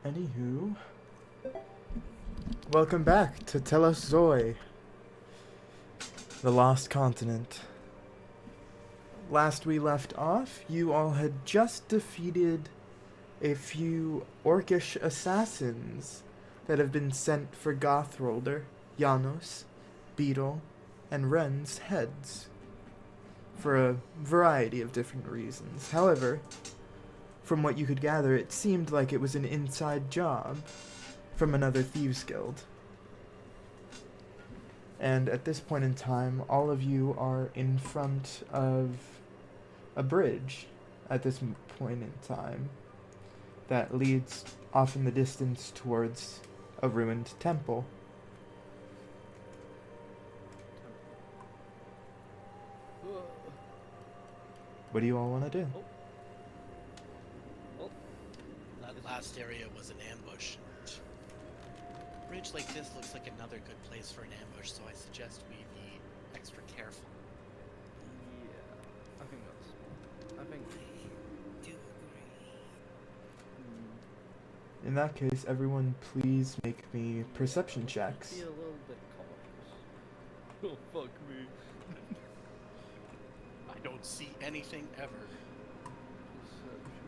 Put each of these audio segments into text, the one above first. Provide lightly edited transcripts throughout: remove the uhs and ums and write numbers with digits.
Anywho, welcome back to Tell Us Zoe, the Lost Continent. Last we left off, you all had just defeated a few orcish assassins that have been sent for Gothrolder, Janos, Beetle, and Ren's heads for a variety of different reasons. However, from what you could gather, it seemed like it was an inside job from another thieves guild. And at this point in time, all of you are in front of a bridge at this point in time that leads off in the distance towards a ruined temple. What do you all want to do? That last area was an ambush. A bridge like this looks like another good place for an ambush, so I suggest we be extra careful. Yeah, I think Do agree. In that case, everyone please make me perception checks. be a little bit cautious. Oh, fuck me. I don't see anything ever. Perception.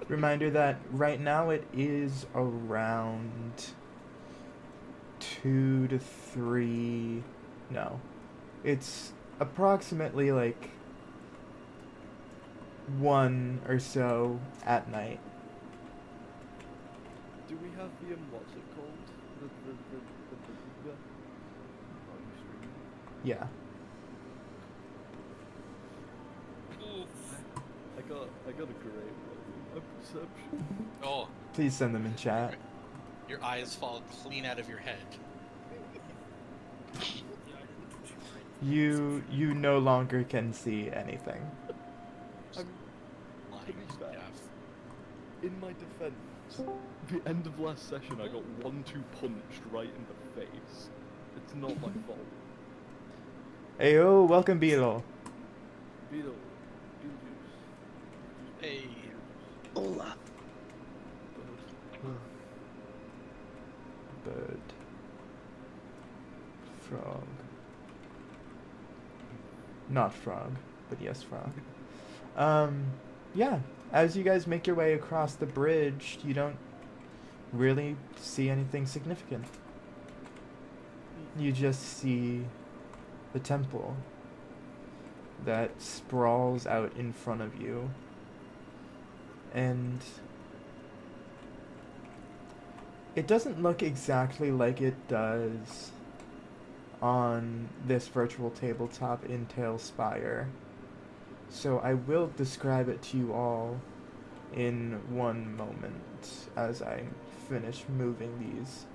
Reminder that right now it is around 2 to 3. No. It's approximately like 1 or so at night. Do we have the, what's it called? The are you streaming? Yeah. I got a great one. A perception. Oh, Please send them in chat. your eyes fall clean out of your head. You no longer can see anything. I'm, Lying to be fair, yeah. in my defense, the end of last session I got 1-2 punched right in the face. It's not my fault. Ayo, welcome Beetle. Beetlejuice. Hey. Hola. Bird. Frog. Not frog, but yes, frog. Yeah. As you guys make your way across the bridge, you don't really see anything significant. You just see the temple that sprawls out in front of you. And it doesn't look exactly like it does on this virtual tabletop in Tailspire. So I will describe it to you all in one moment as I finish moving these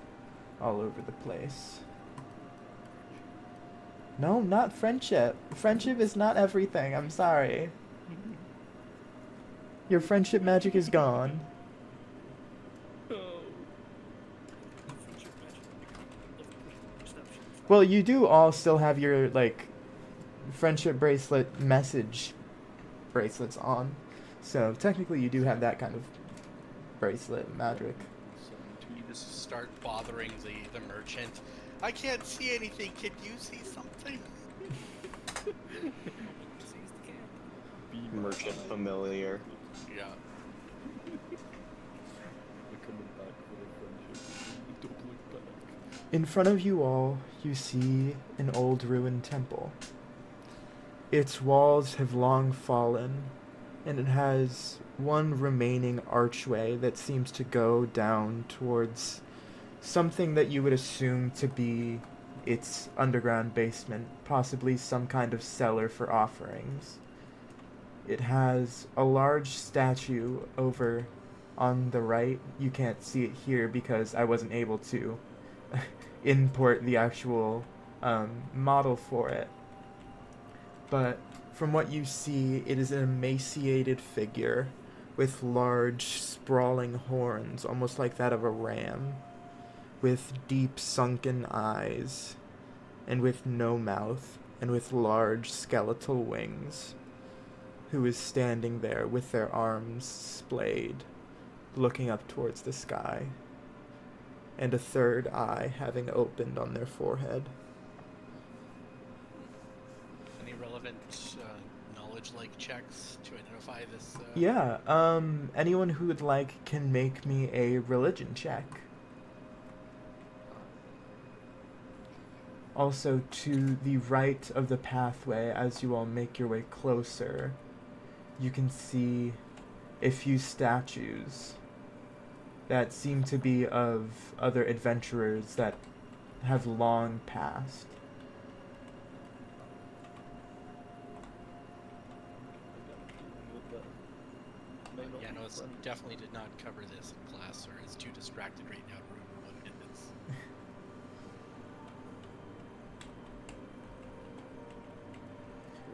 all over the place. No, not friendship. Friendship is not everything. I'm sorry. Your friendship magic is gone. Well, you do all still have your, like, friendship bracelet message bracelets on. So, technically you do have that kind of bracelet magic. You just start bothering the merchant. I can't see anything. Can you see something? Merchant familiar. Yeah. We're coming back for the friendship. Don't look back. In front of you all, you see an old ruined temple. Its walls have long fallen, and it has one remaining archway that seems to go down towards something that you would assume to be its underground basement, possibly some kind of cellar for offerings. It has a large statue over on the right. You can't see it here because I wasn't able to import the actual model for it. But from what you see, it is an emaciated figure with large, sprawling horns, almost like that of a ram, with deep sunken eyes, and with no mouth, and with large skeletal wings, who is standing there with their arms splayed, looking up towards the sky, and a third eye having opened on their forehead. Any relevant knowledge-like checks to identify this? Yeah, anyone who would like can make me a religion check. Also, to the right of the pathway, as you all make your way closer, you can see a few statues that seem to be of other adventurers that have long passed. Janos definitely did not cover this in class, or is too distracted right now to remember what it is.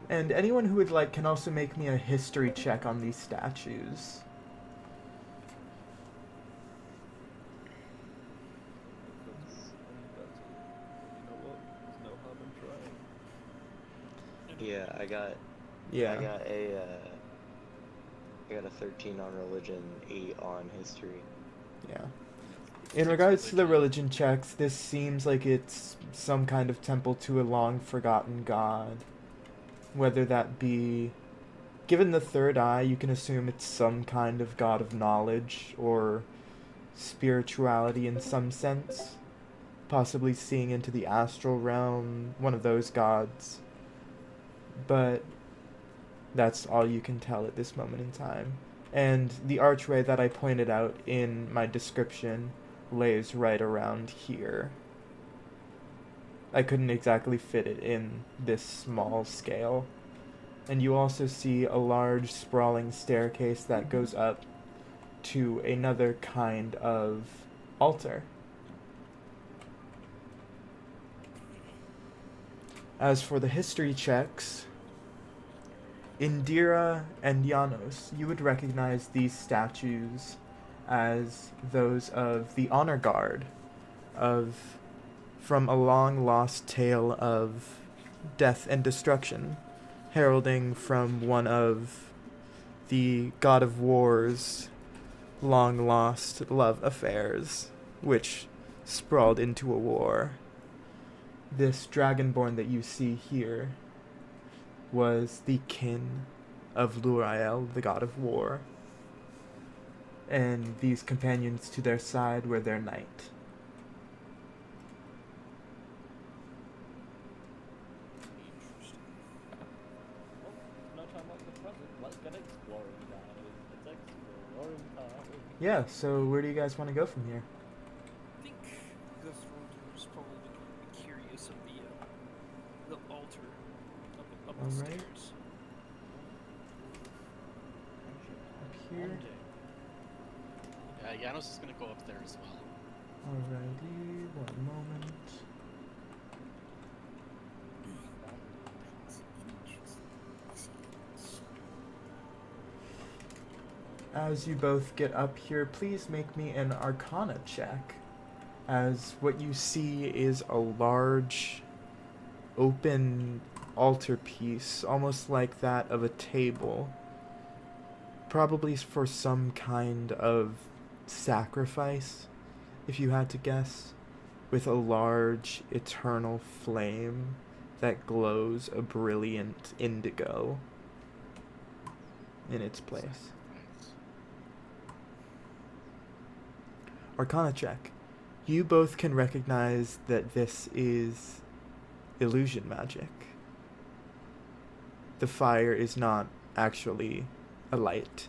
And anyone who would like can also make me a history check on these statues. Yeah, I got Yeah. I got a 13 on religion, 8 on history. Yeah. In regards to the religion checks, this seems like it's some kind of temple to a long forgotten god. Whether that be, given the third eye, you can assume it's some kind of god of knowledge or spirituality in some sense. Possibly seeing into the astral realm, one of those gods. But that's all you can tell at this moment in time. And the archway that I pointed out in my description lays right around here. I couldn't exactly fit it in this small scale. And you also see a large sprawling staircase that goes up to another kind of altar. As for the history checks, Indira and Janos, you would recognize these statues as those of the honor guard from a long lost tale of death and destruction, heralding from one of the god of war's long lost love affairs, which sprawled into a war. This dragonborn that you see here was the kin of Lurail, the god of war, and these companions to their side were their knight. No time like the present. Let's get exploring, guys. It's exploring time. Yeah, so where do you guys want to go from here? I think the Thronder's probably been curious of the altar up the Alright. stairs. Up here. Janos is going to go up there as well. Alrighty, one moment. As you both get up here, please make me an Arcana check, as what you see is a large, open altarpiece, almost like that of a table, probably for some kind of sacrifice, if you had to guess, with a large, eternal flame that glows a brilliant indigo in its place. Arcana check. You both can recognize that this is illusion magic. The fire is not actually a light,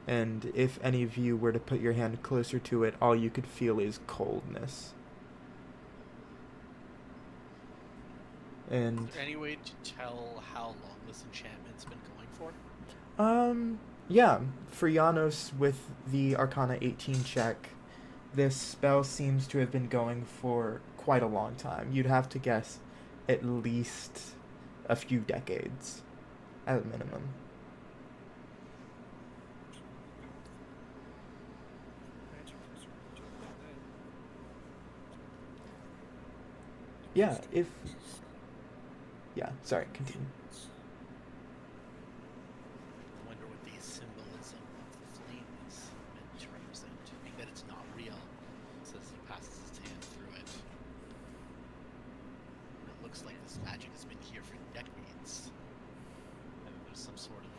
and if any of you were to put your hand closer to it, all you could feel is coldness. And Is there any way to tell how long this enchantment's been going for? yeah, for Janos with the Arcana 18 check, this spell seems to have been going for quite a long time. You'd have to guess at least a few decades, at a minimum. Yeah, if... Yeah, sorry, continue. I wonder what the symbolism of the flame is meant to represent. Being that it's not real, says he passes his hand through it. It looks like this magic has been here for decades. And there's some sort of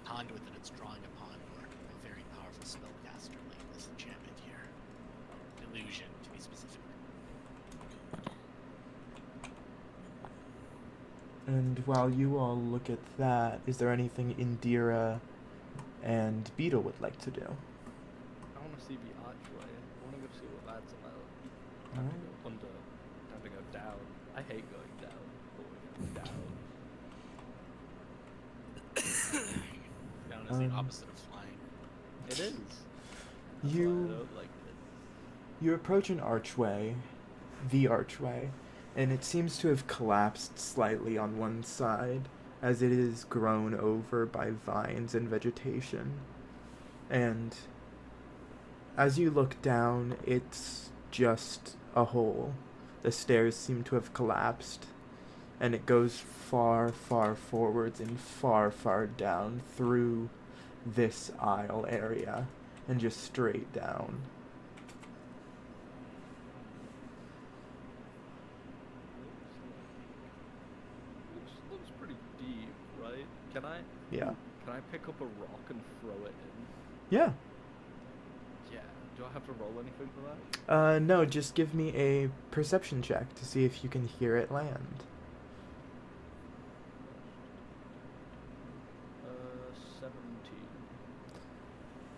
conduit that it's drawing upon, or a very powerful spellcaster like this enchantment here. Illusion, to be specific. And while you all look at that, is there anything Indira and Beetle would like to do? I want to see the archway. I want to go see what that's about. Time to go under. Time to go down. I hate going down, but we're going down. Down is the opposite of flying. It is. That's why I don't like it. You approach an archway, the archway, and it seems to have collapsed slightly on one side as it is grown over by vines and vegetation. And as you look down, it's just a hole. The stairs seem to have collapsed, and it goes far, far forwards and far, far down through this aisle area and just straight down. Looks pretty deep, right? Can I pick up a rock and throw it in? Yeah. Yeah. Do I have to roll anything for that? No, just give me a perception check to see if you can hear it land. 17.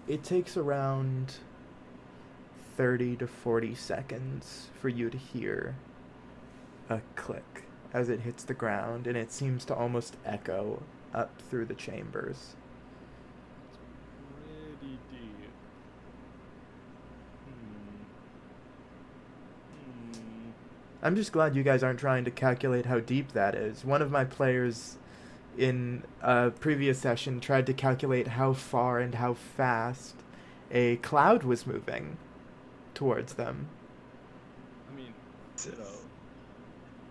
It takes around 30 to 40 seconds for you to hear a click as it hits the ground, and it seems to almost echo up through the chambers. That's pretty deep. I'm just glad you guys aren't trying to calculate how deep that is. One of my players in a previous session tried to calculate how far and how fast a cloud was moving towards them. I mean, you know,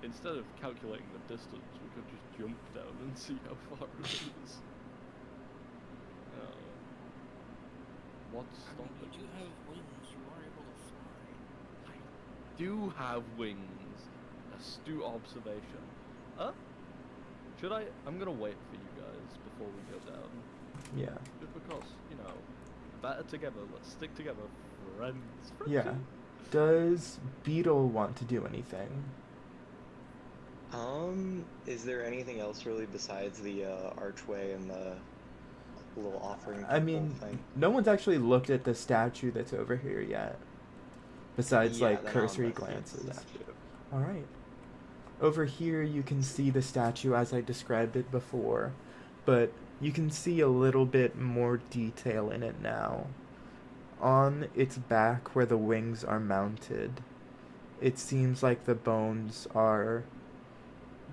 instead of calculating the distance, we could just jump down and see how far it is. What's I mean, stopping you do us? have wings. You are able to fly. I do have wings. Astute observation. Should I? I'm gonna wait for you guys before we go down. Yeah. Just because, you know, better together. Let's stick together, friends. Yeah. Does Beetle want to do anything? Is there anything else really besides the archway and the little offering I mean, thing? no one's actually looked at the statue that's over here yet. Besides, Yeah, like, then cursory I'll investigate the glances. statue. Alright. Over here, you can see the statue as I described it before, but you can see a little bit more detail in it now. On its back, where the wings are mounted, it seems like the bones are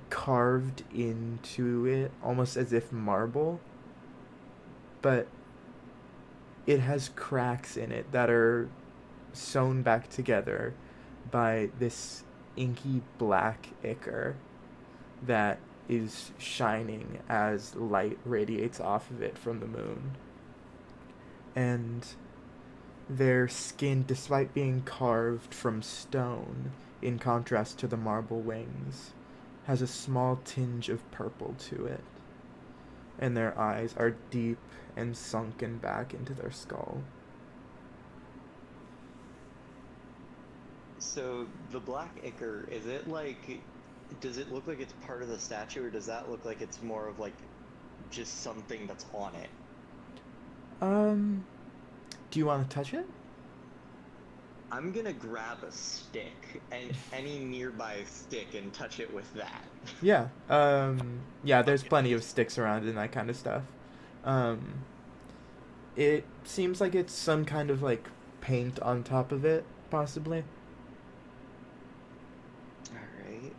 carved into it, almost as if marble, but it has cracks in it that are sewn back together by this inky black ichor that is shining as light radiates off of it from the moon. And their skin, despite being carved from stone, in contrast to the marble wings, has a small tinge of purple to it. And their eyes are deep and sunken back into their skull. So the black ichor, is it like, does it look like it's part of the statue, or does that look like it's more of like just something that's on it? Do you want to touch it? I'm gonna grab a stick and any nearby stick and touch it with that. Yeah. Yeah, there's plenty of sticks around and that kind of stuff. It seems like it's some kind of, like, paint on top of it, possibly. Alright.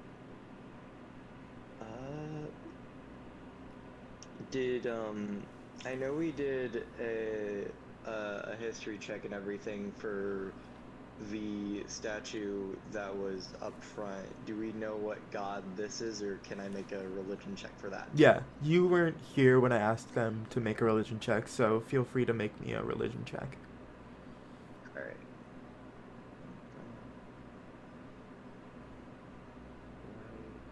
I know we did a history check and everything for the statue that was up front, do we know what god this is, or can I make a religion check for that? Yeah, you weren't here when I asked them to make a religion check, so feel free to make me a religion check. Alright.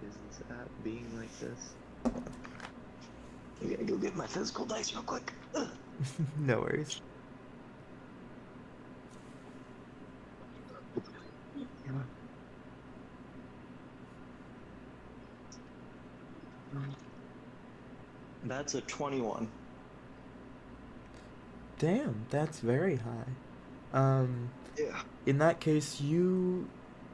Why is this app being like this? I gotta go get my physical dice real quick. Ugh. No worries. That's a 21. Damn, that's very high. Yeah. In that case, you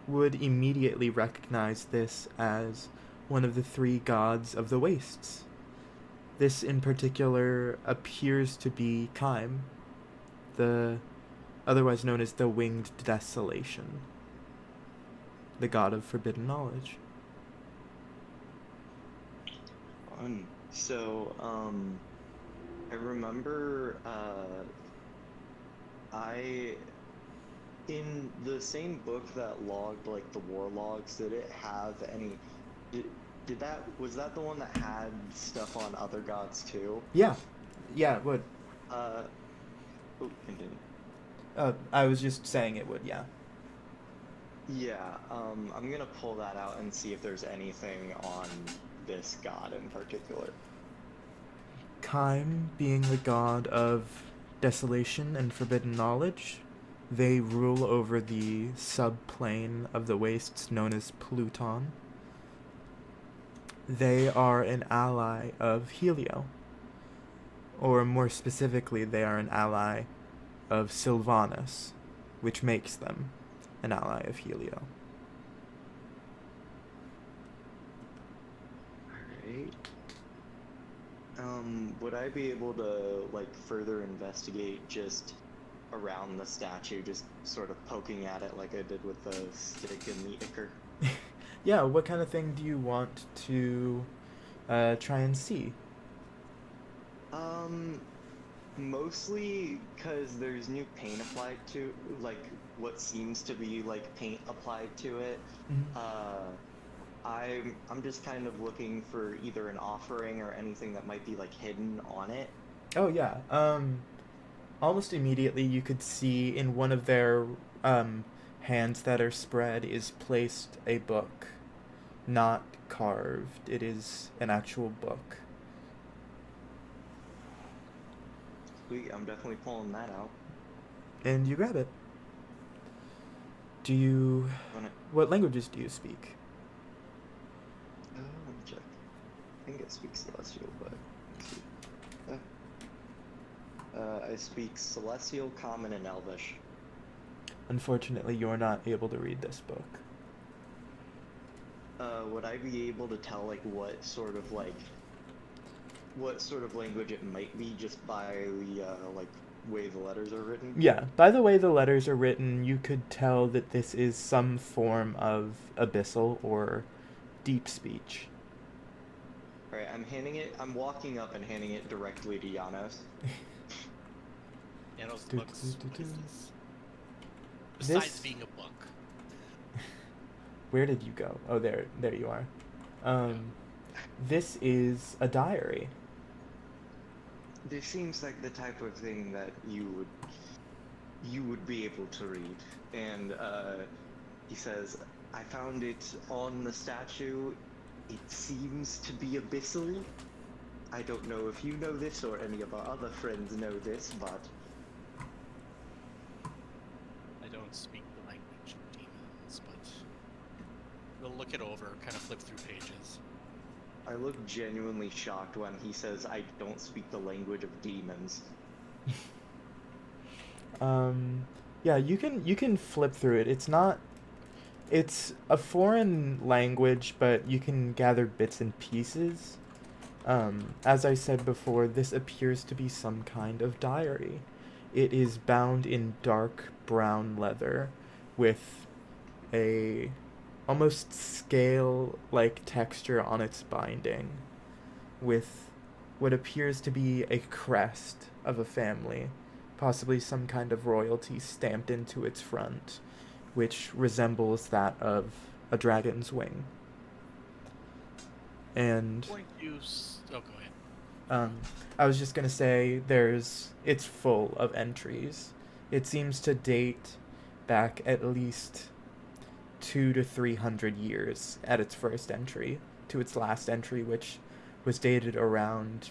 would immediately recognize this as one of the three gods of the wastes. This in particular appears to be Kaim, the otherwise known as the Winged Desolation, the god of forbidden knowledge. Fun. So, I remember, in the same book that logged, like, the war logs, did it have any, was that the one that had stuff on other gods, too? Yeah, it would. Continue. I was just saying it would, yeah. Yeah, I'm gonna pull that out and see if there's anything on this god in particular. Kaim being the god of desolation and forbidden knowledge, they rule over the subplane of the wastes known as Pluton. They are an ally of Helio. Or more specifically, they are an ally of Sylvanus, which makes them an ally of Helio. Alright. Would I be able to, like, further investigate just around the statue, just sort of poking at it like I did with the stick and the ichor? Yeah, what kind of thing do you want to try and see? Mostly because there's new paint applied to, like, what seems to be, like, paint applied to it. Mm-hmm. I'm just kind of looking for either an offering or anything that might be, like, hidden on it. Oh, yeah. Almost immediately you could see in one of their hands that are spread is placed a book. Not carved. It is an actual book. Sweet, I'm definitely pulling that out. And you grab it. Do you... What languages do you speak? Let me check. I think it speaks Celestial, but... I speak Celestial, Common, and Elvish. Unfortunately, you're not able to read this book. Would I be able to tell, like, what sort of language it might be just by the, like, way the letters are written? Yeah, by the way the letters are written, you could tell that this is some form of abyssal or deep speech. Alright, I'm walking up and handing it directly to Janos. Janos looks, what is this? Besides being a book. Where did you go? Oh, there you are. This is a diary. This seems like the type of thing that you would be able to read. And he says, I found it on the statue. It seems to be abyssal. I don't know if you know this or any of our other friends know this, but... I don't speak the language of demons, but we'll look it over, kind of flip through pages. I look genuinely shocked when he says, I don't speak the language of demons. Yeah, you can flip through it. It's a foreign language, but you can gather bits and pieces. As I said before, this appears to be some kind of diary. It is bound in dark brown leather with a almost scale-like texture on its binding, with what appears to be a crest of a family possibly some kind of royalty stamped into its front, which resembles that of a dragon's wing. And Going to use. Oh, go ahead. I was just gonna say it's full of entries. It seems to date back at least 200 to 300 years at its first entry to its last entry, which was dated around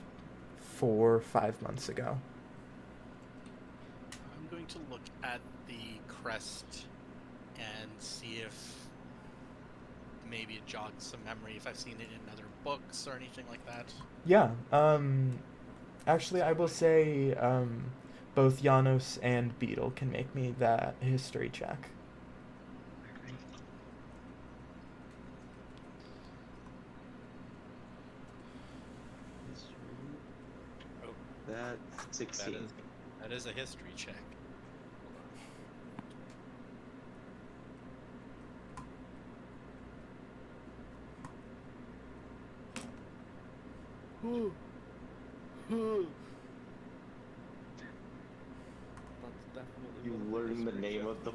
4 or 5 months ago. I'm going to look at the crest and see if maybe it jogs some memory, if I've seen it in other books or anything like that. Yeah. Actually, I will say both Janos and Beetle can make me that history check. Oh, That's 16. that is a history check. That's definitely. You one of learn the history name checks of the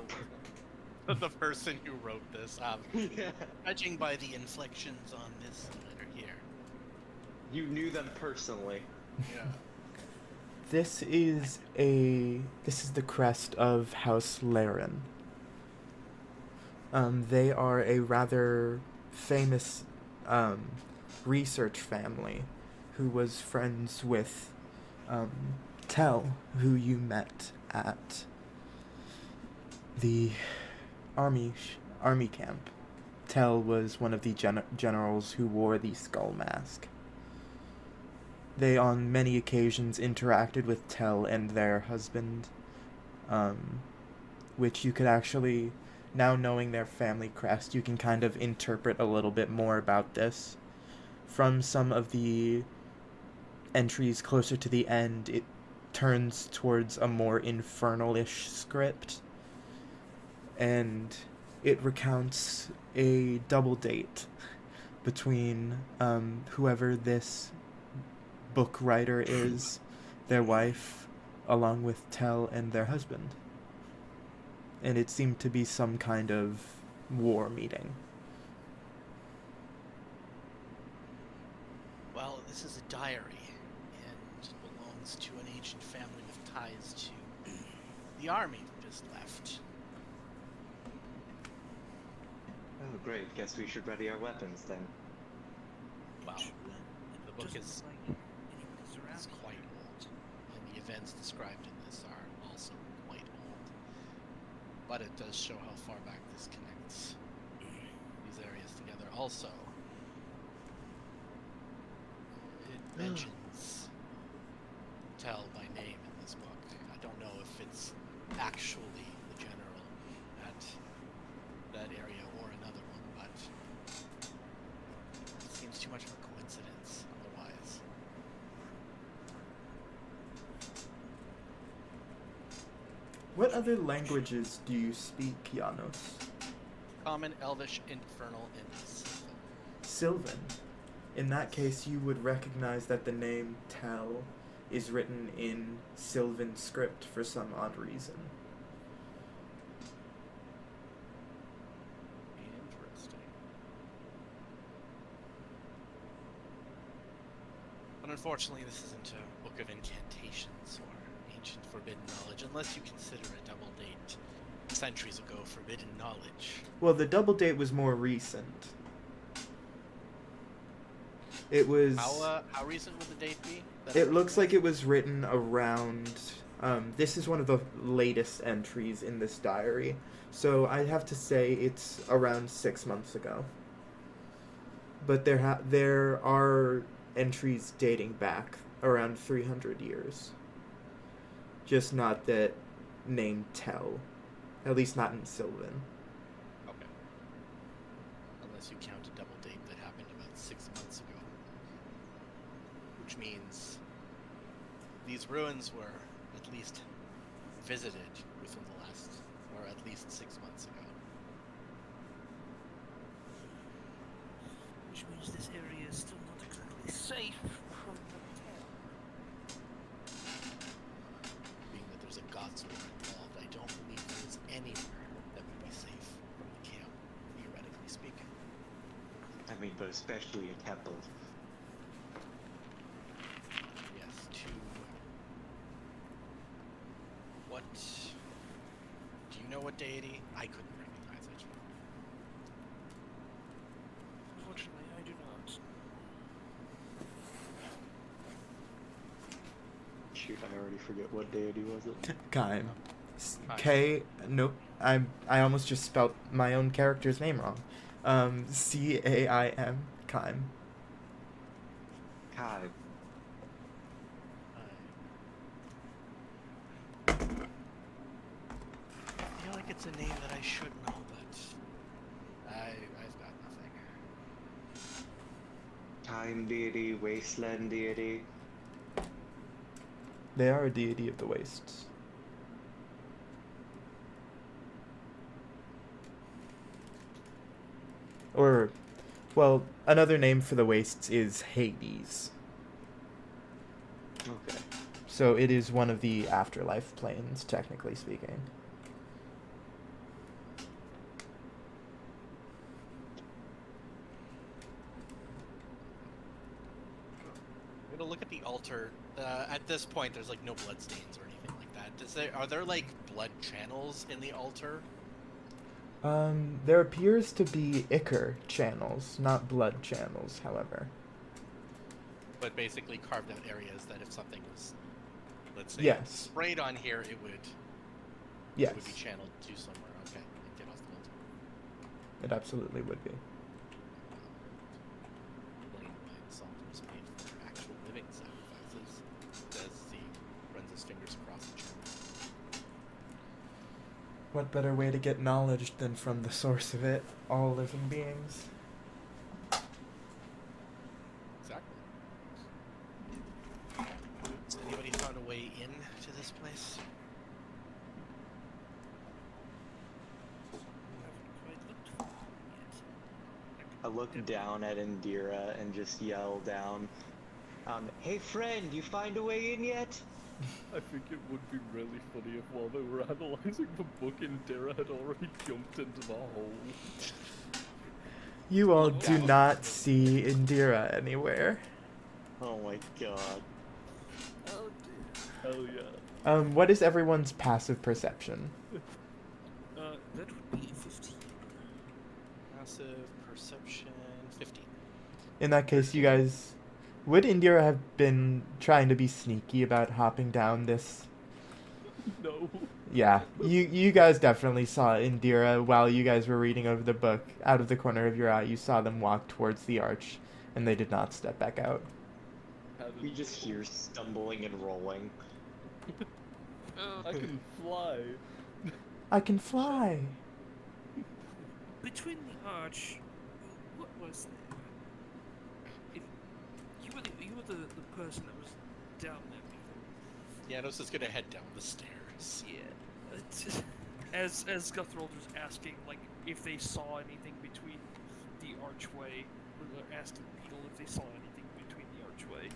The person who wrote this. Yeah. Judging by the inflections on this letter here. You knew them personally. Yeah. This is the crest of House Laren. They are a rather famous research family who was friends with Tell, who you met at the army camp. Tell was one of the generals who wore the skull mask. They on many occasions interacted with Tell and their husband, which you could actually, now knowing their family crest, you can kind of interpret a little bit more about this. From some of the entries closer to the end, it turns towards a more infernal-ish script, and it recounts a double date between whoever this book writer is, their wife, along with Tell and their husband. And it seemed to be some kind of war meeting. Well, this is a diary, and belongs to an ancient family with ties to the army who just left. Oh, great. Guess we should ready our weapons then. Wow. The book is quite old, and the events described in this are also quite old. But it does show how far back this connects these areas together. Also, it mentions Tell by name in this book. I don't know if it's actually the general at that area or another one, but it seems too much of a coincidence otherwise. What other languages do you speak, Janos? Common, Elvish, Infernal, and Sylvan. Sylvan. In that case, you would recognize that the name Tell is written in Sylvan script for some odd reason. Interesting. But unfortunately, this isn't a book of incantations or ancient forbidden knowledge, unless you consider a double date centuries ago forbidden knowledge. Well, the double date was more recent. It was... How recent would the date be? It looks like it was written around... this is one of the latest entries in this diary. So I'd have to say it's around 6 months ago. But there are entries dating back around 300 years. Just not that named Tell. At least not in Sylvan. Okay. Unless you count a double date that happened about 6 months ago. Which means these ruins were at least visited within the last, or at least 6 months ago. Which means this area is still not exactly safe from the tail. Being that there's a I mean, but especially a temple. Yes, to what? Do you know what deity? I couldn't recognize it. Unfortunately, I do not. Shoot, I already forget what deity was it. Kaim. Kaim. K. Nope. I almost just spelt my own character's name wrong. Caim. Kaim. Kai. I feel like it's a name that I should know, but I've got nothing. Time deity, wasteland deity. They are a deity of the wastes. Or, well, another name for the wastes is Hades. Okay. So it is one of the afterlife planes, technically speaking. I'm gonna look at the altar. At this point, there's like no blood stains or anything like that. Are there like blood channels in the altar? There appears to be ichor channels, not blood channels, however. But basically carved out areas that if something was, let's say, Yes. sprayed on here, it would Yes, be channeled to somewhere. Okay, and get off the altar. it absolutely would be. Blamed by the salt was made for actual living sacrifices. As he runs his fingers across the channel. What better way to get knowledge than from the source of it, all living beings? Exactly. Has anybody found a way in to this place? I haven't quite looked for one yet. I look down at Indira and just yell down, hey friend, you find a way in yet? I think it would be really funny if while they were analysing the book, Indira had already jumped into the hole. You all Oh, do wow. not see Indira anywhere. Oh my god. Oh dear. Hell yeah. What is everyone's passive perception? That would be 15. Passive perception 15. In that case, you guys... Would Indira have been trying to be sneaky about hopping down this? No. Yeah, you guys definitely saw Indira while you guys were reading over the book. Out of the corner of your eye, you saw them walk towards the arch, and they did not step back out. We just hear stumbling and rolling. I can fly. I can fly. Between the arch, what was there? You were the person that was down there before. Yanos is gonna head down the stairs. Yeah. As Guthrald was asking, like, if they saw anything between the archway, or they're asking Beetle if they saw anything between the archway.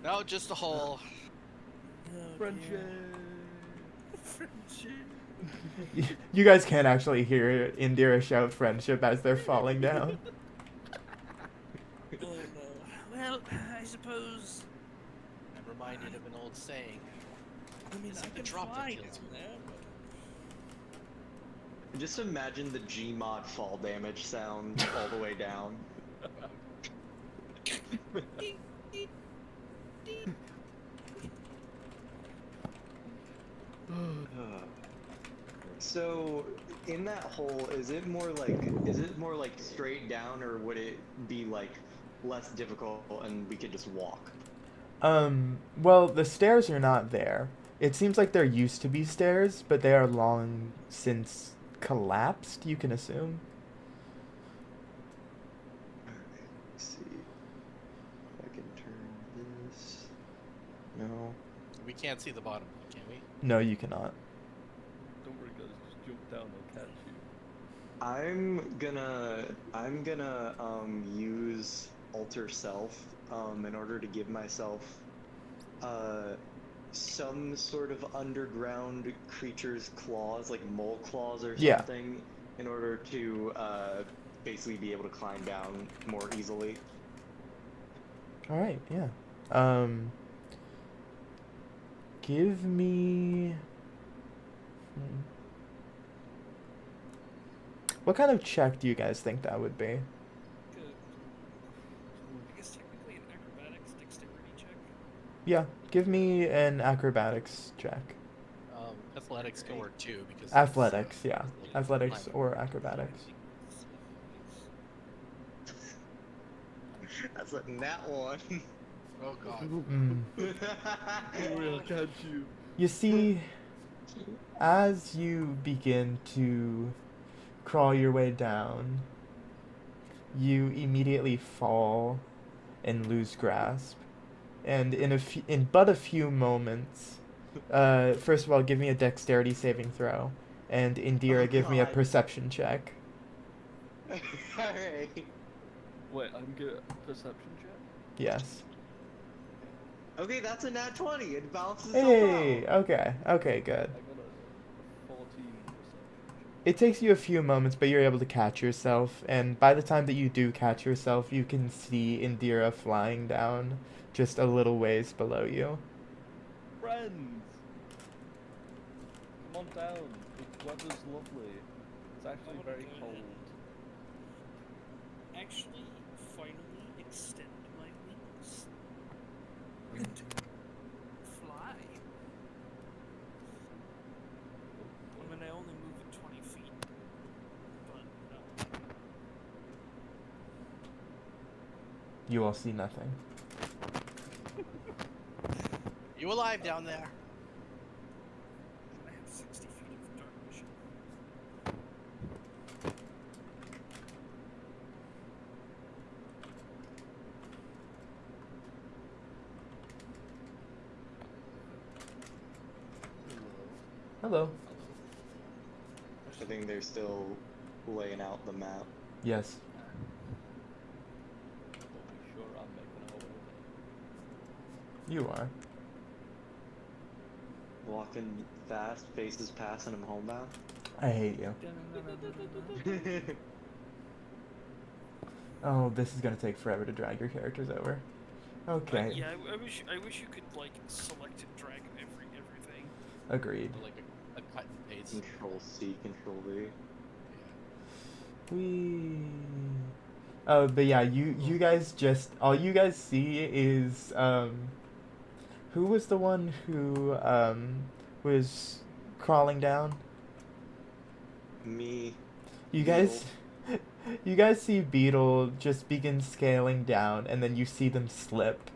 No, just a hole. Oh, Friendship. Friendship. You guys can't actually hear Indira shout friendship as they're falling down. Oh no. Well, I suppose. I'm reminded of an old saying. I mean, Is I it the can drop that fly kills down me? there, but Just imagine the Gmod fall damage sound all the way down. So, in that hole, is it more like straight down, or would it be like less difficult and we could just walk? Well, the stairs are not there. It seems like there used to be stairs, but they are long since collapsed, you can assume. Alright, let's see. If I can turn this. No. We can't see the bottom, can we? No, you cannot. Don't worry, guys. Just jump down. I'll catch you. I'm gonna use alter self in order to give myself some sort of underground creature's claws, like mole claws or Yeah. something, in order to basically be able to climb down more easily. All right, yeah. Give me. hmm. What kind of check do you guys think that would be? Good. I guess technically an acrobatics dexterity check. Yeah, give me an acrobatics check. Athletics or two because it's, Athletics, yeah. like Athletics climbing. or acrobatics. That's a nat one. Oh god. Mm. Lurail, can't you? You see, as you begin to crawl your way down, you immediately fall and lose grasp. And in but a few moments, first of all, give me a dexterity saving throw, and Indira, Oh, give me a God. perception check. Alright. Wait, I'm good at perception check? Yes. Okay, that's a nat 20. It balances Hey, itself out. okay, good. I got a 14 perception It takes you a few moments, but you're able to catch yourself, and by the time that you do catch yourself, you can see Indira flying down just a little ways below you. check. Friends! Come on down. The weather's lovely. It's actually wanna very go cold. ahead. Actually, finally extend my wings and fly. I mean, I only move at 20 feet, but You all see nothing. You alive down there? I have 60 feet of dark vision. Hello. I think they're still laying out the map. Yes. But we sure are making our way there. You are. Walking fast, faces passing him homebound. I hate you. Oh, this is gonna take forever to drag your characters over. Okay. Yeah, I wish you could like select and drag everything. Agreed. Or like a cut and paste. Control C, Control V. We. Oh, but yeah, you guys just all you guys see is who was the one who was crawling down? Me. You guys you guys see Beetle just begin scaling down and then you see them slip.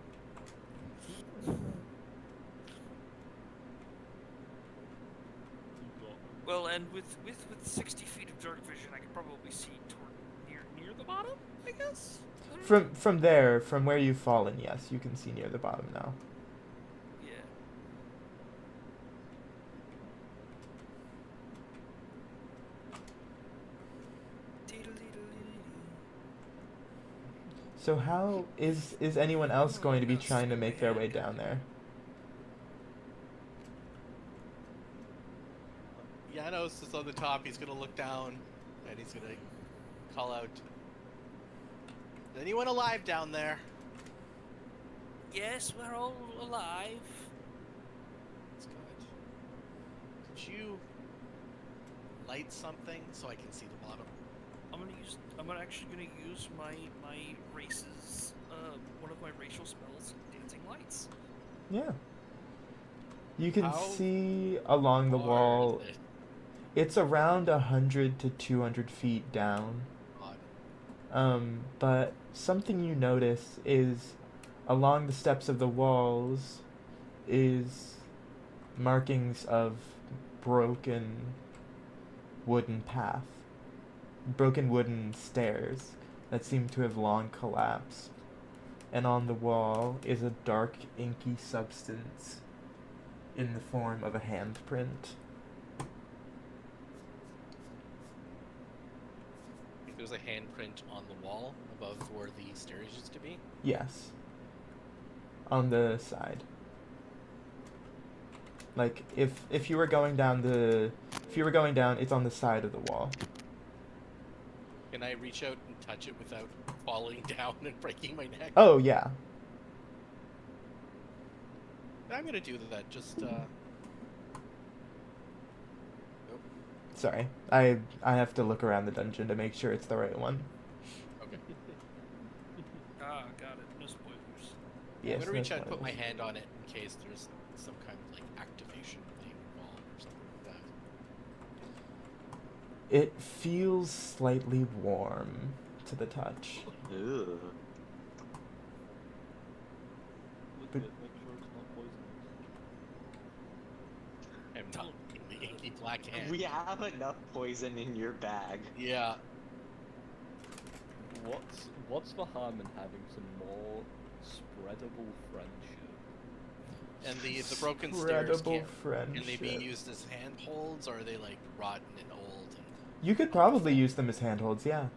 Well, and with 60 feet of dark vision, I could probably see near the bottom, I guess. I don't know. From there, from where you've fallen, yes, you can see near the bottom now. Yeah. So how is anyone else going to be trying to make their way down there? Janos is on the top. He's gonna look down, and he's gonna call out, "Is anyone alive down there?" Yes, we're all alive. That's good. Could you light something so I can see the bottom? I'm actually gonna use my races, one of my racial spells, dancing lights. Yeah. You can How see along the Or wall. is it It's around 100 to 200 feet down. odd? But something you notice is along the steps of the walls is markings of broken wooden path. Broken wooden stairs that seem to have long collapsed. And on the wall is a dark, inky substance in the form of a handprint. There's a handprint on the wall above where the stairs used to be. Yes. On the side. Like if you were going down, it's on the side of the wall. Can I reach out and touch it without falling down and breaking my neck? Oh yeah. I'm gonna do that. Just Sorry, I have to look around the dungeon to make sure it's the right one. okay. Ah, got it. No spoilers. Yes, I'm gonna no reach out and put my spoilers. hand on it in case there's some kind of like activation thing involved or something like that. It feels slightly warm to the touch. Ugh. Look But- at it, make sure it's not poisonous. I'm not in the inky black hand. We have enough poison in your bag. Yeah. What's the harm in having some more spreadable friendship? And the broken stairs Spreadable can they be friendship. used as handholds, or are they like rotten and old? And You could probably use them as handholds, yeah.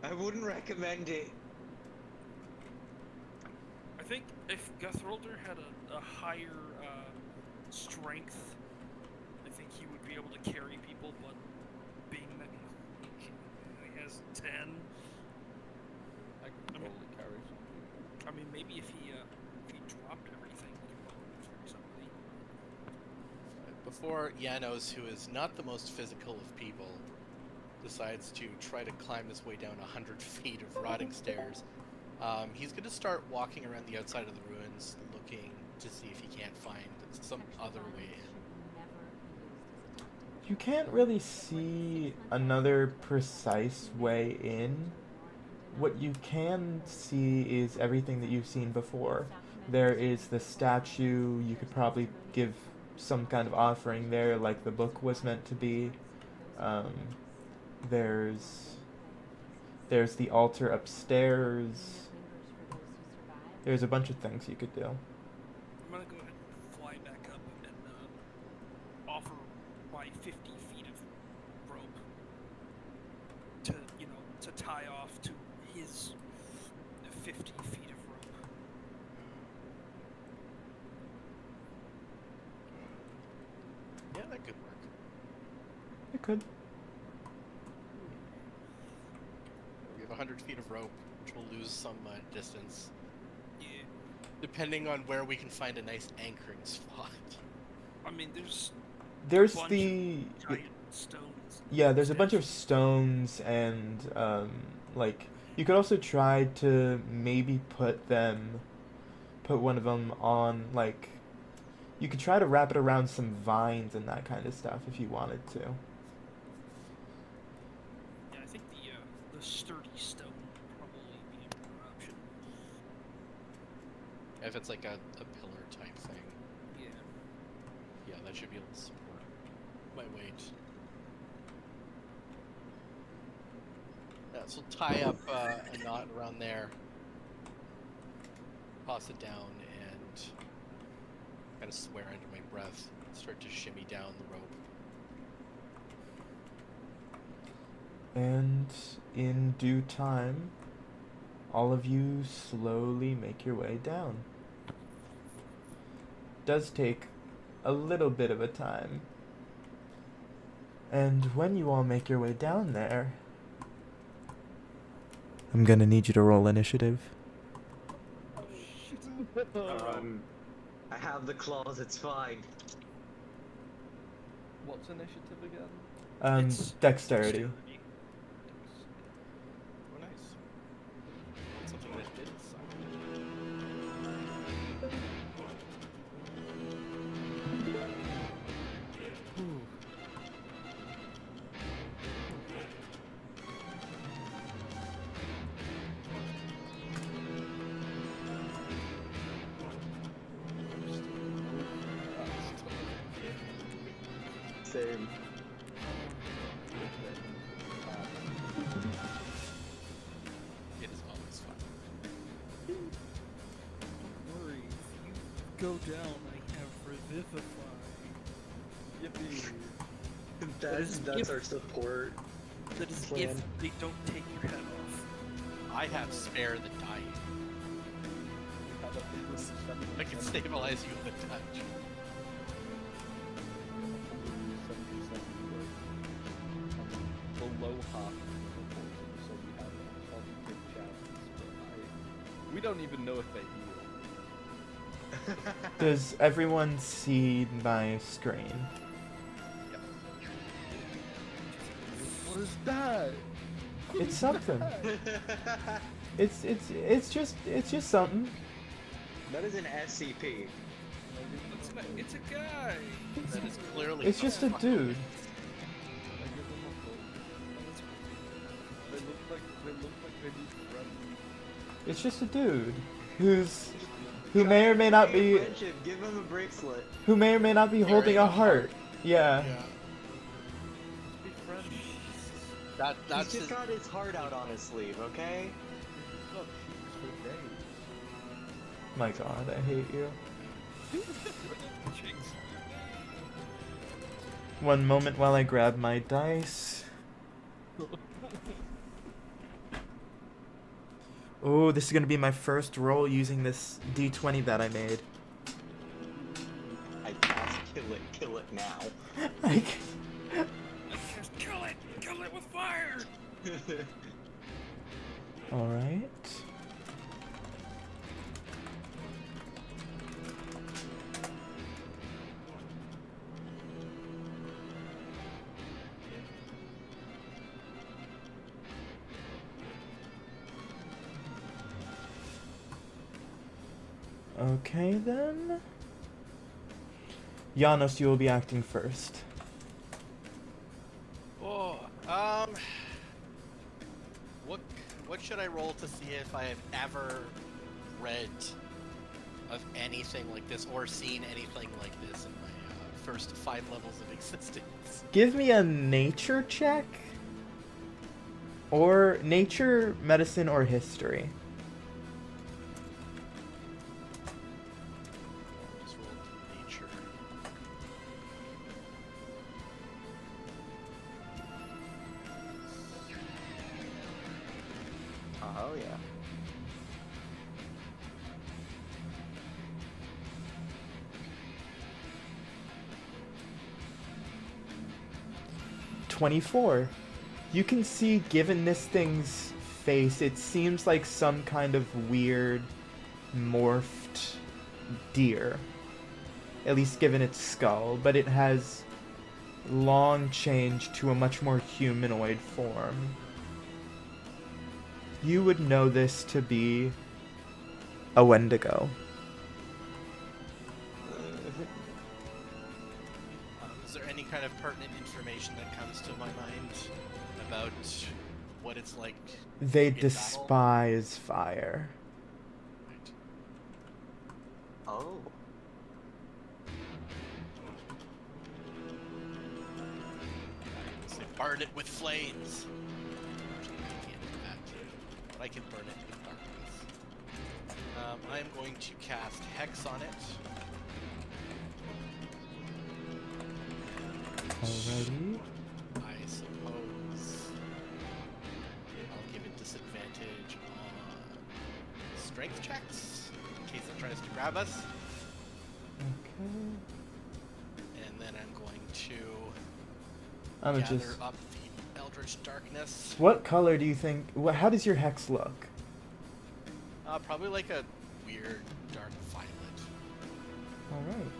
I wouldn't recommend it. I think if Guthrolder had a higher strength, I think he would be able to carry people, but being that he has 10, I could I mean- probably carry some people. I mean, maybe if he dropped everything, he could probably carry somebody. before Janos, who is not the most physical of people, decides to try to climb his way down 100 feet of rotting stairs, he's going to start walking around the outside of the ruins, looking to see if he can't find some other way in. You can't really see another precise way in. What you can see is everything that you've seen before. There is the statue. You could probably give some kind of offering there, like the book was meant to be. There's the altar upstairs. There's a bunch of things you could do. I'm gonna go ahead and fly back up and offer my 50 feet of rope to, to tie off to his 50 feet of rope. Yeah, that could work. It could. We have 100 feet of rope, which will lose some distance, Yeah. depending on where we can find a nice anchoring spot. I mean, there's There's bunch the giant stones. yeah. There's a bunch of statues. stones and like you could also try to maybe put one of them on like. You could try to wrap it around some vines and that kind of stuff if you wanted to. Yeah, I think the sturdy stone would probably be a better option. If it's like a pillar type thing, Yeah. yeah, that should be able to support my weight. Yeah, so tie up a knot around there, toss it down, and kind of swear under my breath, start to shimmy down the rope. And in due time, all of you slowly make your way down. Does take a little bit of a time. And when you all make your way down there, I'm gonna need you to roll initiative. I have the claws, it's fine. What's initiative again? It's Dexterity. Oh, nice. Something that didn't suck. Same. It is always fun. Don't worry, if you go down, I have Revivify. Yippee. That's our support. That is Plan. if they don't take your head off. I have spare the dying. Have a I can stabilize you with a touch. below half of the don't even know if they heal. Does everyone see my screen? What is that? It's something. It's just something. That is an SCP. It's a guy. That is clearly. It's just a dude. I give them a hug. They look like they need friends. It's just a dude who may or may not be Friendship, give him a bracelet. holding a heart. Yeah. Be friends. That's He's just his, got his heart out on his sleeve, okay? Look, for days. My God, I hate you. Jinx. One moment while I grab my dice. Oh, this is gonna be my first roll using this D20 that I made. I cast kill it now. I Just kill it with fire. All right. Okay then. Janos, you will be acting first. Oh, what should I roll to see if I have ever read of anything like this or seen anything like this in my first 5 levels of existence? Give me a nature check. Or nature, medicine, or history. Just roll nature. Oh yeah. $24. You can see, given this thing's face, it seems like some kind of weird, morphed deer. At least given its skull, but it has long changed to a much more humanoid form. You would know this to be a Wendigo. Is there any kind of pertinent information that comes to my mind about what it's like? They in battle? despise fire. Right. Oh. I say burn it with flames. Unfortunately, I can't do that, but I can burn it with darkness. I am going to cast Hex on it. Alrighty. I suppose I'll give it disadvantage on strength checks in case it tries to grab us. Okay. And then I'm going to I'm gather just. up the Eldritch Darkness. What color do you think? How does your hex look? Probably like a weird dark violet. Alright.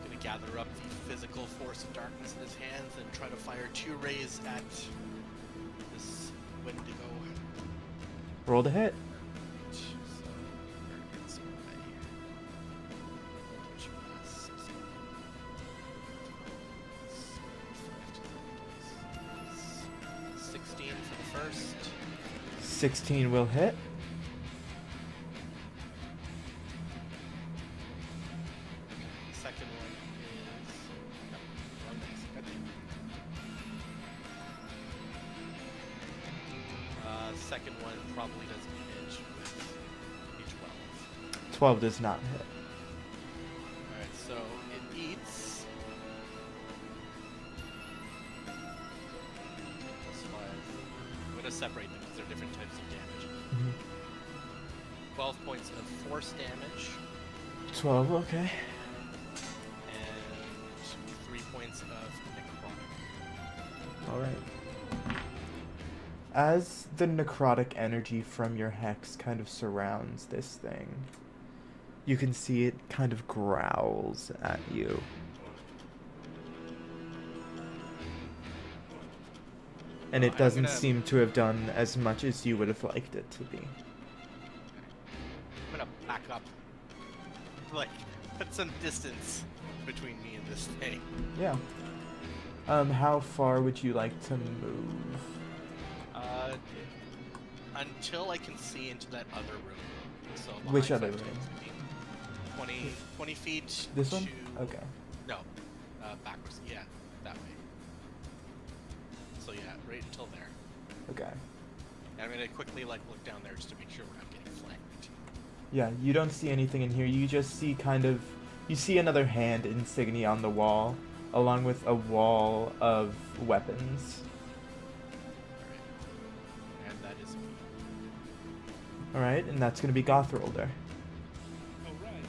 Gonna gather up the physical force of darkness in his hands and try to fire 2 rays at this Wendigo. Roll to hit. So, where is my Eldritch Blast? 16 for the first. 16 will hit. The second one is wrong dice. Goddamn. Second one probably doesn't hit with a 12. 12 does not hit. Alright, so it eats +5. I'm gonna separate them because they're different types of damage. 12 points of force damage 12, okay. and 3 points of necrotic. Alright. as the necrotic energy from your hex kind of surrounds this thing, you can see it kind of growls at you. And it I'm doesn't gonna- seem to have done as much as you would have liked it to be. I'm gonna back up. Like, put some distance between me and this thing. Yeah. How far would you like to move? Until I can see into that other room. So Which behind other 5 to room? 20 feet. This one? to- Okay. No, backwards. Yeah, that way. So yeah, right until there. Okay. And I'm gonna quickly look down there just to make sure we're not getting flanked. Yeah, you don't see anything in here. You just see you see another hand insignia on the wall, along with a wall of weapons. Alright. And that is me. Alright, and that's gonna be Gothrolder. Alright.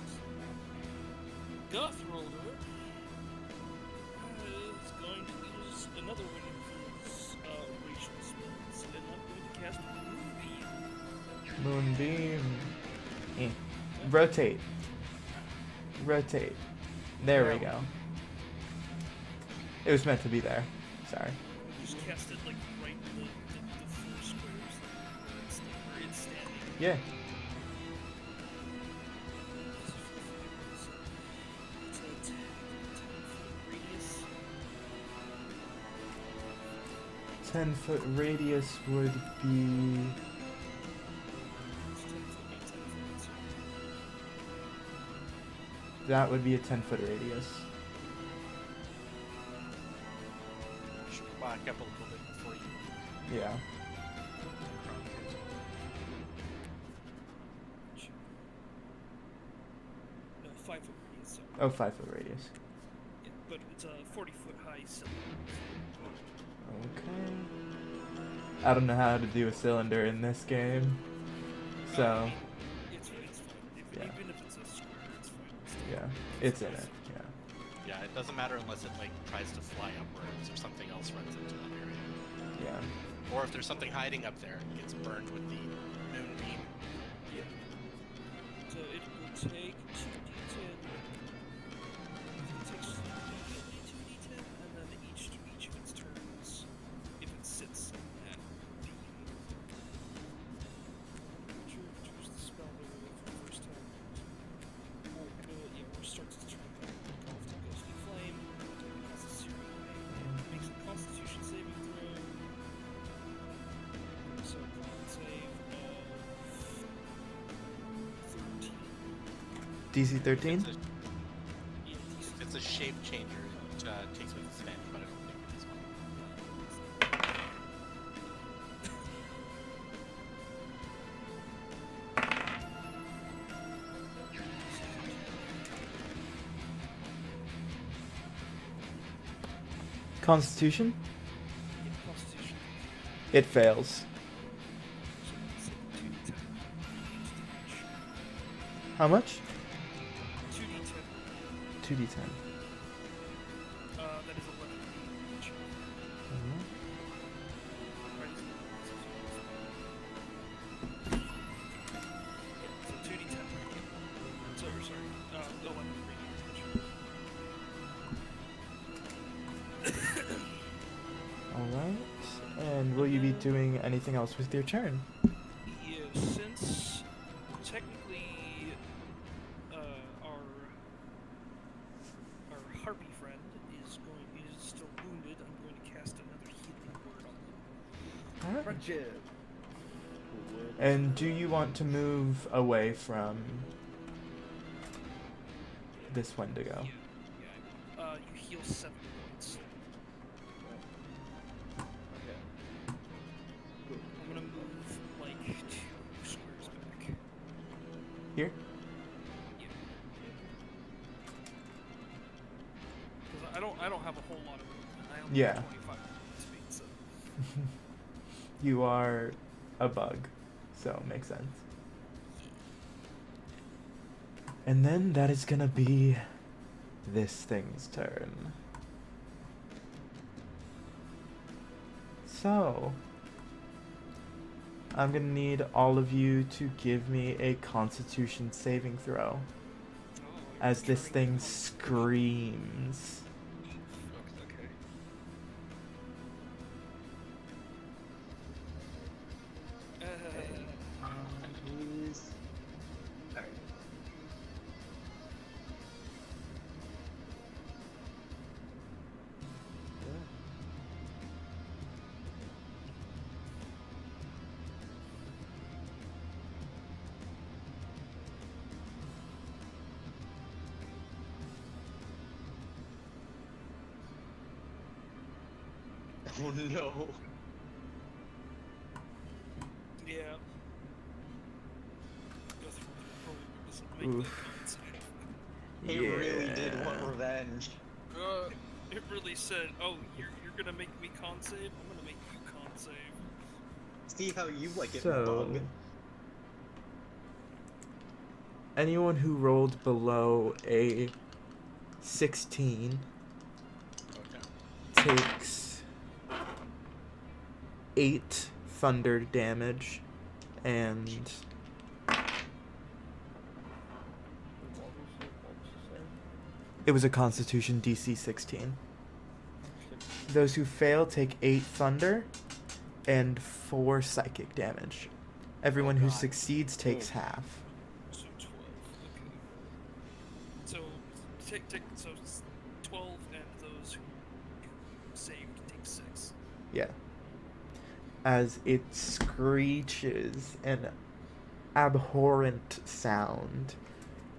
Gothrolder is going to use another one of his racial spells, and I'm going to cast Moonbeam. Moonbeam. Rotate. Rotate. There we go. It was meant to be there. Sorry. Just cast it like right in the 4 squares where it's standing. Yeah. It's a 10 foot 10-foot radius. radius would be... It's 10 foot, yeah, 10 foot. So That would be a 10-foot radius. Should back up a little bit before you. Yeah. no, 5 foot radius. So Oh, 5-foot radius. yeah, but it's a 40-foot high cylinder. Okay. I don't know how to do a cylinder in this game. So, It's fine. Yeah. Even if it's a square, it's fine. yeah. It's in it. Yeah. Yeah, it doesn't matter unless it like tries to fly upwards or something else runs into that area. Yeah. Or if there's something hiding up there, it gets burned with the moonbeam. Yeah. So it will take 2d10. It takes 2d10, and then each of its turns, if it sits at the creature enters the spell area for the first time, or starts its turn engulfed in ghostly flame, has a zero. Makes a Constitution saving throw. So con save of 13. DC 13? It's a, Yeah, DC. if it's a shape changer, it takes with disadvantage, but I don't think it is one. Constitution? Yeah, Constitution. It fails. So it's 2d10 damage. How much? 2d10. 2d10. That is 11 damage. Mhm. Right? Yeah, so 2d10. Sorry. 11 damage. Alright. And will you be doing anything else with your turn? Yeah, since technically our harpy friend is still wounded, I'm going to cast another healing word on them. Alright. Friendship. And do you want to move away from this Wendigo? Yeah. You heal 7 points. Okay. I'm gonna move like 2 squares back. Here? Yeah. Because I don't have a whole lot of movement. I only Yeah. have 25 movement speed, so You are a bug, so makes sense. And then that is gonna be this thing's turn. So, I'm gonna need all of you to give me a Constitution saving throw Oh, as this turning thing Constitution. screams. Okay. Please. Alright. Oh no. Yeah. Go through probably doesn't make Oof. that con save. It really did want Yeah. revenge. It really said, "Oh, you're gonna make me con save. I'm gonna make you con save." See how you like it, So, bug. anyone who rolled below a 16 Okay. takes 8 thunder damage, and What was the say? it was a Constitution DC 16. 16. Those who fail take 8 thunder and 4 psychic damage. Everyone who God. succeeds takes Oof. half. So 12. Okay. So so 12, and those who saved take 6. Yeah. As it screeches an abhorrent sound,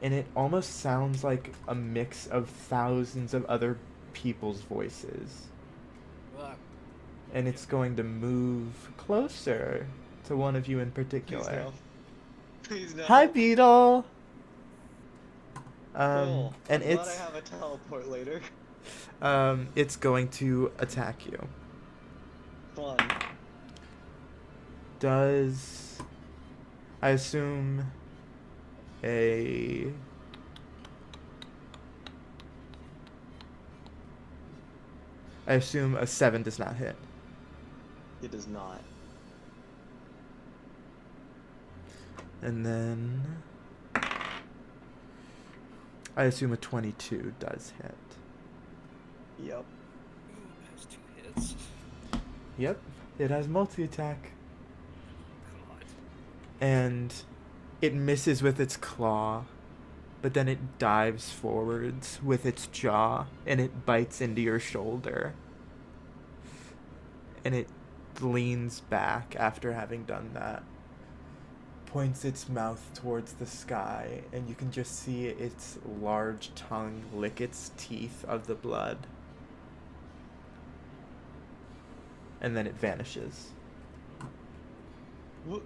and it almost sounds like a mix of thousands of other people's voices. Ah, And it's going to move closer to one of you in Please particular. no. Please no. Hi, Beetle. Cool. And I'm glad I it's have a teleport later. it's going to attack you. Fun. Does I assume a I assume a 7 does not hit. It does not. And then I assume a 22 does hit. Yep. Ooh, it has 2 hits. Yep, it has multi-attack. God. And it misses with its claw, but then it dives forwards with its jaw, and it bites into your shoulder. And it leans back after having done that, points its mouth towards the sky, and you can just see its large tongue lick its teeth of the blood. And then it vanishes. What?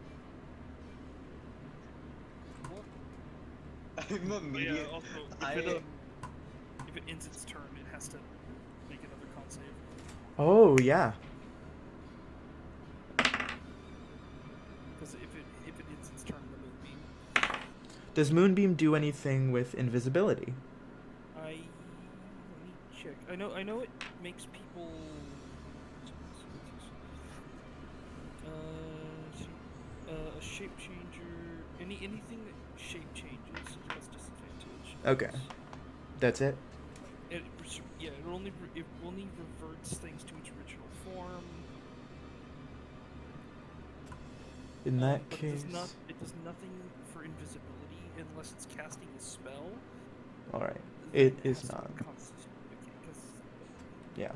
I'm But immediate. yeah, also, if it ends its turn, it has to make another con save. Oh, yeah. Because if it ends its turn in the moonbeam, Does Moonbeam do anything with invisibility? let me check. I know it makes people. A shape changer. Anything that shape changes has disadvantage. Okay. That's it? It only reverts things to its original form. In that But case... it does nothing for invisibility unless it's casting a spell. Alright. Then It is has to be not. Constitution. Okay, 'cause- Yeah.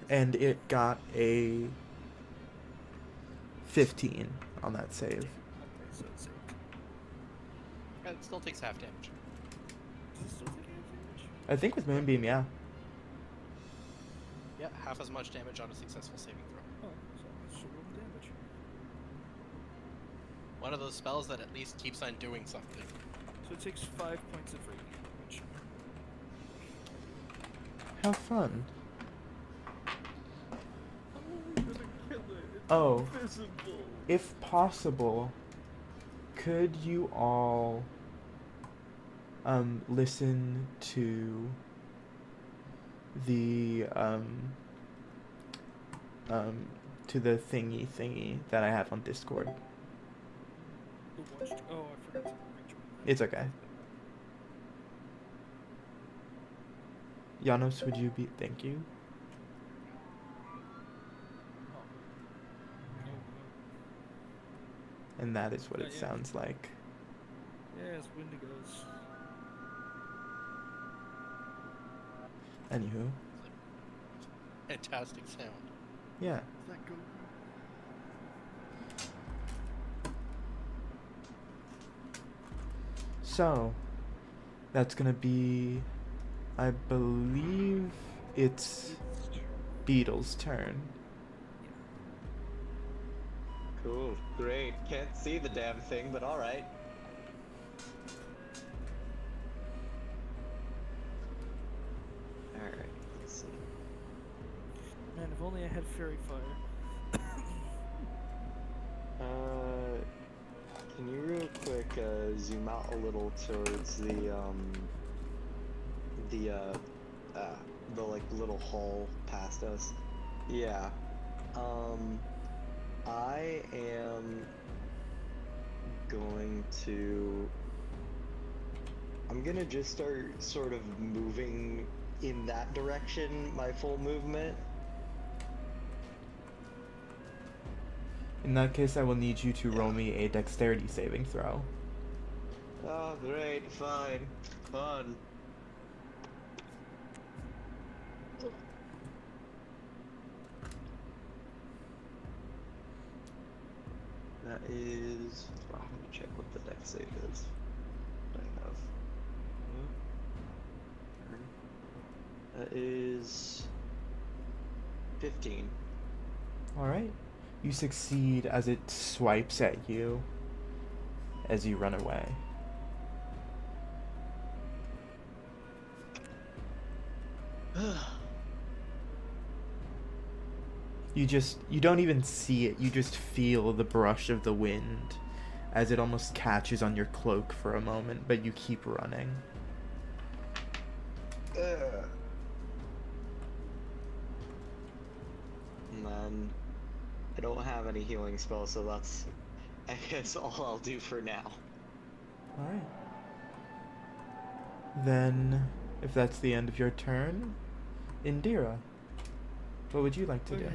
And it got a 15 on that save. okay, so it's saved. yeah, it still takes half damage. Does it still take advantage? I think with Moonbeam, yeah. Yeah, half as much damage on a successful saving throw. Oh, so let's roll the damage. One of those spells that at least keeps on doing something. So it takes 5 points of radiant damage. How fun. I'm gonna kill it. It's Oh. invisible. If possible, could you all listen to the to the thingy that I have on Discord. The watch. Oh, I forgot to rejoin that. It's okay. Janos, would you be? Thank you. And that is what it Yeah. sounds like. Yes, Wendigos. Anywho, Fantastic sound. yeah. Is that Goku? So, that's gonna be, I believe it's Beetle's turn. Cool, great. Can't see the damn thing, but alright. Alright, let's see. Man, if only I had fairy fire. Can you real quick zoom out a little towards the like little hall past us? Yeah. I am going to. I'm gonna just start sort of moving in that direction, my full movement. In that case, I will need you to roll me a dexterity saving throw. Oh, great, fine, fun. That is. Oh, let me check what the dex save is. I have. That is 15. Alright. You succeed as it swipes at you as you run away. You don't even see it, you just feel the brush of the wind as it almost catches on your cloak for a moment, but you keep running. And then I don't have any healing spells, so that's, I guess, all I'll do for now. Alright. Then, if that's the end of your turn, Indira, what would you like to do?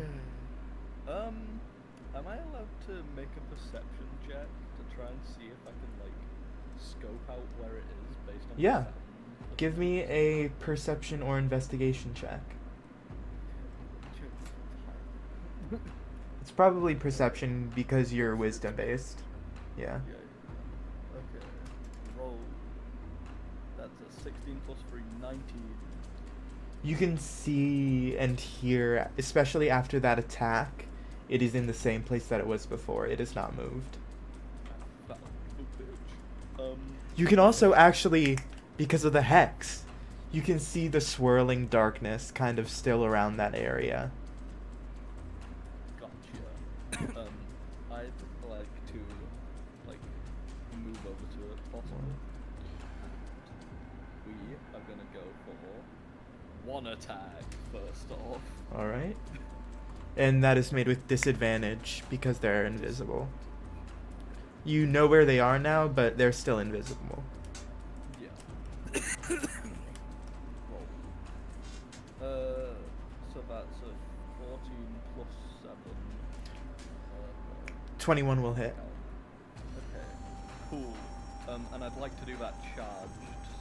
Am I allowed to make a perception check to try and see if I can, like, scope out where it is based on the Yeah. sound? Give me a perception or investigation check. It's probably perception because you're wisdom based. Yeah. Yeah. Okay. Roll. That's a 16 plus 3, 19. You can see and hear, especially after that attack, it is in the same place that it was before. It has not moved. That bitch. You can also actually, because of the hex, you can see the swirling darkness kind of still around that area. Gotcha. I'd like to, like, move over to it, possibly. We are gonna go for one attack first off. Alright. And that is made with disadvantage because they're invisible. You know where they are now, but they're still invisible. Yeah. Roll. So that's a 14 plus 7. 21 will hit. Okay. Cool. And I'd like to do that charged,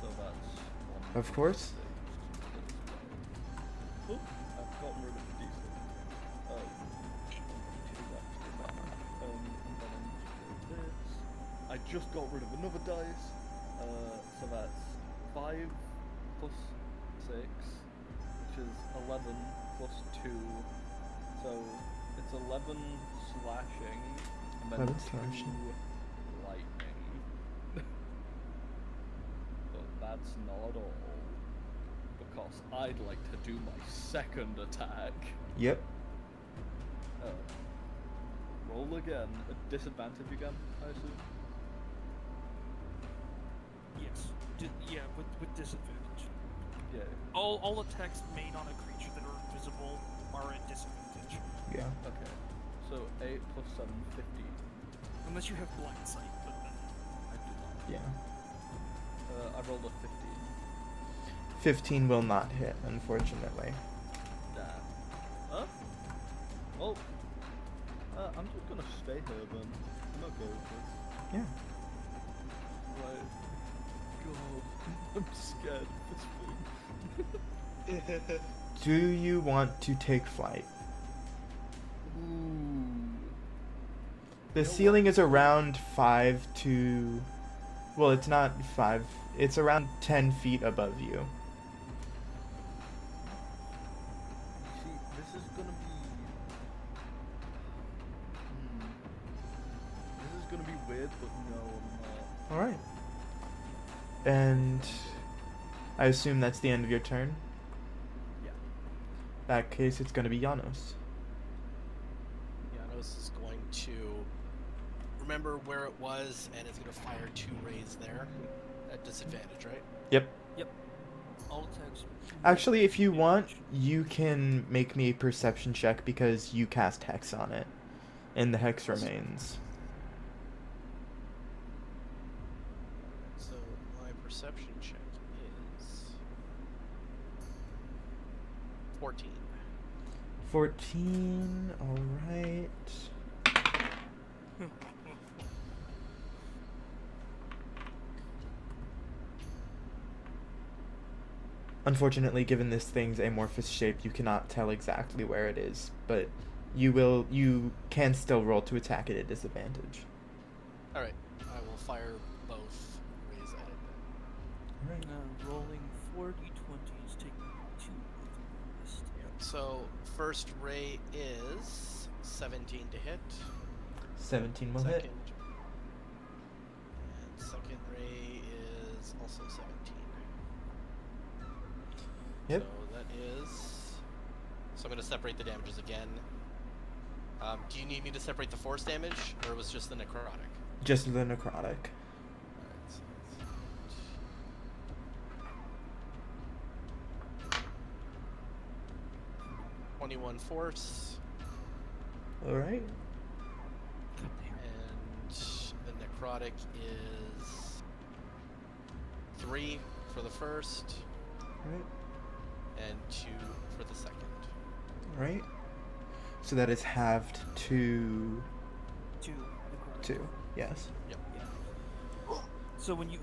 so that's 1. Of course. Oh, I've gotten rid of the D6. And then this. I just got rid of another dice. So that's 5 plus 6, which is 11 plus 2. So it's 11 slashing, and then 11 2 slashing. lightning. But that's not all, because I'd like to do my second attack. Yep. Roll again. A disadvantage again, I assume. Yes. Yeah, with disadvantage. Yeah. All attacks made on a creature that are invisible are at disadvantage. Yeah. Okay. So 8 plus 7, 15. Unless you have blind sight, but then I do not. Yeah. I rolled a 15. 15 will not hit, unfortunately. Damn. Huh? Well, I'm just gonna stay here then. I'm okay with this. Yeah. Right. God, I'm scared of this thing. Do you want to take flight? Ooh. The You know ceiling what? is around 5 to... Well, it's not 5. It's around 10 feet above you. See, this is gonna be. This is gonna be weird, but no, I'm not. Alright. And I assume that's the end of your turn? Yeah. That case, it's going to be Janos. Janos is going to remember where it was, and it's going to fire 2 rays there at disadvantage, right? Yep. all attacks. Actually, if you want, you can make me a perception check because you cast Hex on it. And the Hex remains. So my perception check is 14. 14, alright. Unfortunately, given this thing's amorphous shape, you cannot tell exactly where it is, but you can still roll to attack it at disadvantage. Alright, I will fire both rays at it then. Alright. Rolling 4d20s, taking 2 off the list. So, first ray is 17 to hit. 17 will second, hit. And second ray is also 17. Yep. So that is... So I'm going to separate the damages again. Do you need me to separate the force damage, or was just the necrotic? Just the necrotic. Alright, so that's 21 force, Alright. and the necrotic is 3 for the first, Alright. and 2 for the second. Alright. So that is halved to 2 necrotic. 2. Yes. Yep. Yeah. So when you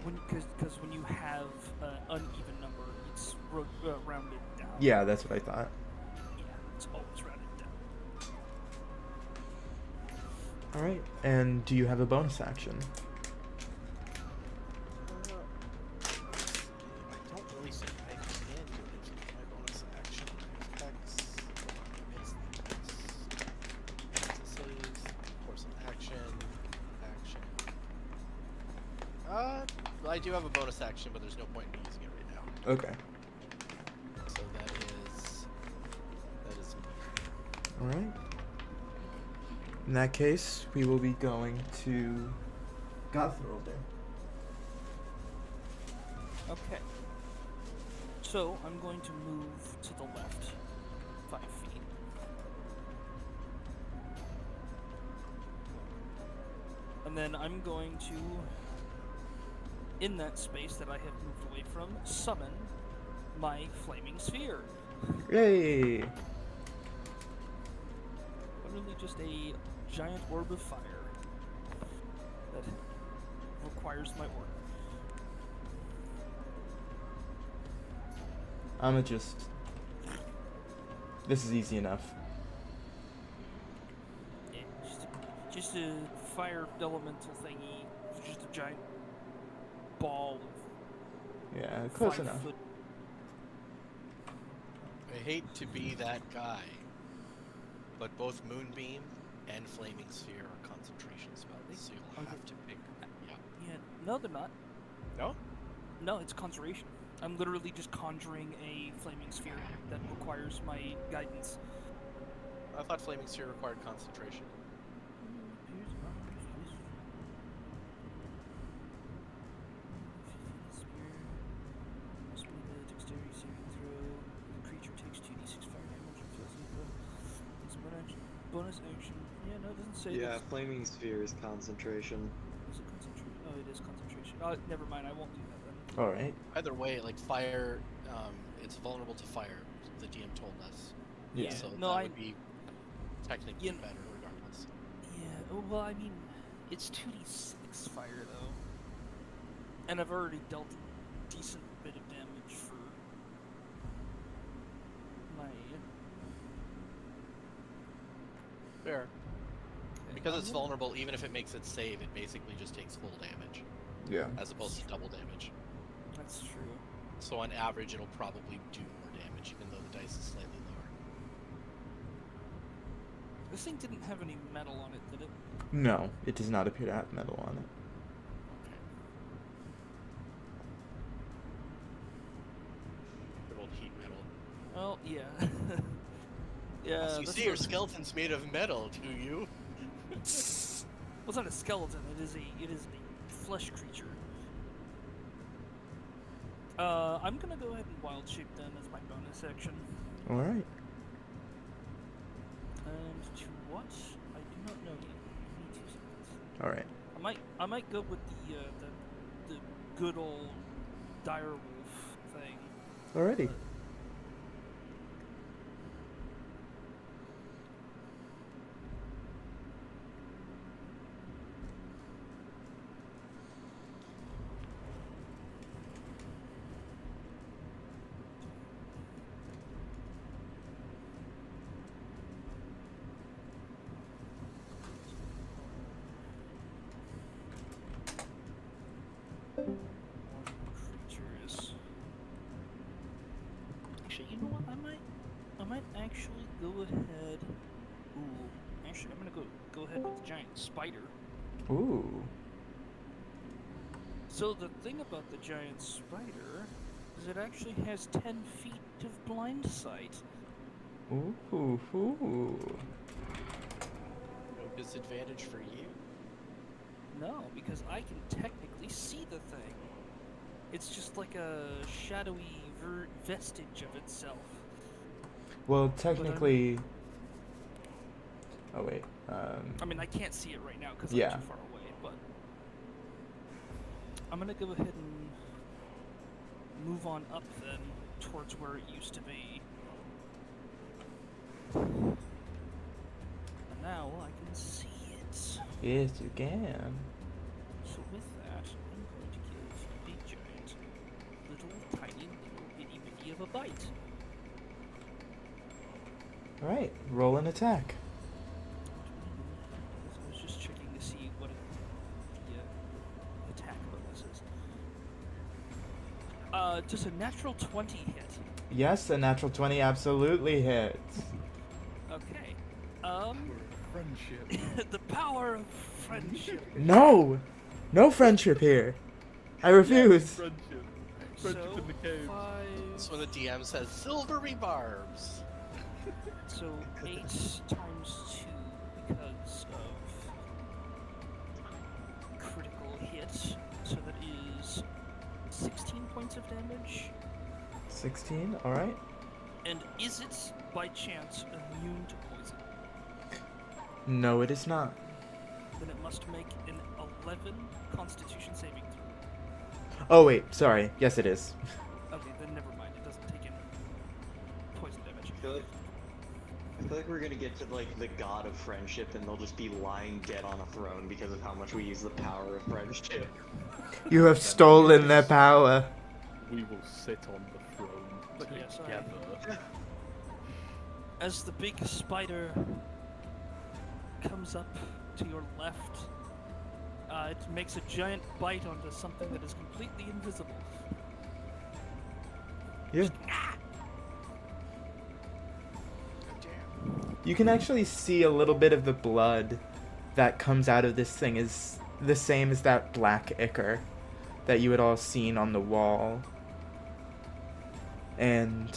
have uneven number, it's rounded down. Yeah, that's what I thought. Yeah, it's always rounded down. Alright. And do you have a bonus action? I don't really think I can do anything with my bonus action. Hex, saves, course of action. I do have a bonus action, but there's no point in using it right now. Okay. So that is me. Alright. In that case, we will be going to Gothrolder. Okay. So I'm going to move to the left 5 feet. And then I'm going to, in that space that I have moved away from, summon my flaming sphere. Yay! Literally just a giant orb of fire that requires my order. I'ma just... This is easy enough. Yeah, just a fire elemental thingy, just a giant ball of Yeah, close 5 enough. foot. I hate to be that guy, but both Moonbeam and Flaming Sphere are concentration spells, so you'll have to pick. Yeah. Yeah, no, they're not. No? No, it's conjuration. I'm literally just conjuring a flaming sphere that requires my guidance. I thought Flaming Sphere required concentration. Creature takes 2d6 fire damage and feels bonus action. Yeah, No, it doesn't say. Yeah, there's- flaming sphere is concentration. Is it concentration? Oh, it is concentration. Oh, never mind. I won't do that then. All right. Either way, like fire, it's vulnerable to fire. The DM told us. Yeah. So No, that I- would be technically You- better regardless. Yeah. Well, I mean, it's 2d6 fire though, and I've already dealt a decent bit of damage for my. Fair. Okay, Because I'm it's gonna- vulnerable, even if it makes it save, it basically just takes full damage, Yeah. as opposed to double damage. That's true. So on average, it'll probably do more damage, even though the dice is slightly lower. This thing didn't have any metal on it, did it? No, it does not appear to have metal on it. Okay. Good old heat metal. Well, yeah. yeah. So you this see your was- skeleton's made of metal, do you? Well, it's not a skeleton. It is a flesh creature. I'm gonna go ahead and wild shape then as my bonus action. All right. And to what? I do not know yet. Give me 2 seconds. All right. I might go with the good old direwolf thing. Alrighty. but- Creatures. Actually, you know what? I might actually go ahead. Ooh, actually, I'm gonna go ahead with the giant spider. Ooh. So the thing about the giant spider is it actually has 10 feet of blind sight. Ooh. Ooh. No disadvantage for you. No, because I can technically see the thing. It's just like a shadowy vestige of itself. Well, technically. Oh wait. I mean, I can't see it right now because Yeah. I'm too far away, but I'm gonna go ahead and move on up then towards where it used to be. And now I can see it. Yes, you can. So with that, I'm going to give Big Giant little tiny little itty bitty of a bite. All right. Roll an attack. I was just checking to see what the attack bonus is. Does a natural 20 hit? Yes, a natural 20 absolutely hits. Okay. Friendship. The power of friendship. No! No friendship here. I refuse. Friendship. Friendship So in the cave. That's when the DM says silvery barbs. So 8 times 2 because of critical hit. So that is 16 points of damage. 16, all right. And is it by chance immune to poison? No, it is not. Then it must make an 11 Constitution saving throw. Oh wait, sorry. Yes, it is. Okay, then never mind. It doesn't take any poison damage. I feel like we're gonna get to like the god of friendship, and they'll just be lying dead on a throne because of how much we use the power of friendship. You have stolen their power. We will sit on the throne But yes, together. As the big spider comes up to your left, it makes a giant bite onto something that is completely invisible. Yeah. Damn. You can actually see a little bit of the blood that comes out of this thing is the same as that black ichor that you had all seen on the wall. And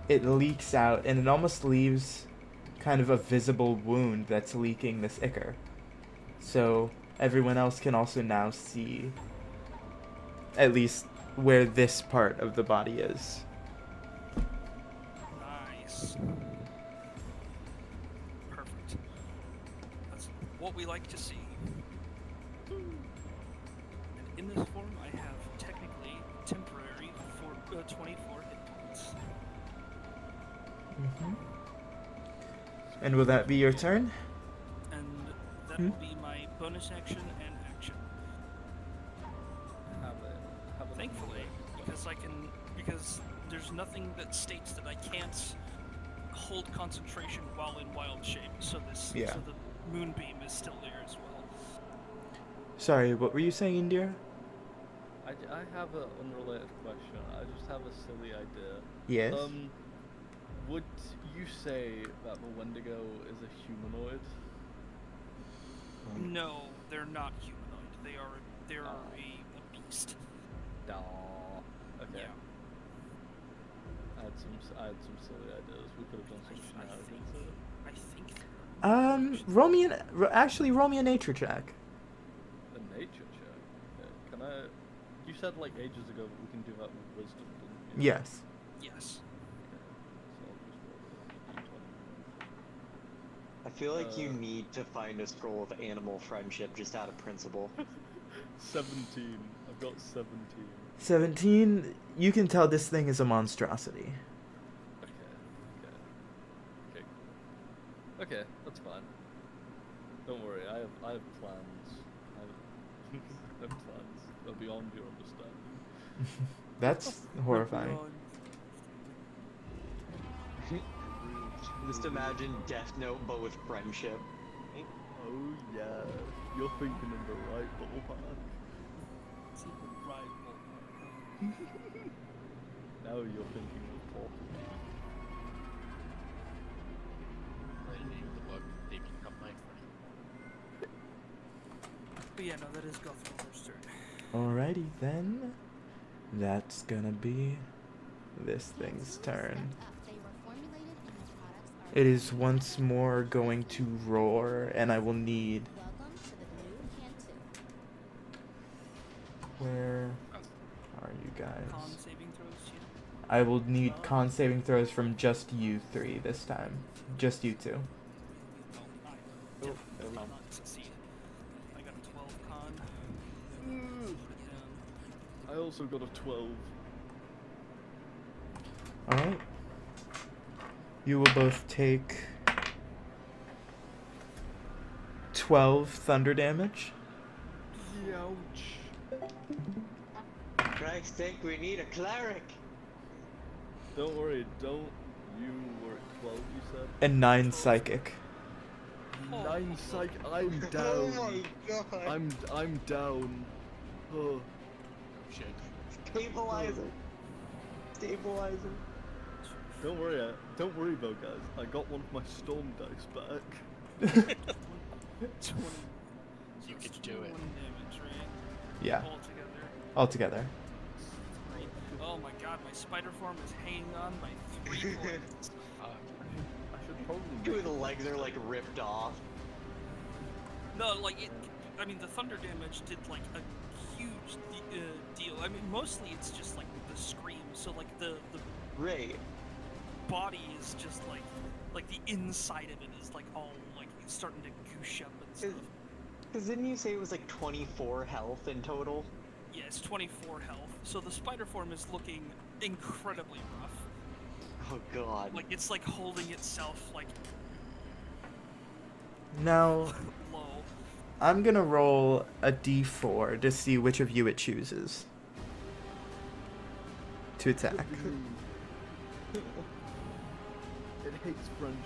it leaks out, and it almost leaves kind of a visible wound that's leaking this ichor. So everyone else can also now see at least where this part of the body is. Nice. Perfect. what we like to see. And in this form, I have technically temporary for 24 hit points. Mm-hmm. And will that be your turn? And that Hmm? will be my bonus action and action. Have a Thankfully, because there's nothing that states that I can't hold concentration while in wild shape. So Yeah. so the moonbeam is still there as well. Sorry, what were you saying, Indira? I have an unrelated question. I just have a silly idea. Yes. Would you say that the Wendigo is a humanoid? No, they're not humanoid. They're a beast. Daw. Okay. Yeah. I had some silly ideas. We could have done some shenanigans. I think. Roll me roll me a nature check. A nature check. Okay. Can I? You said like ages ago that we can do that with wisdom, didn't you? Yes. Yes. I feel like you need to find a scroll of animal friendship just out of principle. 17. I've got 17. 17, you can tell this thing is a monstrosity. Okay, that's fine. Don't worry, I have plans. I have plans. They're beyond your understanding. That's horrifying. Just imagine Death Note, but with friendship. Oh yeah, you're thinking in the right ballpark. It's in the right ballpark. Now you're thinking of Paul. Write a name in the book. They become my friend. But yeah, no, that is Gothrover's turn. Alrighty then. That's gonna be this thing's turn. It is once more going to roar, and I will need... Where are you Con guys? saving throws, yeah. I will need con saving throws from just you three this time. Just you two. Well, I did not succeed. I got a 12 con. I also got a 12. Alright. You will both take 12 thunder damage. Ouch. Christ's sake, we need a cleric! Don't worry, don't. You were at 12, you said? And 9 psychic. 9 psych. I'm down. Oh my god! I'm down. Oh. Shit. Stabilizer! Stabilizer! Don't worry though, guys. I got one of my storm dice back. 20. You So can it's do it. 21 damage, right? Yeah, Altogether. altogether. Great. Oh my god, my spider form is hanging on by 3 points. I should probably. Two of the legs are like ripped off. No, like it. I mean, the thunder damage did like a huge deal. I mean, mostly it's just like the scream. So like the Right. body is just like the inside of it is like all like it's starting to goosh up and stuff. Because didn't you say it was like 24 health in total? Yeah, it's 24 health. So the spider form is looking incredibly rough. Oh god. Like it's like holding itself like Now, low. I'm gonna roll a d4 to see which of you it chooses to attack. It hates friendship.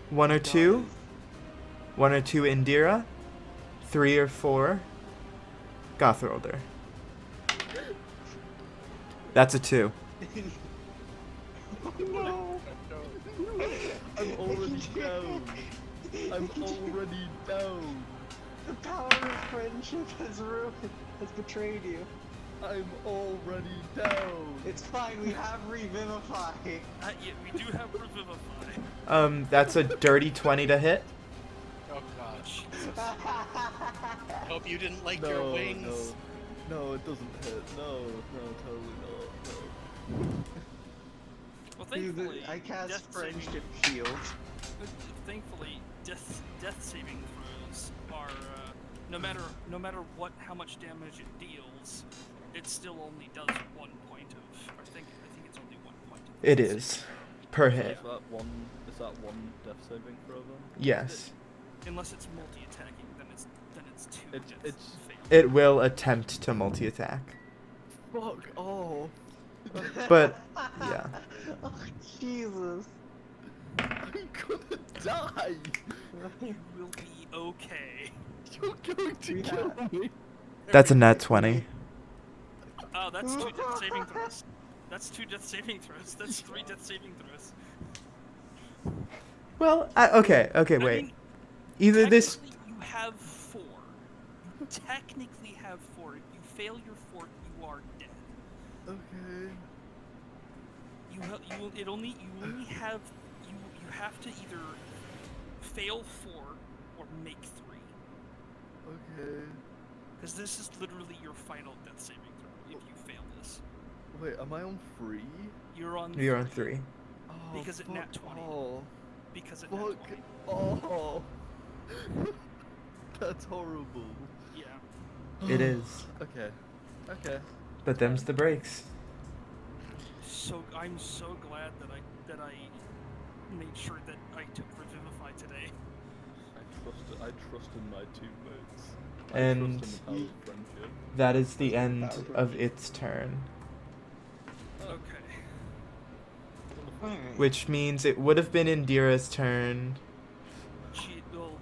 1 or 2? 1 or 2 Indira? 3 or 4 Gothrolder. That's a 2. No! I'm already down. I'm already down. The power of friendship has betrayed you. I'm already down. It's fine, we have Revivify. Yeah, we do have Revivify. That's a dirty 20 to hit. Oh god. Hope you didn't like your wings. No, it doesn't hit. No, totally not. No. Well, thankfully, I cast death Friendship saving, Shield. thankfully, death saving throws are no matter how much damage it deals, it still only does 1 point of. I think it's only 1 point. Of It death is. saving. Per Is hit. that one death saving throw then? Yes. Unless it's multi-attacking, then it's 2 death It's- fails. It will attempt to multi-attack. Fuck off! But, yeah. Oh, Jesus. I'm gonna die! You will be okay. You're going to We kill have- me! That's a nat 20. Oh, that's 2 death saving throws. That's 2 death saving throws. That's 3 death saving throws. Well, okay, I wait. mean, Either this... technically you have 4. You technically have 4. If you fail your 4th, you are dead. Okay. You only have you have to either fail 4 or make 3. Okay. Because this is literally your final death saving throw. If you fail this, Wait, am I on 3? you're on. You're on 3. Oh, Because it nat 20. Oh, Because it nat fuck. 20. Oh. That's horrible. Yeah. It is. Okay. Okay. But them's the breaks. So I'm so glad that I made sure that I took Revivify today. I trust in my teammates. And- I trust in the power of friendship. That is the end of its turn. Okay. Alright. Which means it would have been Indira's turn.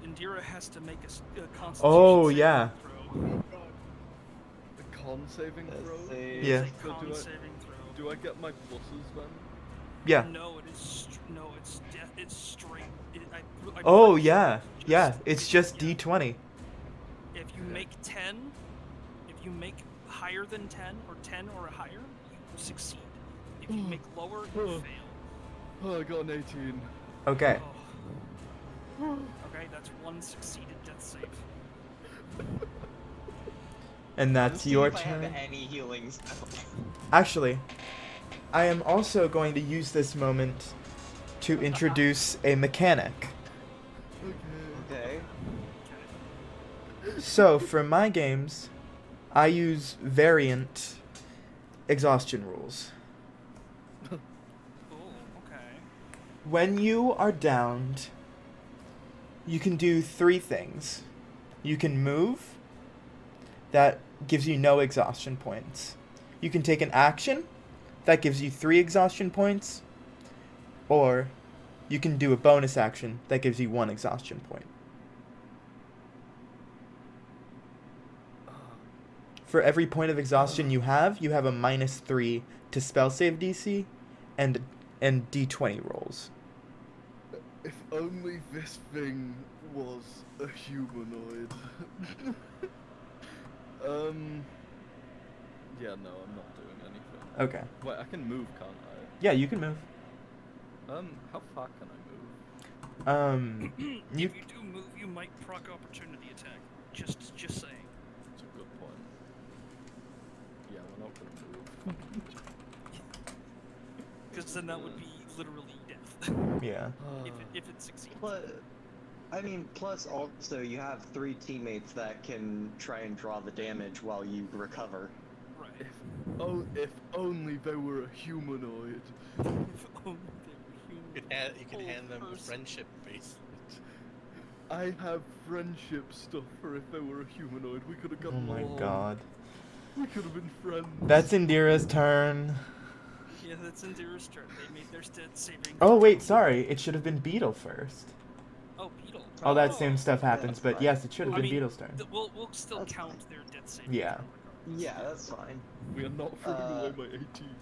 Indira has to make a Constitution Oh, saving yeah. throw. The con saving Let's throw? see. Yeah. It's a So con do I- saving throw. Do I get my pluses then? Yeah. No, it is. No, it's straight. I Oh, pretty sure yeah. it's Yeah, just- it's just yeah. D20. If you make 10, if you make higher than 10 or 10 or higher, you succeed. If you make lower, you fail. Oh, I got an 18. Okay. Oh. Okay, that's 1 succeeded death save. And that's Let's see your if I have turn. any healing spells. Actually, I am also going to use this moment to introduce a mechanic. Okay. Okay. So, for my games, I use variant exhaustion rules. Oh, okay. When you are downed, you can do 3 things. You can move. That gives you no exhaustion points. You can take an action. That gives you 3 exhaustion points. Or you can do a bonus action. That gives you 1 exhaustion point. For every point of exhaustion you have a -3 to spell save DC and D20 rolls. If only this thing was a humanoid. Yeah, no, I'm not doing anything. Okay. Wait, I can move, can't I? Yeah, you can move. How far can I move? You If you do move, you might proc opportunity attack. Just saying. That's a good point. Yeah, we're not gonna move. Because then that would be literally death. yeah. if it succeeds. Plus also you have 3 teammates that can try and draw the damage while you recover. Right. If only they were a humanoid. If only they were human. You can Oh, hand them a person. friendship bracelet. I have friendship stuff for if they were a humanoid. We could have Oh gotten my along. god. We could have been friends. That's Indira's turn. Yeah, that's Indira's turn. They made their death saving. Oh wait, sorry. It should have been Beetle first. Oh, Beetle. All that same stuff happens, that's but fine. yes, it should have I been mean, Beetle's turn. We'll still That's count fine. their death saving. Yeah. throw regardless. Yeah, that's fine. We are not throwing away my 18.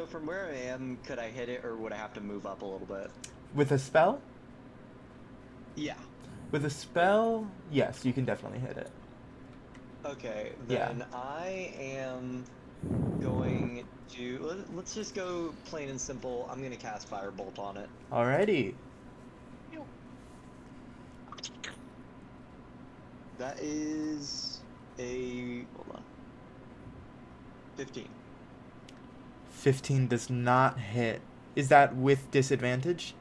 From where I am, could I hit it or would I have to move up a little bit? With a spell? Yeah. With a spell, yes, you can definitely hit it. Okay, Yeah. then I am going to let's just go plain and simple. I'm gonna cast Firebolt on it. Alrighty. That is a 15. 15 does not hit. Is that with disadvantage?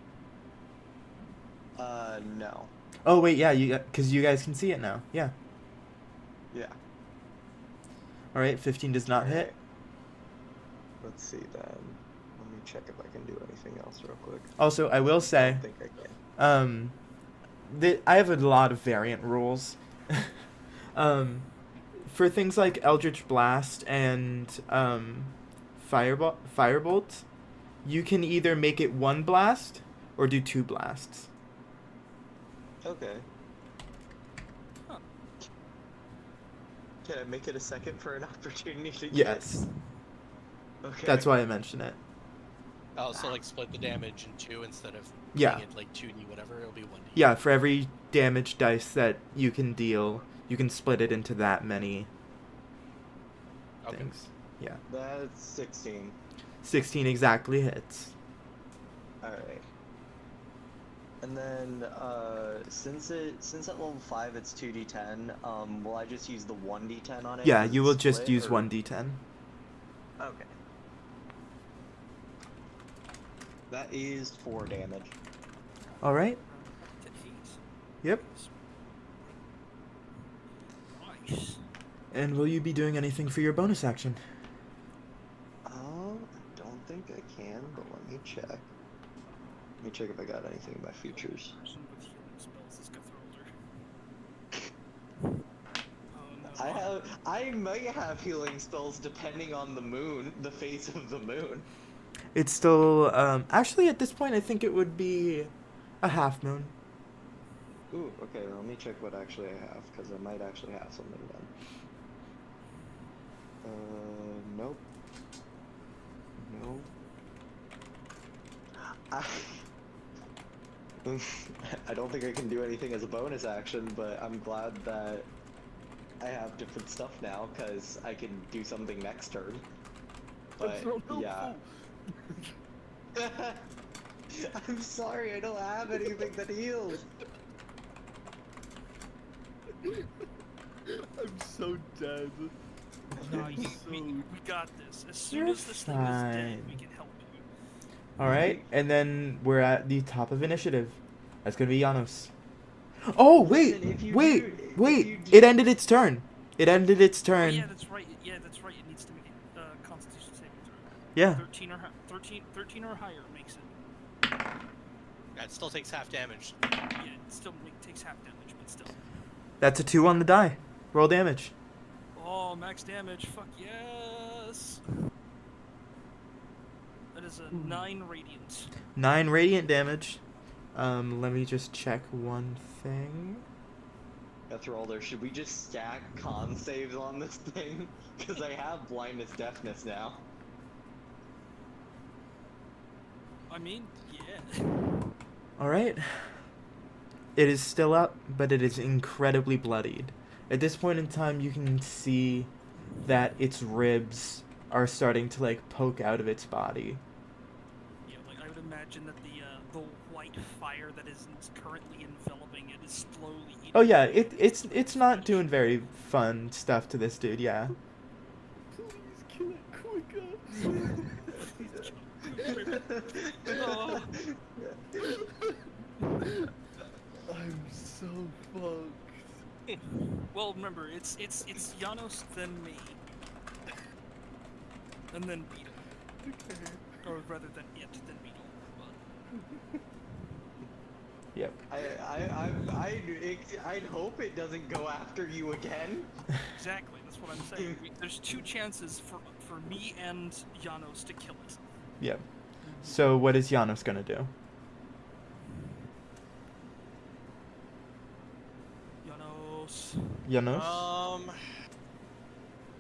No. Oh wait, yeah, because you guys can see it now. Yeah. Yeah. All right, 15 does not hit. Alright. Let's see then. Let me check if I can do anything else real quick. Also, I will I say, don't think I can. I have a lot of variant rules. For things like Eldritch Blast and Firebolt, you can either make it one blast or do 2 blasts. Okay. Huh. Can I make it a second for an opportunity to Yes, Okay. that's why I mention it. Oh, so like split the damage in 2 instead of Yeah. making it like 2d whatever, it'll be 1d. Yeah, for every damage dice that you can deal, you can split it into that many Okay. things. Yeah. That's 16. 16 exactly hits. Alright. And then, since at level 5 it's 2d10, will I just use the 1d10 on it? Yeah, as you a will just split, use or- 1d10. Okay. That is 4 damage. All right. To 8. Yep. Nice. And will you be doing anything for your bonus action? I don't think I can, but let me check. Let me check if I got anything in my features. Person with healing spells is Cthulhu. Oh no. I might have healing spells depending on the moon, the phase of the moon. It's still actually at this point I think it would be a half moon. Ooh, okay, let me check what actually I have, because I might actually have something then. Nope. Nope. I don't think I can do anything as a bonus action, but I'm glad that I have different stuff now, because I can do something next turn. But, yeah. I'm sorry, I don't have anything that heals. I'm so dead. Nice. So- We got this. As soon You're as this thing is dead, we fine. can help you. All right, and then we're at the top of initiative. That's gonna be Janos. Oh wait, Listen, if you wait, do- if wait! you do- It ended its turn. It ended its Oh, turn. yeah, that's right. Yeah, that's right. It needs to make a Constitution saving throw. Yeah. 13 or higher makes it. That still takes half damage. Yeah, it still takes half damage, but still. That's a 2 on the die. Roll damage. Oh, max damage. Fuck yes. That is a 9 radiant. 9 radiant damage. Let me just check one thing. Roller, should we just stack con saves on this thing? Because I have blindness deafness now. I mean, yeah. All right. It is still up, but it is incredibly bloodied. At this point in time, you can see that its ribs are starting to like poke out of its body. Yeah, like I would imagine that the white fire that is currently enveloping it is slowly eating. Oh yeah, away at it's not doing very fun stuff to this dude. Yeah. Please kill it quicker. Oh. I'm so fucked. Well, remember, it's Janos, then me, and then Beetle, Okay. or rather than it, then Beetle. Yep. I'd hope it doesn't go after you again. Exactly, that's what I'm saying. There's 2 chances for me and Janos to kill it. Yep. So what is Janos gonna do? Janos. Janos?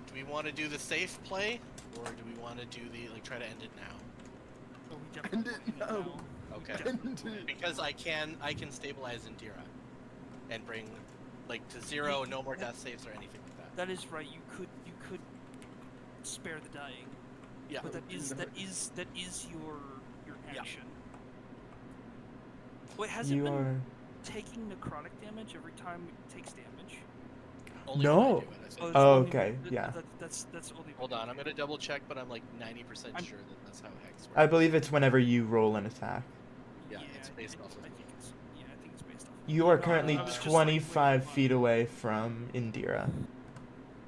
Do we want to do the safe play, or do we want to do the try to end it now? Oh, we definitely End it want to now. Okay. End it. Because I can stabilize Indira, and bring to 0, no more death saves or anything like that. That is right. You could spare the dying. Yeah. But that is your Yeah. action. Wait, has it You been are. taking necrotic damage every time it takes damage? Only No. when I do it, I think. it's Oh, only okay, when- yeah. That's only. Hold when on, you I'm do gonna it. double check, but I'm like 90% I'm- sure that that's how Hex works. I believe it's whenever you roll an attack. Yeah, it's based I off of. think it's I think it's based off of You are No, currently I was just, like, 25 waiting feet away from Indira.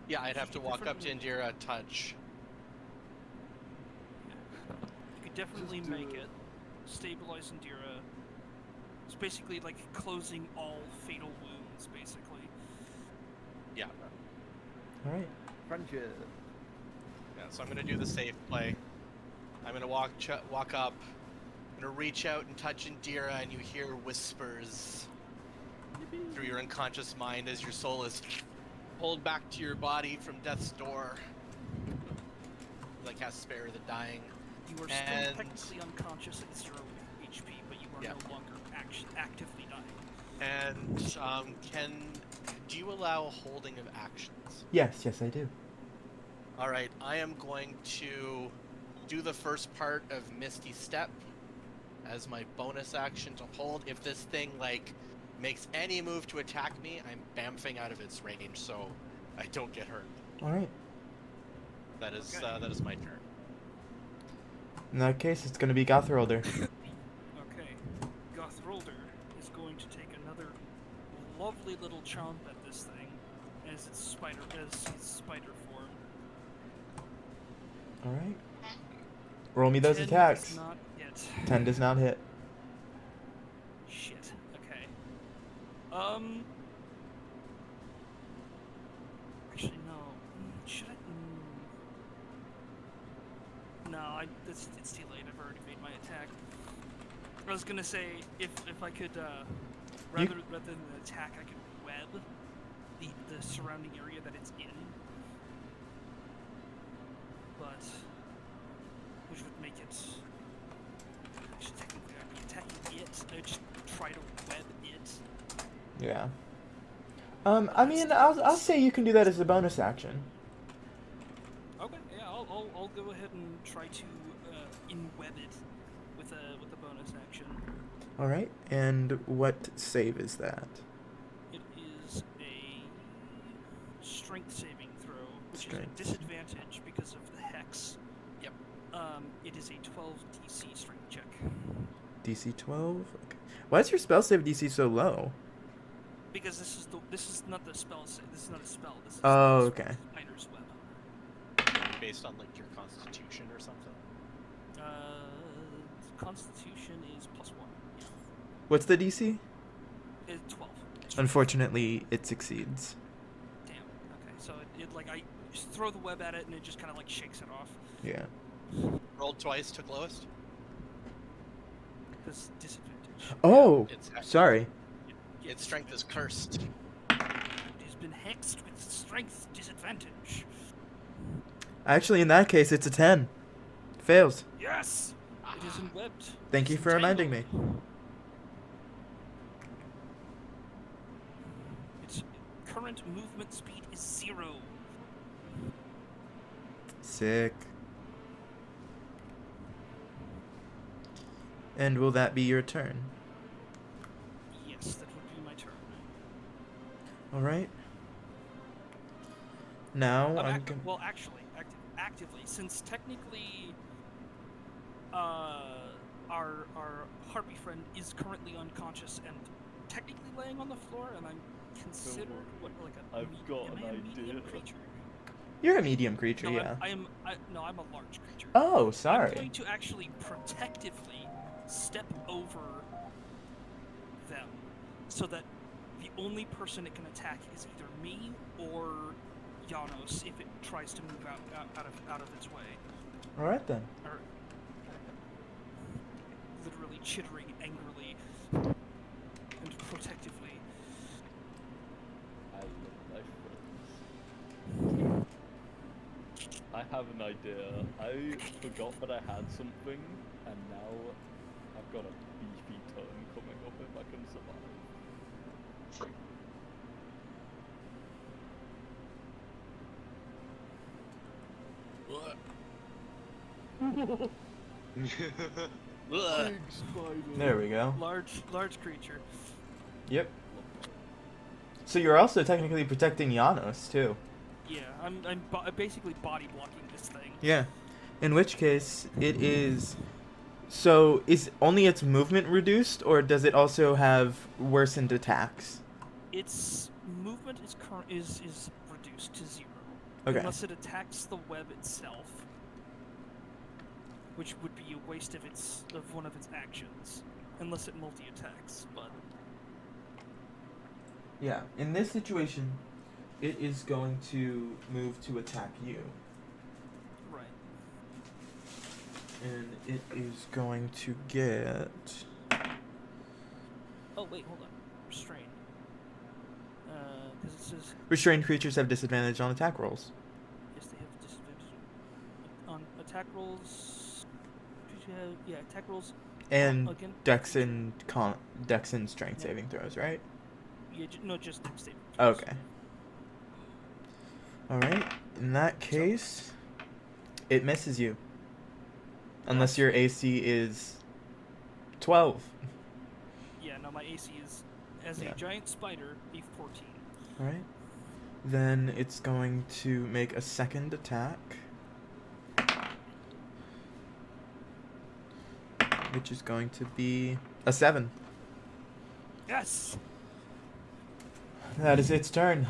Yeah, I'd have to walk up to Indira, touch. You could definitely Just make do- it. Stabilize Indira. It's basically like closing all fatal wounds, basically. Yeah. All right. Friendship. Yeah, so I'm gonna do the safe play. I'm gonna walk up. I'm gonna reach out and touch Indira, and you hear whispers through your unconscious mind as your soul is pulled back to your body from death's door. Like has spare the dying. You are And- still technically unconscious at 0 HP, but you are Yeah. no longer actively dying. And do you allow holding of actions? Yes, I do. All right, I am going to do the first part of Misty Step as my bonus action to hold. If this thing like makes any move to attack me, I'm bamfing out of its range, so I don't get hurt. All right. That is Okay. that is my turn. In that case, it's going to be Gothrolder. Okay. Gothrolder is going to take another lovely little chomp at this thing as its spider form. All right. Roll me those 10 attacks. does not hit. 10 does not hit. Shit. Okay. Actually, no. Should I? No, it's too late. I've already made my attack. I was gonna say if I could rather than attack, I could web the surrounding area that it's in. But which would make it. Actually, technically, I'd be attacking it. I'd just try to web it. Yeah. I mean, I'll say you can do that as a bonus action. Okay, yeah, I'll go ahead and try to in-web it with a bonus action. All right. And what save is that? It is a strength saving throw, which Strength. is a disadvantage because of the hex. Yep. It is a 12 DC strength check. DC 12. Okay. Why is your spell save DC so low? Because this is not the spell save. This is not a spell. This is Oh, the okay. Spider's web. Based on like your constitution or something. Constitution is +1. Yeah. What's the DC? It's 12. Unfortunately, it succeeds. Damn. Okay, so it like I just throw the web at it and it just kind of like shakes it off. Yeah. Rolled twice, took lowest. Because disadvantage. Oh, It's sorry. its strength is cursed. It has been hexed with strength disadvantage. Actually, in that case, it's a 10. Fails. Yes! It is enwebbed. Thank you for reminding me. Its current movement speed is 0. Sick. And will that be your turn? Yes, that would be my turn. All right. Now I'm going. Well, actually, actively, since technically, our harpy friend is currently unconscious and technically laying on the floor, and I'm considered I've got am an I a medium idea. creature? You're a medium creature, No, yeah. I'm a large creature. Oh, I'm sorry. going to actually protectively step over them, so that the only person it can attack is either me or Janos if it tries to move out of its way. All right then. Or literally chittering angrily and protectively. I love my friends. I have an idea. I forgot that I had something, and now I've got a beefy turn coming up if I can survive. Ugh. Big spider. There we go. Large creature. Yep. So you're also technically protecting Janos too. Yeah, I'm basically body blocking this thing. Yeah. In which case, it is So is only its movement reduced, or does it also have worsened attacks? Its movement is reduced to 0. Okay. Unless it attacks the web itself, which would be a waste of one of its actions, unless it multi-attacks. But Yeah. In this situation, it is going to move to attack you, right, and it is going to get. oh wait, hold on, restrain. Because it says Restrained creatures have disadvantage on attack rolls. yes, they have disadvantage on attack rolls. Attack rolls. And Again, Dex and strength Yeah. saving throws, right? Yeah, no, just Dex saving throws. Okay. All right. In that case, it misses you. Unless Nice. your AC is 12. Yeah, no, my AC is as Yeah. a giant spider, a 14. All right. Then it's going to make a second attack, which is going to be a 7. Yes. That is its turn.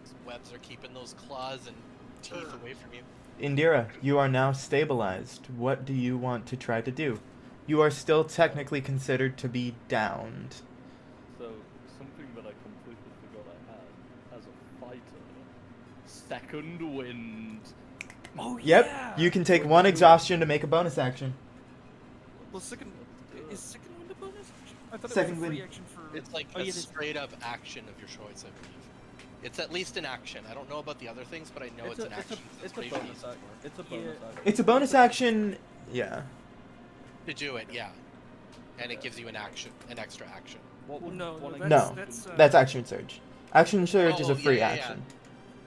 Those webs are keeping those claws and teeth away from you. Indira, you are now stabilized. What do you want to try to do? You are still technically considered to be downed. So, something that I completely forgot I had as a fighter. Second wind. Oh Yep. yeah. You can take 1 exhaustion to make a bonus action. Well, second is second wind a bonus action? I thought Second it was a free wind. action for. It's like oh, a yeah, it is. straight up action of your choice, I believe. It's at least an action. I don't know about the other things, but I know it's an action. It's a what bonus used action. for. It's a Yeah. bonus action. It's a bonus action. Yeah. To do it, yeah. And it gives you an extra action. What would No, one no, exhaustion That's action surge. Action surge is Oh, a free yeah, yeah, yeah. action.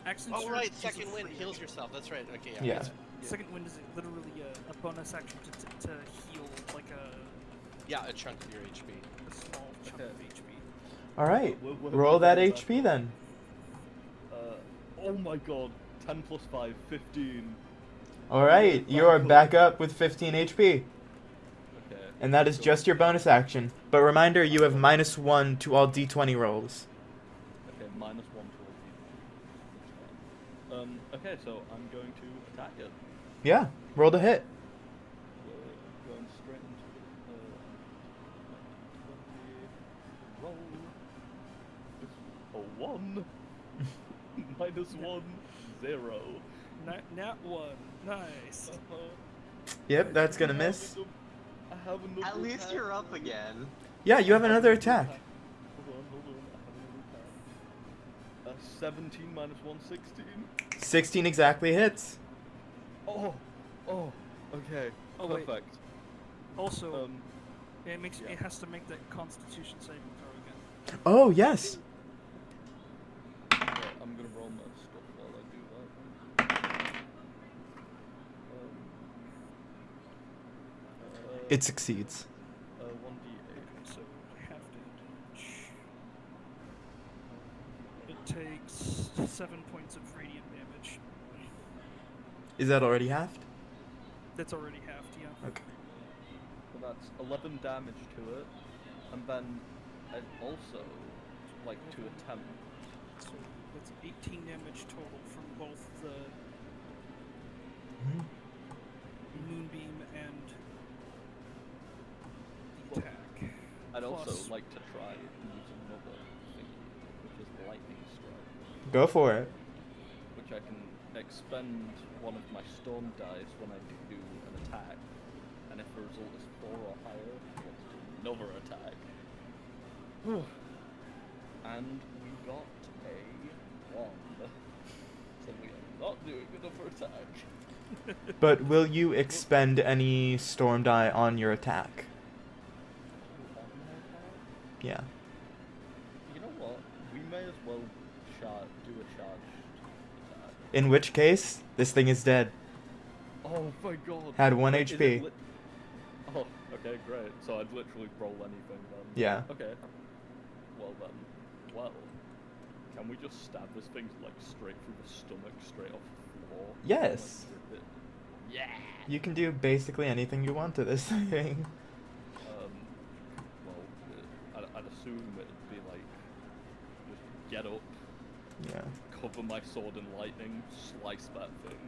Action Oh surge right, is a second wind free heals action. yourself. That's right. Okay, yeah. Yeah. that's- Second wind is literally a bonus action to heal like Yeah, a chunk of your HP. a small chunk of HP. All right. We're Roll that bonus HP action. then. Oh my god. 10 plus 5, 15. All right. You are back up with 15 HP. Okay. And that is cool. just your bonus action. But reminder, you have -1 to all D20 rolls. Okay, -1 to all. Okay, so I'm going to attack it. Yeah. Roll to hit. Going straight into 20 roll. A 1. -1, 0. Nat 1. Nice. Yep, that's gonna miss. I have another At least attack. you're up again. Yeah, you have another attack. Hold on. I have another attack. 17 -1, 16. 16 exactly hits. Oh, okay. Oh, wait. Perfect. Also, Yeah. it has to make that Constitution saving throw again. Oh, yes. Okay, I'm gonna roll my stuff while I do that. It succeeds. 1d8. So half damage. It takes 7 points of radiant damage. Is that already halved? That's already halved, yeah. Okay. So that's 11 damage to it, and then I also like to attempt. So that's 18 damage total from both the Mhm. moonbeam and the Well, attack. I'd also Plus- like to try and use another thingy, which is lightning strike, Go for it. which I can expend one of my storm dice when I do an attack, and if the result is 4 or higher, I get to do another attack. And we got a 1. So we are not doing another attack. But will you expend any storm die on your attack? On my attack? Yeah. You know what? We may as well do a charged attack. In which case, this thing is dead. Oh my god. Had 1 Wait, is it HP. Oh, okay, great. So I'd literally roll anything then. Yeah. Okay. Well then. Well. Can we just stab this thing like straight through the stomach, straight off the floor? Yes. Like, rip it? Yeah. You can do basically anything you want to this thing. Well, I'd assume it'd be like just get up, Yeah. cover my sword in lightning, slice that thing.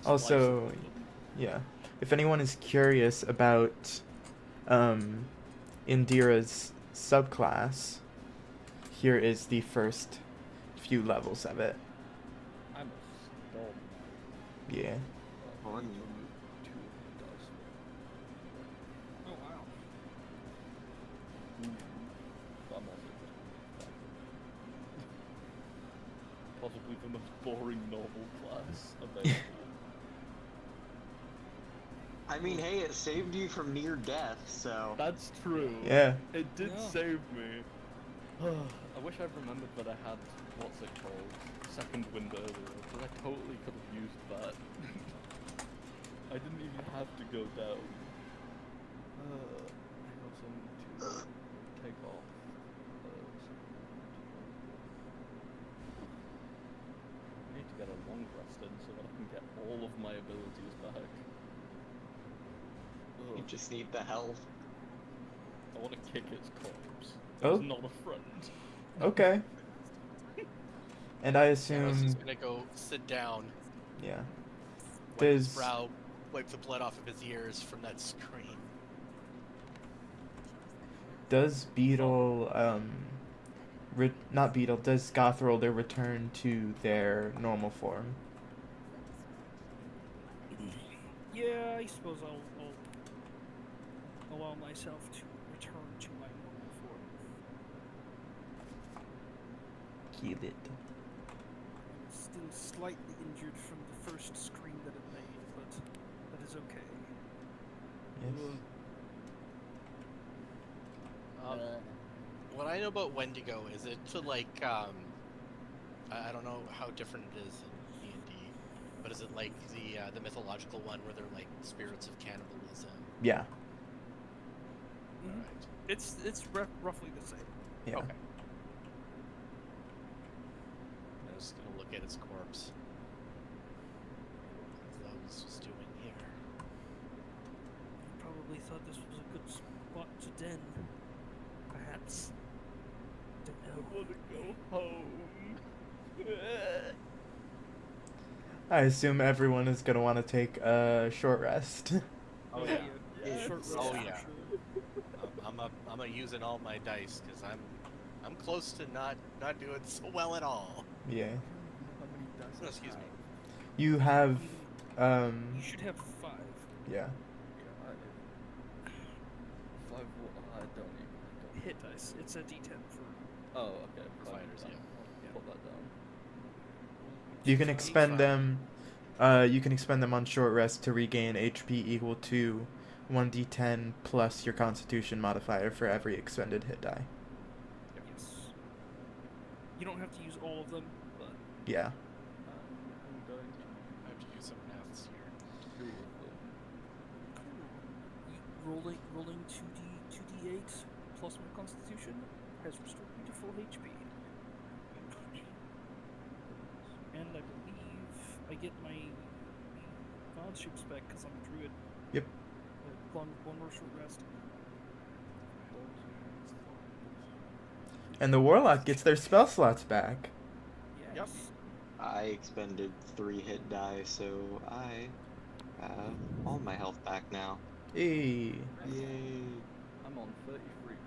Also, slice it. yeah. If anyone is curious about Indira's subclass, here is the first few levels of it. I'm a storm knight. Yeah. I Fun. need to remove 2 of the dice. Oh wow. I'm also possibly the most boring normal class available. I mean, hey, it saved you from near death, so. That's true. Yeah. It did Yeah. save me. I wish I'd remembered that I had, what's it called, second wind earlier, because I totally could have used that. I didn't even have to go down. I also need to take off. I need to get a long rest in so that I can get all of my abilities back. You just need the health. I want to kick its corpse. Oh. It's not a friend. Okay. And I Thanos is assume, gonna go sit down, yeah. wipe his Does brow, wipe the blood off of his ears from that scream. Beetle not Beetle, does Gothrolder return to their normal form? Yeah, I suppose I'll allow myself to return to my normal form. Kill it. I'm still slightly injured from the first scream that it made, but that is okay. Yes. What I know about Wendigo is it to like I don't know how different it is in D&D, but is it like the mythological one where they're like spirits of cannibalism? Yeah. Mhm. Alright. It's roughly the same. Yeah. Okay. I'm just gonna look at its corpse. What Lowe's was doing here. Probably thought this was a good spot to den. Perhaps. Don't I know. want to go home. I assume everyone is gonna want to take a short rest. Oh yeah. Yeah. Short rest Oh for yeah. sure. I'm using all my dice because I'm close to not doing so well at all. Yeah. I don't even know how many dice I Excuse me. have. You have You should have 5. yeah. Yeah, I don't even. Hit dice. It's a D10 for. Oh, okay. For fine, fighters, I'll yeah. Put that down. You can Fine. expend them on short rest to regain HP equal to 1d10 plus your constitution modifier for every expended hit die. Yes. You don't have to use all of them, but Yeah. I'm going to I have to do some maths here. do with them. rolling 2d8 plus my constitution has restored me to full HP. And I believe I get my godships back because I'm a druid. Yep. One more short rest. And the warlock gets their spell slots back. Yes. I expended 3 hit die, so I have all my health back now. Hey. Yay. I'm on 33 health,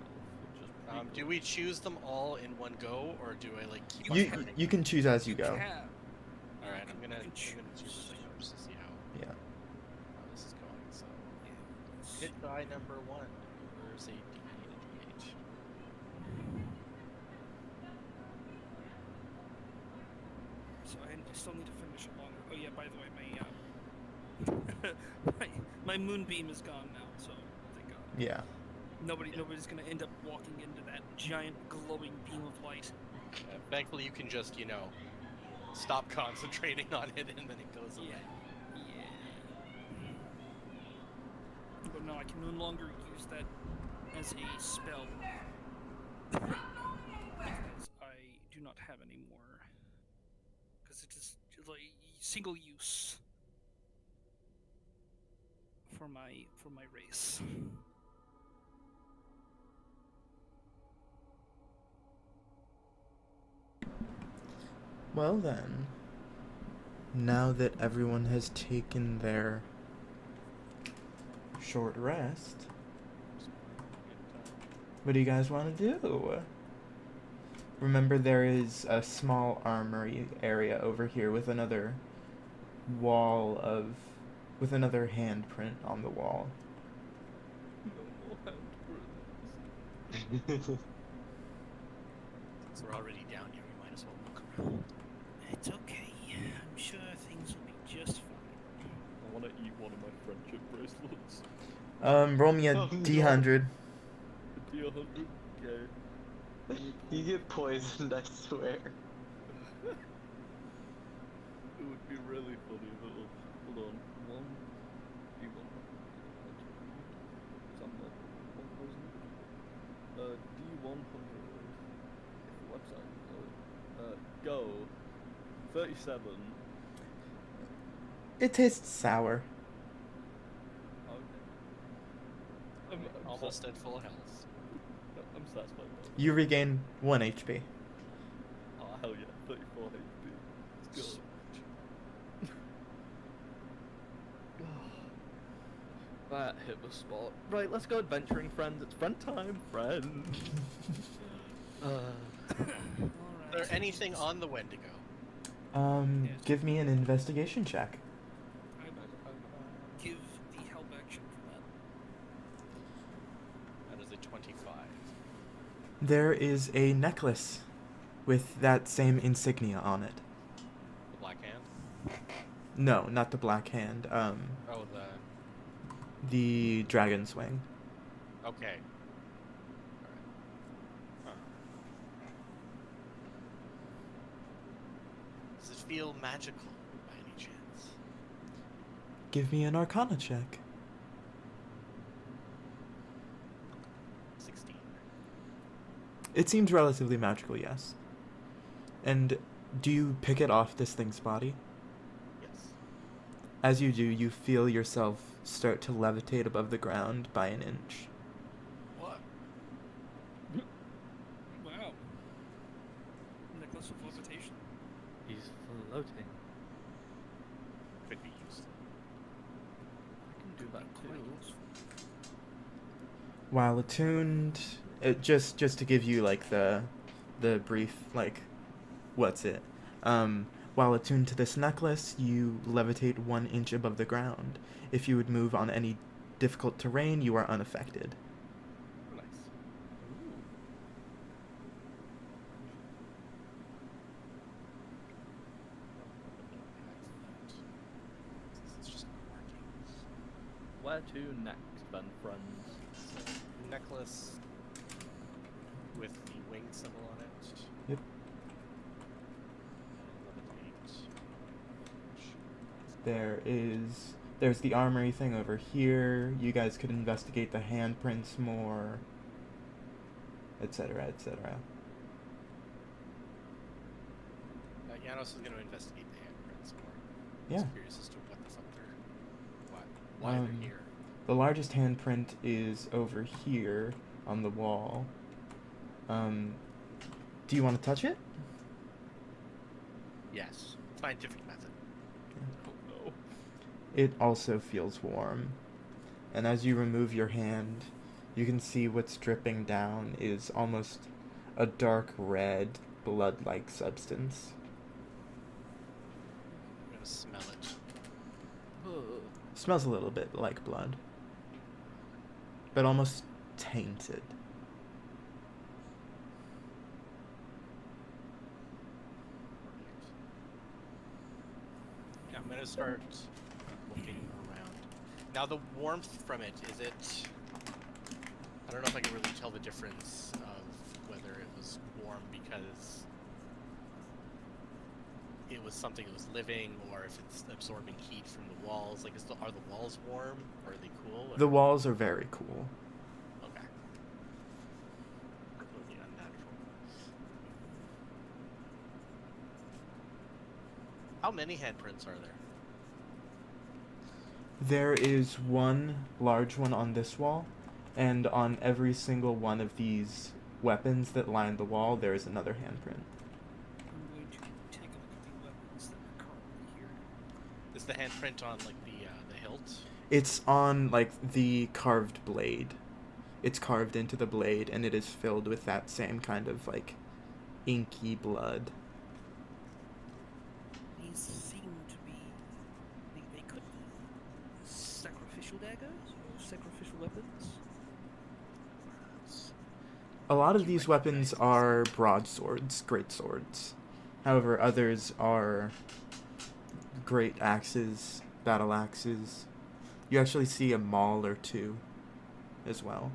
which is pretty Do good. we choose them all in one go, or do I like keep on You turning? you can choose as you go. Can. All right, I'm gonna choose. choose as I go just to see how Yeah. this is going. So Yes. hit die number 1. Where's a D8 and D8? So I still need to finish along. Oh yeah, by the way, my moonbeam is gone now, so thank God. Yeah. Nobody's gonna end up walking into that giant glowing beam of light. Thankfully, you can just stop concentrating on it and then it goes away. Yeah. But no, I can no longer use that as a spell because I do not have any more. Because it is like single use. for my race. Well then, now that everyone has taken their short rest, what do you guys want to do? Remember, there is a small armory area over here with another with another handprint on the wall. No more handprints. Since we're already down here, we might as well look around. It's okay. I'm sure things will be just fine. I want to eat one of my friendship bracelets. Roll me a Oh, no. D100. It'd be 100. Okay. You get poisoned, I swear. It would be really funny if it was. Hold on. One. D1. Something. One poison. D100. Website. Go. 37. It tastes sour. Okay. I'm Almost at full health. I'm satisfied. Though. You regain 1 HP. Oh hell yeah, 34 HP. Let's go. That hit the spot. Right, let's go adventuring, friends. It's friend time, friend. Is there anything on the Wendigo? Yes. Give me an investigation check. I will give the help action for that. That is a 25. There is a necklace with that same insignia on it. The Black Hand? No, not the black hand. Oh, The dragon's wing. okay. Alright. Huh. Does it feel magical by any chance? Give me an arcana check. 16. It seems relatively magical, yes. And do you pick it off this thing's body? Yes. As you do, you feel yourself start to levitate above the ground by an inch. What? Wow. Necklace of levitation. He's floating. Could be used. I can do that Quite too. useful. While attuned, just to give you like the brief like, what's it? While attuned to this necklace, you levitate 1 inch above the ground. If you would move on any difficult terrain, you are unaffected. Nice. This is just not working. Where to next, then, friends? So, necklace with the wing symbol on it. Yep. Levitate. There's the armory thing over here. You guys could investigate the handprints more, etc., etc. Janos is going to investigate the handprints more. Yeah. I'm curious as to what the fuck why Um, they're here. The largest handprint is over here on the wall. Do you want to touch it? Yes. Scientific method. Oh no. It also feels warm. And as you remove your hand, you can see what's dripping down is almost a dark red, blood-like substance. I'm going to smell it. Smells a little bit like blood, but almost tainted. Yeah, I'm going to start looking around. Now, the warmth from it, is it... I don't know if I can really tell the difference of whether it was warm because it was something that was living, or if it's absorbing heat from the walls. Like, are the walls warm, or are they cool? Or... The walls are very cool. Okay. Completely unnatural. How many handprints are there? There is one large one on this wall, and on every single one of these weapons that line the wall, there is another handprint. I'm going to take a look at the weapons that are currently here. Is the handprint on like the hilt? It's on, like, the carved blade. It's carved into the blade, and it is filled with that same kind of, like, inky blood. These seem to be. They could be sacrificial daggers or sacrificial weapons. A lot of these weapons are broadswords, great swords. However, others are great axes, battle axes. You actually see a maul or two as well.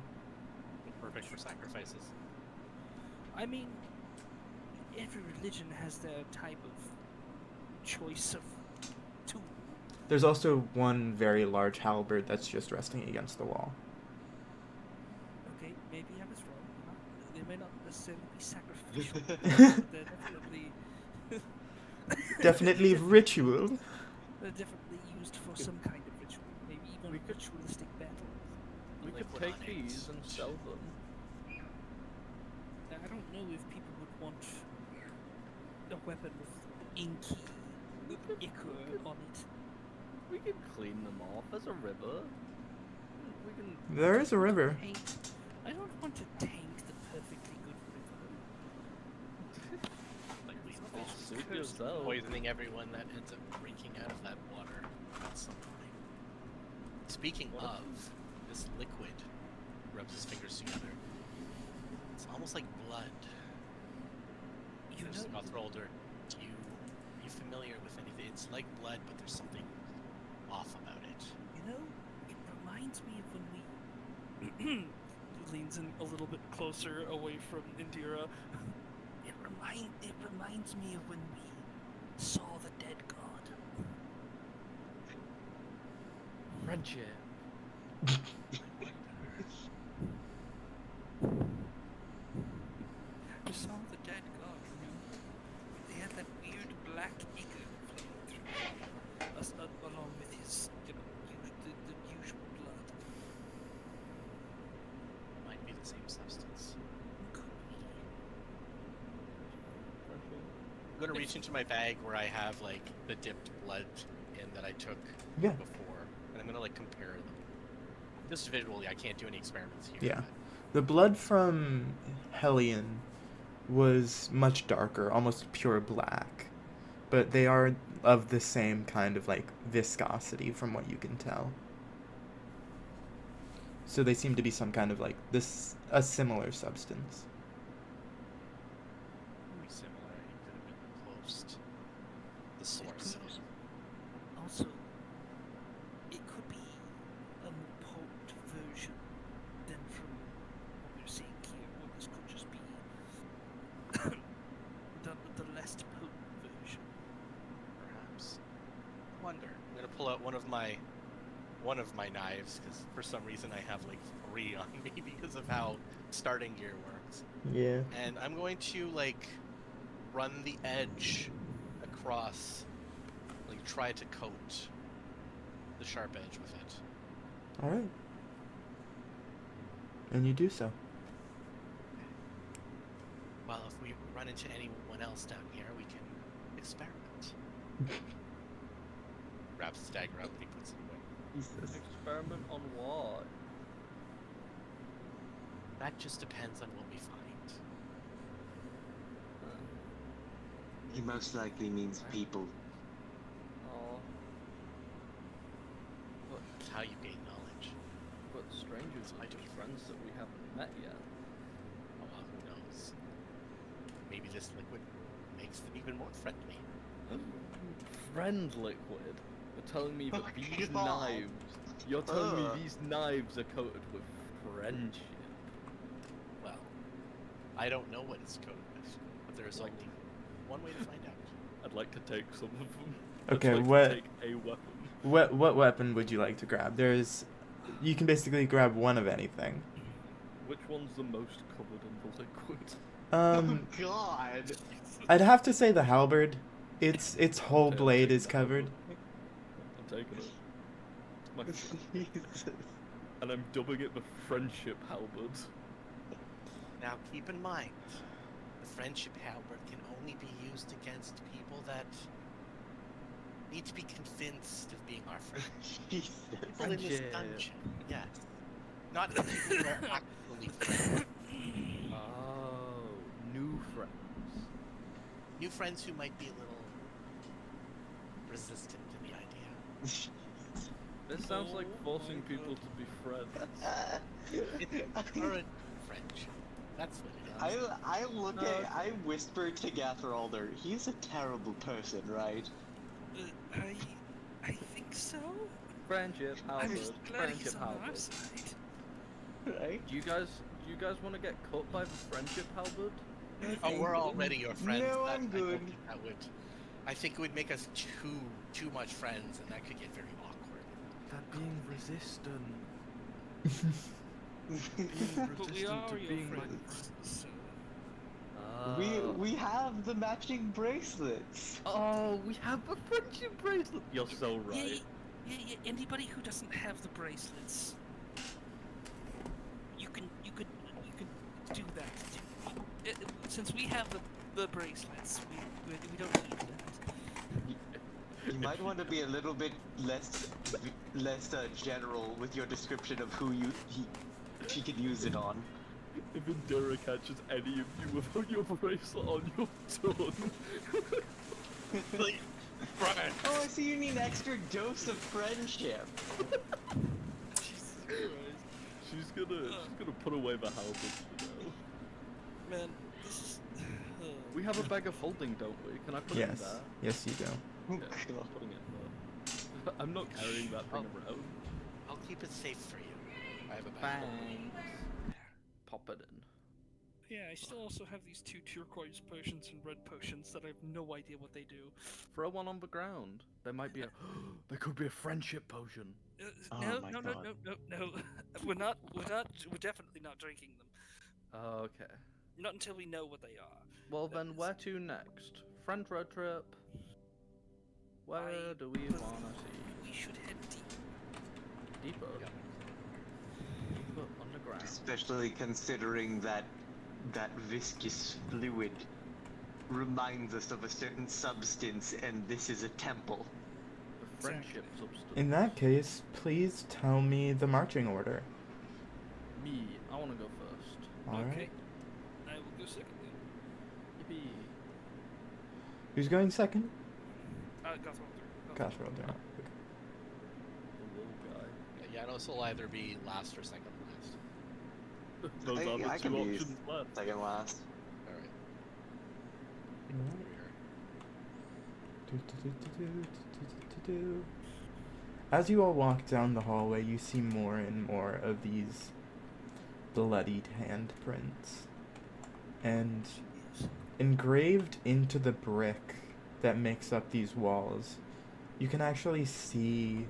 Perfect for sacrifices. I mean, every religion has their type of choice of tool. There's also one very large halberd that's just resting against the wall. Okay, maybe I was wrong. They may not necessarily be sacrificial. But they're definitely. Definitely ritual. They're definitely used for some kind of ritual, maybe even We could- ritualistic battle. We could Liquid take on these it. and sell them. Now, I don't know if people would want a weapon with inky ichor on it. We can clean them off. There's a river. We can. There is a river. I don't want to taint the perfectly good river. Like we Suit Cursed yourself. poisoning everyone that ends up drinking out of that water at some point. Speaking of, this liquid rubs his fingers together. It's almost like blood. You know, Othrolder, are you familiar with anything? It's like blood, but there's something off about it. it reminds me of when we leans in a little bit closer away from Indira. It reminds me of when we saw the dead god. Friendship. We saw the dead god, They had that weird black ichor flowing through us, along with his, the usual blood. Might be the same substance. Could be. I'm gonna reach into my bag where I have like the dipped blood in that I took Yeah. before, and I'm gonna like compare them. Just visually, I can't do any experiments here. Yeah. The blood from Helion was much darker, almost pure black. But they are of the same kind of, like, viscosity from what you can tell. So they seem to be some kind of, like, a similar substance. Very similar. It could have been close to the source. It could also, it could be a more potent version than from what we're seeing here, or this could just be the less potent version. Perhaps. Wonder. I'm gonna pull out one of my knives because for some reason I have like 3 on me because of how starting gear works, Yeah. and I'm going to like run the edge across, like try to coat the sharp edge with it. Alright. And you do so. Well, if we run into anyone else down here, we can experiment. Wraps his dagger up and he puts it away. Jesus. Experiment on what? That just depends on what we find. He most likely means people. Oh, It's how you gain knowledge. but strangers I are do. just friends that we haven't met yet. Oh, well, who knows? Maybe this liquid makes them even more friendly. Friend liquid. You're telling me that Oh my these God. knives. You're telling Ugh. me these knives are coated with friendship. Well, I don't know what it's coated with, but there's only one way to find out. I'd like to take some of them. Okay, I'd like what- to take a weapon. What weapon would you like to grab? You can basically grab one of anything. Which one's the most covered in the liquid? Um, Oh God! I'd have to say the halberd. Its whole Okay, I'm blade taking is the covered. halberd. I'm taking it. my Jesus. and I'm dubbing it the friendship halberd. Now keep in mind, the friendship halberd can only be used against people that need to be convinced of being our friends. Jesus. People in this Friendship. dungeon, yes. Not the people who are actually friends. Oh, new friends. New friends who might be a little resistant to the idea. This sounds like Oh forcing my people God. to be friends. It's current friendship. That's what it is. I whisper to Gathralder, he's a terrible person, right? I think so. Friendship I'm halberd. just glad Friendship he's on our halberd. side. Right? Do you guys want to get cut by the friendship halberd? Oh, we're already your friends. No, That- I'm I don't good. think that would. I think it would make us too much friends, and that could get very awkward. That being resistant. But we are your friends. So. We have the matching bracelets. Oh, we have a friendship bracelet. You're so right. Yeah. Anybody who doesn't have the bracelets, you could do that. Since we have the bracelets, we don't need that. You might want to be a little bit less general with your description of who she could use it on. If Indira catches any of you without your bracelet on your tongue. Like, friends. Oh, I see you need an extra dose of friendship. Jesus Christ. She's gonna put away the halberd for now. Man, this is. We have a bag of holding, don't we? Can I put it in Yes. there? Yes, you do. Oh, Yeah, I'm God. putting it there. I'm not carrying that thing around. I'll keep it safe for you. I have a bag. Thanks. Pop it in. Yeah, I still also have these 2 turquoise potions and red potions that I have no idea what they do. Throw one on the ground. There might be a. There could be a friendship potion. Oh No, my no, God. no. We're definitely not drinking them. Okay. Not until we know what they are. Well That then, is- where to next? Friend road trip. Where I do we believe wanna see? We should head deep. Deeper. Yeah. Deeper underground. Especially considering that viscous fluid reminds us of a certain substance, and this is a temple. The friendship substance. In that case, please tell me the marching order. Me, I wanna go first. Alright. Okay. I will go second then. Yippee. Who's going second? Gotham. Gathralder. Okay. The little guy. Yeah, this will either be last or second last. Those are I the can two be options left. second last. All right. As you all walk down the hallway, you see more and more of these bloodied handprints. And engraved into the brick that makes up these walls, you can actually see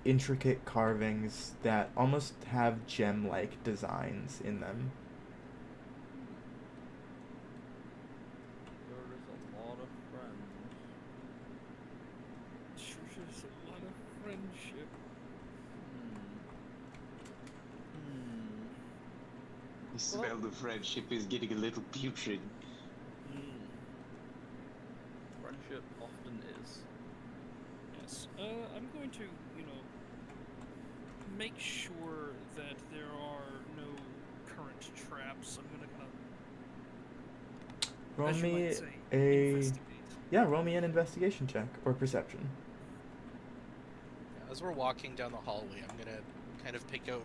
intricate carvings that almost have gem-like designs in them. There is a lot of friends. Sure is a lot of friendship. The smell of friendship is getting a little putrid. Friendship often is. Yes. I'm going to, make sure that there are no current traps. I'm gonna kind of. Roll as you me might say, a investigate. roll me an investigation check or perception. As we're walking down the hallway, I'm gonna kind of pick out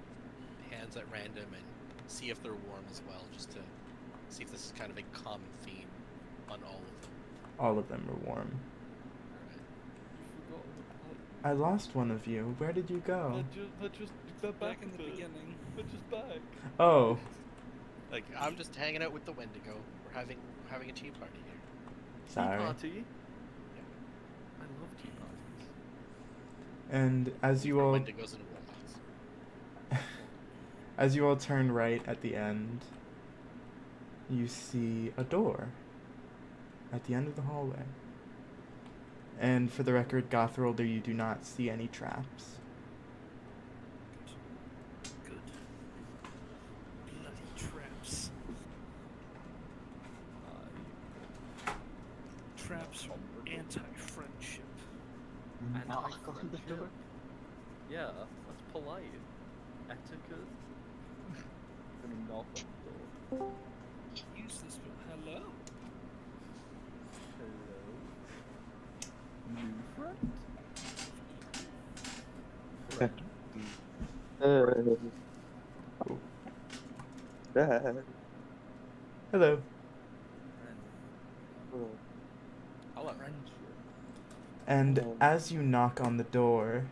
hands at random and see if they're warm as well, just to see if this is kind of a common theme on all of them. All of them are warm. Alright. You forgot the I lost one of you. Where did you go? they're Back in the beginning. They're just back. Oh, Like, I'm just hanging out with the Wendigo. We're having a tea party here. sorry. Tea party. I love tea parties. And as you For all Wendigos and warlocks. as you all turn right at the end, you see a door at the end of the hallway. And for the record, Gothralder, you do not see any traps. anti-friendship. Knock on the Anti-friendship? door. Yeah, that's polite. Etiquette. Gonna knock on the door. Use this one. Hello. Hello. New friend? Friend. Hello. Friend. Hello. Friendship. And as you knock on the door,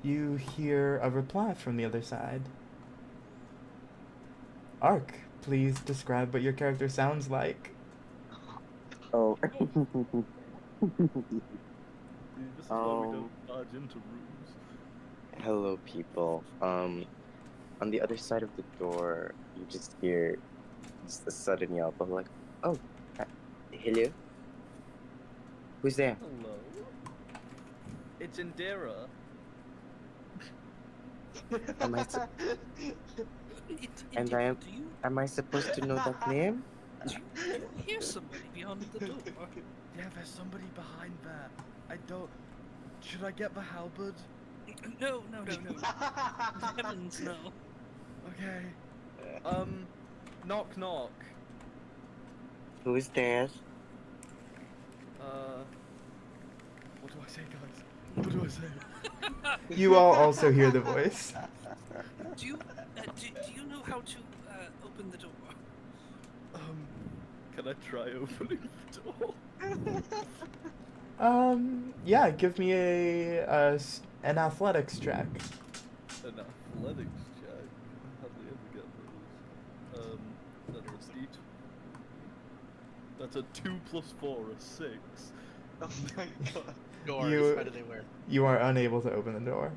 you hear a reply from the other side. Ark, please describe what your character sounds like. Oh. See, this is why we don't barge into rooms. Hello, people. On the other side of the door, you just hear just a sudden yelp of like, "Oh, Helio? Who's there?" Hello. It's Indira. Am I sup- And Indeed, I am- do you Am I supposed to know that name? hear somebody beyond the door? Yeah, there's somebody behind there. I don't. Should I get the halberd? No. Heavens, no. Okay. Knock knock. Who's there? What do I say, guys? What do I say? You all also hear the voice. Do you do you know how to open the door? Can I try opening the door? Yeah, give me an athletics check. An athletics check. I hardly ever get those. That are a steed. That's a 2 + 4, a 6. Oh my god. Doors. You- How do they work? You are unable to open the door.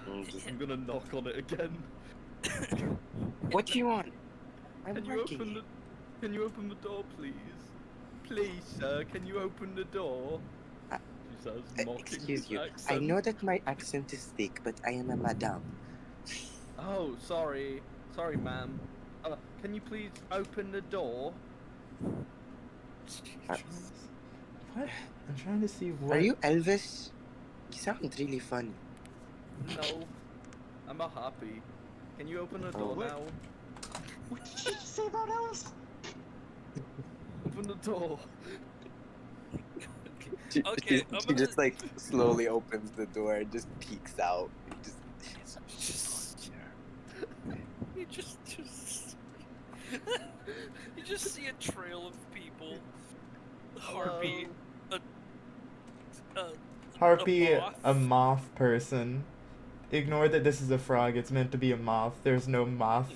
I'm gonna knock on it again. What do you want? I'm Can you working. open the Can you open the door, please? Please, sir, can you open the door? Uh, She says, mocking Excuse his you. I accent. know that my accent is thick, but I am a madame. Oh, sorry. Sorry, ma'am. Can you please open the door? What? I'm trying to see what. Are you Elvis? You sound really funny. No. I'm not happy. Can you open the door Oh. now? What did you say about Alice? Open the door. Okay, I'm She gonna- just like slowly opens the door and just peeks out. Just You just you just see a trail of people. Harpy, Harpy, moth. a moth person. Ignore that this is a frog. It's meant to be a moth. There's no moth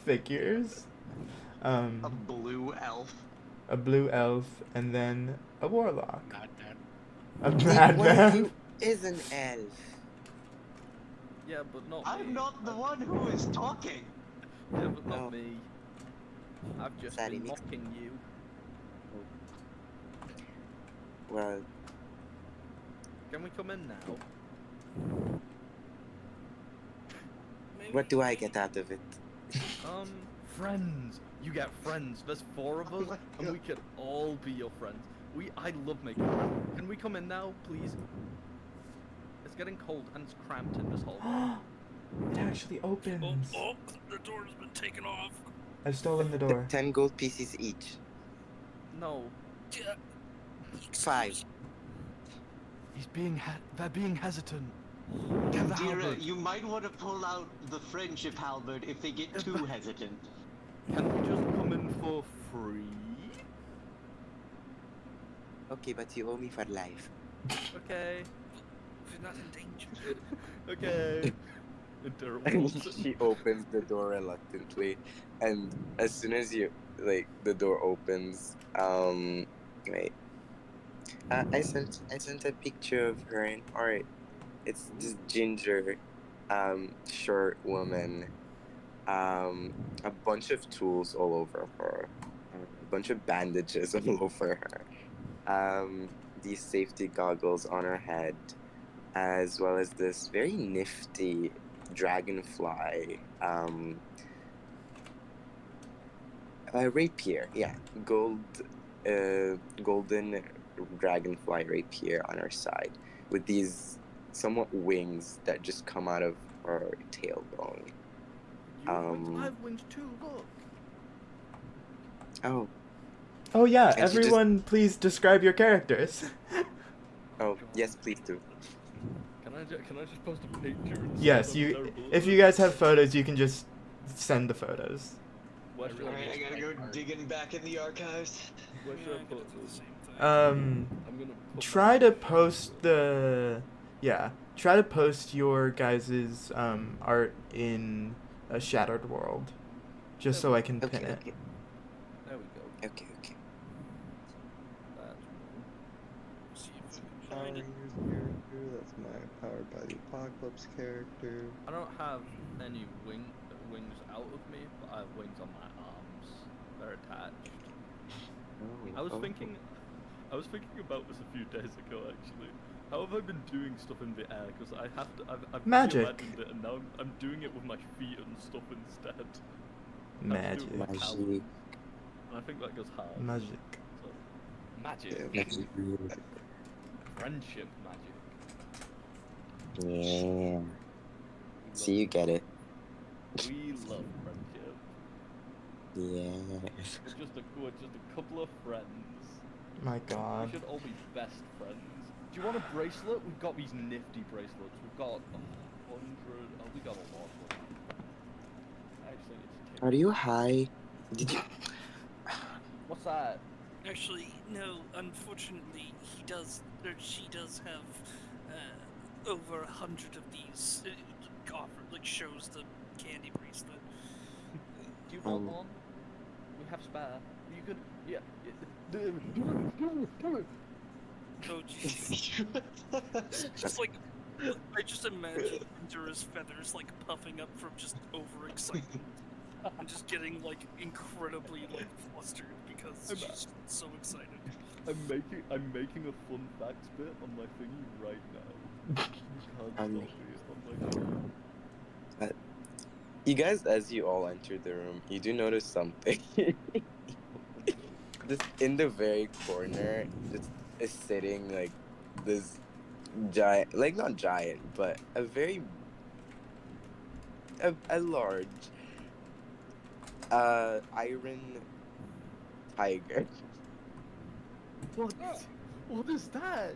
figures. A blue elf. A blue elf, and then a warlock. Not that. A One of madman. you is an elf. Yeah, but not me. I'm not the one who is talking. Yeah, but not Oh. me. I've just Sorry, been mix- mocking you. Well, Can we come in now? what do I get out of it? Friends. You get friends. There's 4 of Oh us, my and we God. can all be your friends. I love making friends. Can we come in now, please? It's getting cold and it's cramped in this hallway. It actually opens. Oh, the door's been taken off. I've stolen the door. 10 gold pieces each. No, Yeah. 5. they're being hesitant. Get the Indira, halberd. you might want to pull out the friendship halberd if they get too hesitant. Can we just come in for free? Okay, but you owe me for life. Okay. We're not in danger. Okay. Indira And walks in. she opens the door reluctantly, and as soon as the door opens, wait. I sent a picture of her in art. It's this ginger, short woman, a bunch of tools all over her, a bunch of bandages all over her, these safety goggles on her head, as well as this very nifty dragonfly, a rapier, yeah, gold a golden dragonfly rapier on her side, with these somewhat wings that just come out of her tailbone. You have wings? I Um. have wings too, look. Oh. Oh yeah, And she just. everyone please describe your characters. Oh yes, please do. Can I just post a picture and say Yes, I'm you. terrible at If you this? guys have photos, you can just send the photos. Where should Alright, I I gotta go digging back in the archives. Where Yeah, should I I'm gonna put do the them? same thing. I'm gonna put Try my to name post on the. Yeah, try to post your guys' art in a shattered world, just so I can Okay, pin it. okay, There we go. okay, okay. That's one. See if I can Power find it. Rangers character. That's my Powered by the Apocalypse character. I don't have any wings out of me, but I have wings on my arms. They're attached. Oh, I was oh. thinking about this a few days ago actually. How have I been doing stuff in the air? Because I've Magic. reimagined it, and now I'm doing it with my feet and stuff instead. I have to do Magic. it with Magic. talons, and I think that goes hard. Magic. So, magic. Magic. Friendship magic. Yeah. We See, love you get it. We love friendship. Yeah. We're just a couple of friends. My We God. should all be best friends. Do you want a bracelet? We've got these nifty bracelets. We've got 100. Oh, we got a lot of them. Actually, it's Are you high? Did you? What's that? Actually, no. Unfortunately, he does, or she does have over 100 of these. Offer like shows the candy bracelet. Do you want Um. one? We have spare. You could. Yeah. Do it. Oh, jeez. Just like, I just imagine Endura's feathers like puffing up from just overexcitement. And just getting like incredibly like flustered because she's so excited. I'm making a fun facts bit on my thingy right now. You can't stop me. Oh my god. You guys, as you all enter the room, you do notice something. Just in the very corner, just is sitting like this giant, like not giant, but a large iron tiger. What is that?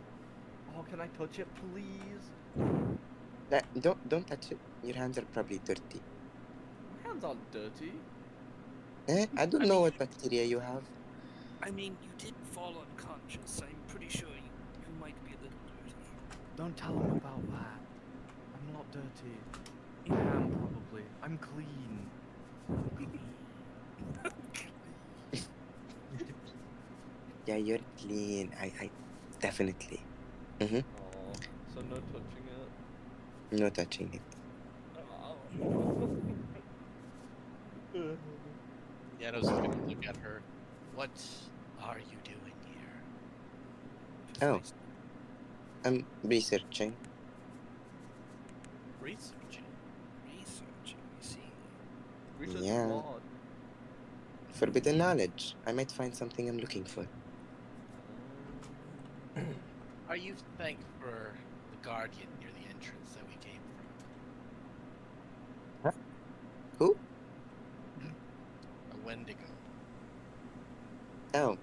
Oh, can I touch it, please? Don't touch it. Your hands are probably dirty. My hands aren't dirty. I don't know what bacteria you have. I mean, you did fall unconscious. I'm pretty sure you might be a little dirty. Don't tell him about that. I'm not dirty. I am probably. I'm clean. Yeah, you're clean. I definitely. Oh, so no touching it. No touching it. Yanos is gonna look at her. What are you doing here? Oh, I'm researching. Researching. Researching, I see. Research Yeah. what? Forbidden knowledge. I might find something I'm looking for. Are you thank for the guardian near the entrance that we came from? Who? A Wendigo. Oh.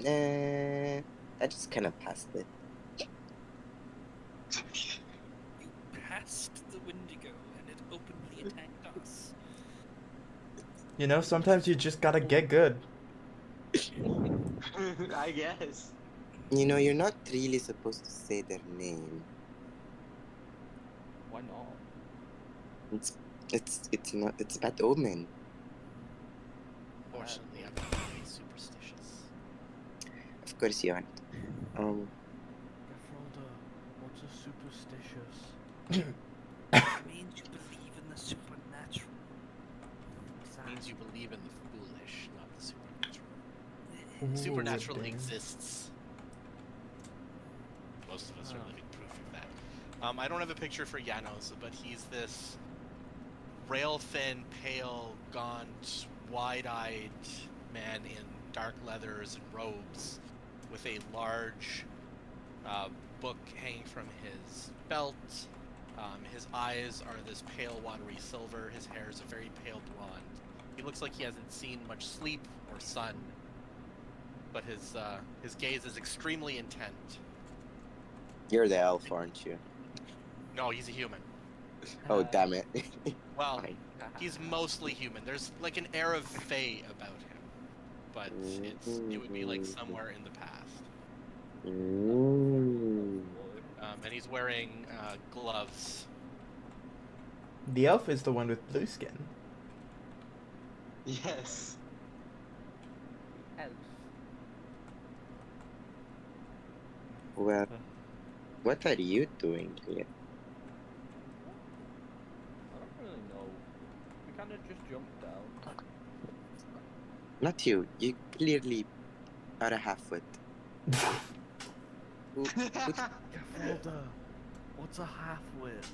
I just kind of passed it. You passed the Wendigo and it openly attacked us. You know, sometimes you just gotta get good. I guess. You know, you're not really supposed to say their name. Why not? It's bad omen. Fortunately, I'm not very superstitious. Of course you aren't. Gefrolda, what's a superstitious? It means you believe in the supernatural. It means you believe in the foolish, not the supernatural. Ooh, Supernatural dang. exists. Most of us are living proof of that. I don't have a picture for Janos, but he's this rail-thin, pale, gaunt, wide-eyed man in dark leathers and robes, with a large book hanging from his belt. His eyes are this pale, watery silver. His hair is a very pale blonde. He looks like he hasn't seen much sleep or sun, but his gaze is extremely intent. You're the elf, aren't you? No, he's a human. Oh, damn it. Well, Fine. he's mostly human. There's like an air of fae about him, but it would be like somewhere in the past. Mm. And he's wearing gloves. The elf is the one with blue skin. Yes. Elf. Well, what are you doing here? I don't really know. We kind of just jumped down. Not you. You clearly are a half-wit. Gafolda, what's a half-wit?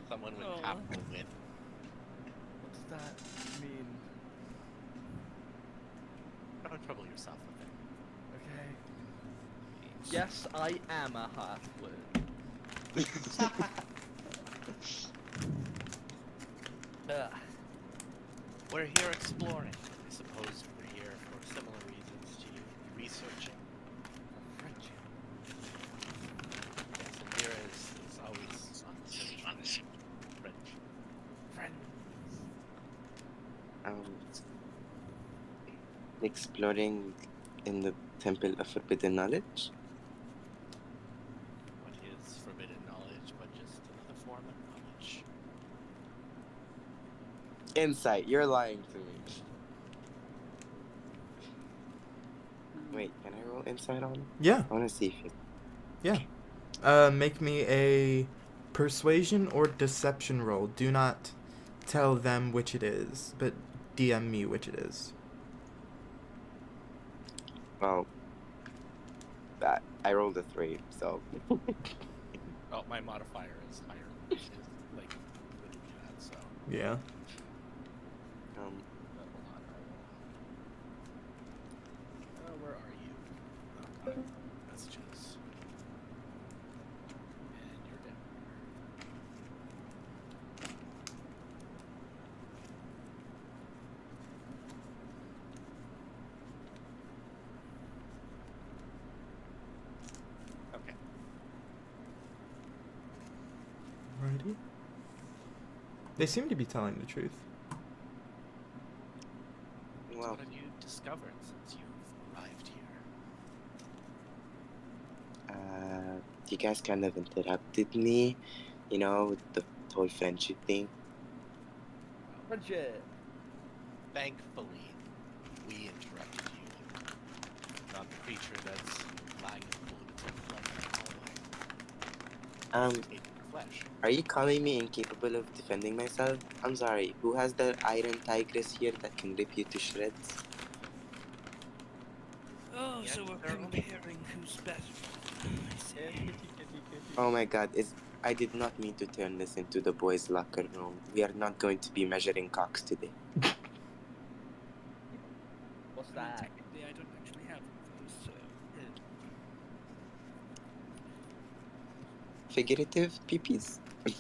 Someone with Oh. half a wit. What does that mean? Don't trouble yourself with it. Okay. Yes, I am a half-wit. We're here exploring. I suppose we're here for similar reasons to you. Researching. Friendship. Yes, and Mira is always on the search for French. Friends. Exploring in the Temple of Forbidden Knowledge? What is forbidden knowledge but just another form of knowledge? Insight, you're lying to me. Wait, can I roll insight on it? Yeah, I want to see if it... yeah. Make me a persuasion or deception roll. Do not tell them which it is, but DM me which it is. Well, I rolled a 3, so... Oh, my modifier is higher. Is like literally that. So Yeah. hold on. Where are you? Oh God, messages. And you're down. Okay. Alrighty. They seem to be telling the truth. So Well, what have you discovered since you've arrived here? you guys kind of interrupted me, you know, with the whole friendship thing. Friendship. Thankfully, we interrupted you, not the creature that's lying in the pool of its own blood in the hallway. It's eating your flesh. Are you calling me incapable of defending myself? I'm sorry, who has the iron tigress here that can rip you to shreds? Oh, Yeah, so we're they're only- comparing who's better. I see. Oh my god, I did not mean to turn this into the boys' locker room. We are not going to be measuring cocks today. What's I mean, that? technically, I don't actually have one of those, so. Figurative peepees? Gafolda.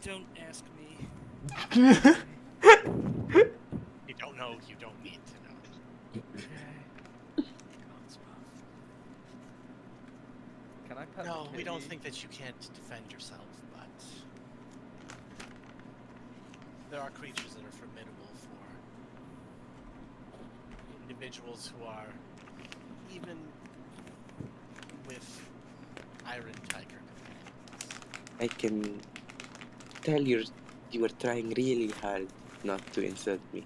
Don't ask me. You don't know, you don't need to know. Okay. Sounds rough. Can I pet the No, we don't kitty? think that you can't defend yourself, but there are creatures that are formidable for individuals who are even with iron tiger companions. I can tell you were trying really hard not to insult me.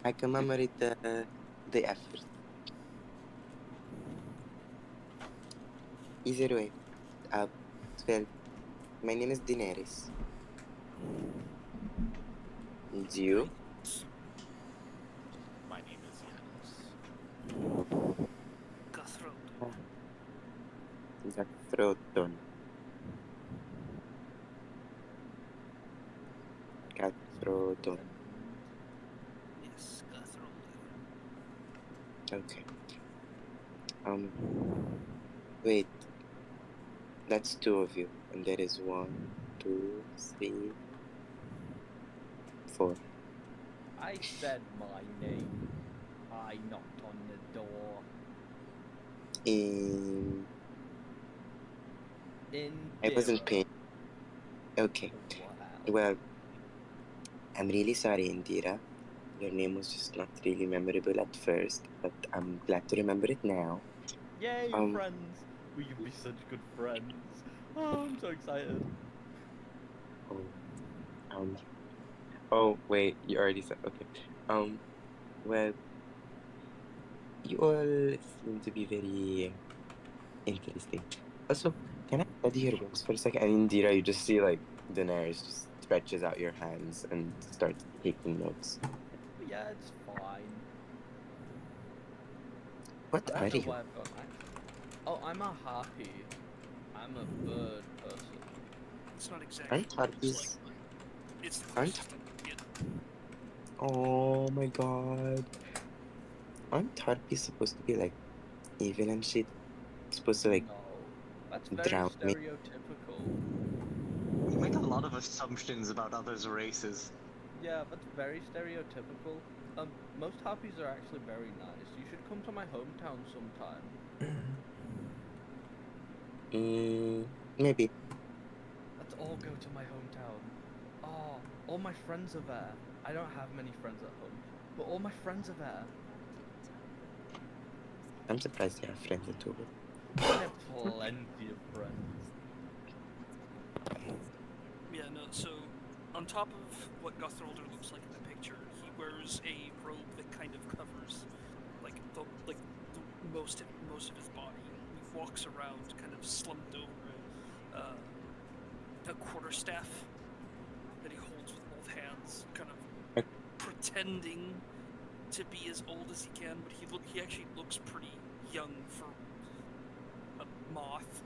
I commemorate the effort. Either way, well, my name is Daenerys. And you? My name is Janos. Cutthroat. The throat done. Frodo. Yes, Guthrold. Okay. Wait. That's two of you, and there is 1, 2, 3, 4. I said my name. I knocked on the door. I wasn't Indira. paying. Okay. Wow. Well, I'm really sorry, Indira. Your name was just not really memorable at first, but I'm glad to remember it now. Yay, Um, friends! We can be such good friends. Oh, I'm so excited. oh, um, oh, wait, you already said, okay. Well, you all seem to be very interesting. Also, can I study your books for a second? And Indira, you just see like Daenerys just stretches out your hands and starts taking notes. Yeah, it's fine. What I are don't know you? why I've got an accent. Oh, I'm a harpy. I'm a bird person. It's not exactly Aren't what it looks like, harpies? but it's the Aren't? closest I can get. Oh my god! Aren't harpies supposed to be like evil and shit? Supposed to like No, that's very drown me? stereotypical. You make a lot of assumptions about others' races. Yeah, that's very stereotypical. Most harpies are actually very nice. You should come to my hometown sometime. Maybe. Let's all go to my hometown. Oh, all my friends are there. I don't have many friends at home, but all my friends are there. I'm surprised you have friends in Togo. I have plenty of friends. Yeah, no, so on top of what Guthrolder looks like in the picture, he wears a robe that kind of covers most of his body. He walks around kind of slumped over a quarterstaff that he holds with both hands, kind of pretending to be as old as he can, but he actually looks pretty young for a moth.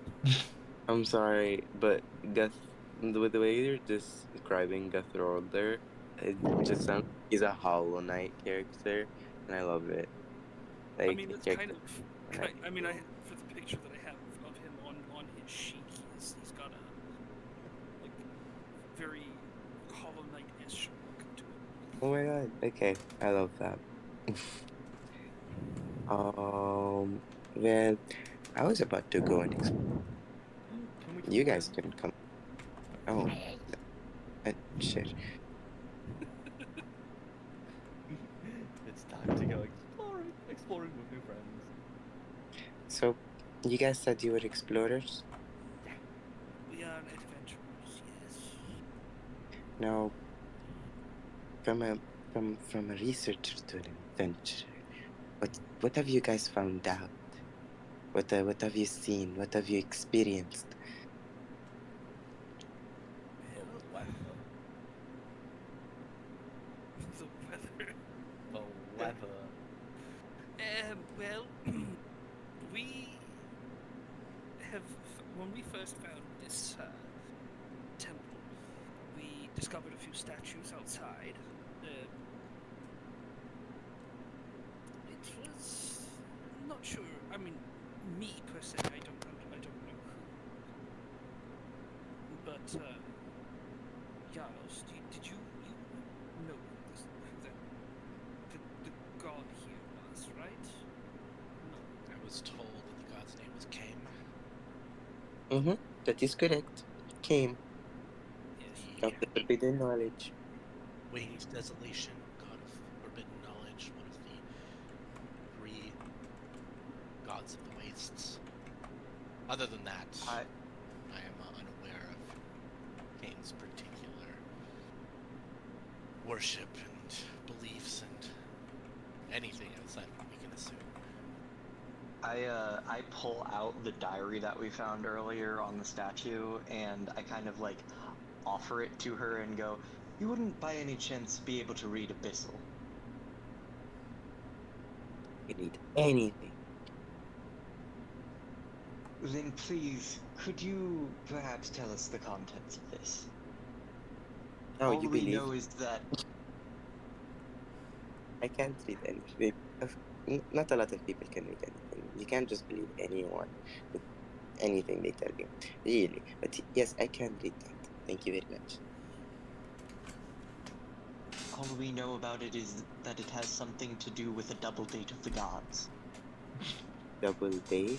I'm sorry, but with the way you're describing Guthrolder, it just sounds like he's a Hollow Knight character, and I love it. I Like mean, a that's character. I mean, for the picture that I have of him on his sheet, he's got a like very Hollow Knight-ish look to it. Oh my god. Okay, I love that. Well, I was about to go and explore. Can we You talk guys now? can come. Oh, shit. It's time to go exploring with new friends. So, you guys said you were explorers? We are adventurers, yes. Now, from a from a researcher to an adventurer, what have you guys found out? What have you seen? What have you experienced? The Well, weather. the weather. The weather. Well, we have when we first found this temple, we discovered a few statues outside. It was not sure. I mean, me per se, I don't know who. But Janos, did you know who the god here was, right? No. I was told that the god's name was Kame. Mm-hmm. That is correct. Came Yes. of the forbidden knowledge. Winged Desolation, god of forbidden knowledge, one of the three gods of the wastes. Other than that, I am unaware of Kane's particular worship and beliefs and anything outside of what we can assume. I pull out the diary that we found earlier on the statue, and I kind of like offer it to her and go, "You wouldn't by any chance be able to read Abyssal?" You need anything. Then please, could you perhaps tell us the contents of this? Oh, All you we believe? know is that I can't read anything. Not a lot of people can read anything. You can't just believe anyone with anything they tell you, really. But yes, I can read that. Thank you very much. all we know about it is that it has something to do with a double date of the gods. Double date?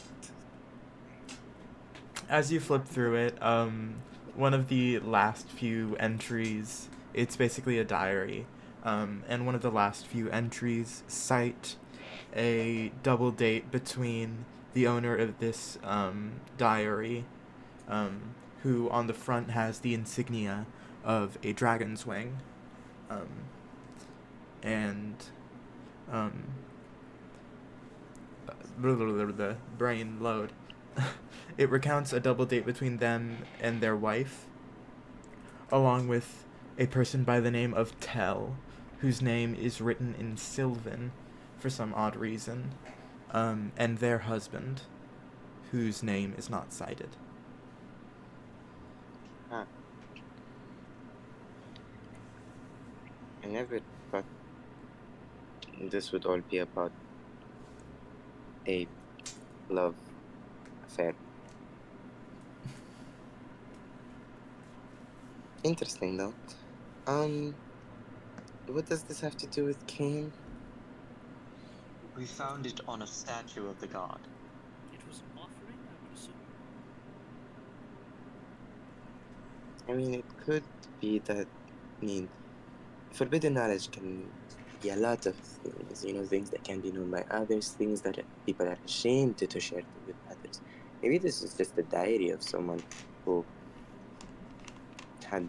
As you flip through it, one of the last few entries, it's basically a diary, and one of the last few entries cite a double date between the owner of this diary, who on the front has the insignia of a dragon's wing, and the brain load. It recounts a double date between them and their wife, along with a person by the name of Tell, whose name is written in Sylvan for some odd reason, and their husband, whose name is not cited. Huh. I never thought this would all be about a love affair. Interesting though. What does this have to do with Cain? We found it on a statue of the god. It was an offering, I would assume. I mean, it could be that. I mean, forbidden knowledge can be a lot of things. Things that can be known by others, things that people are ashamed to share with others. Maybe this is just a diary of someone who had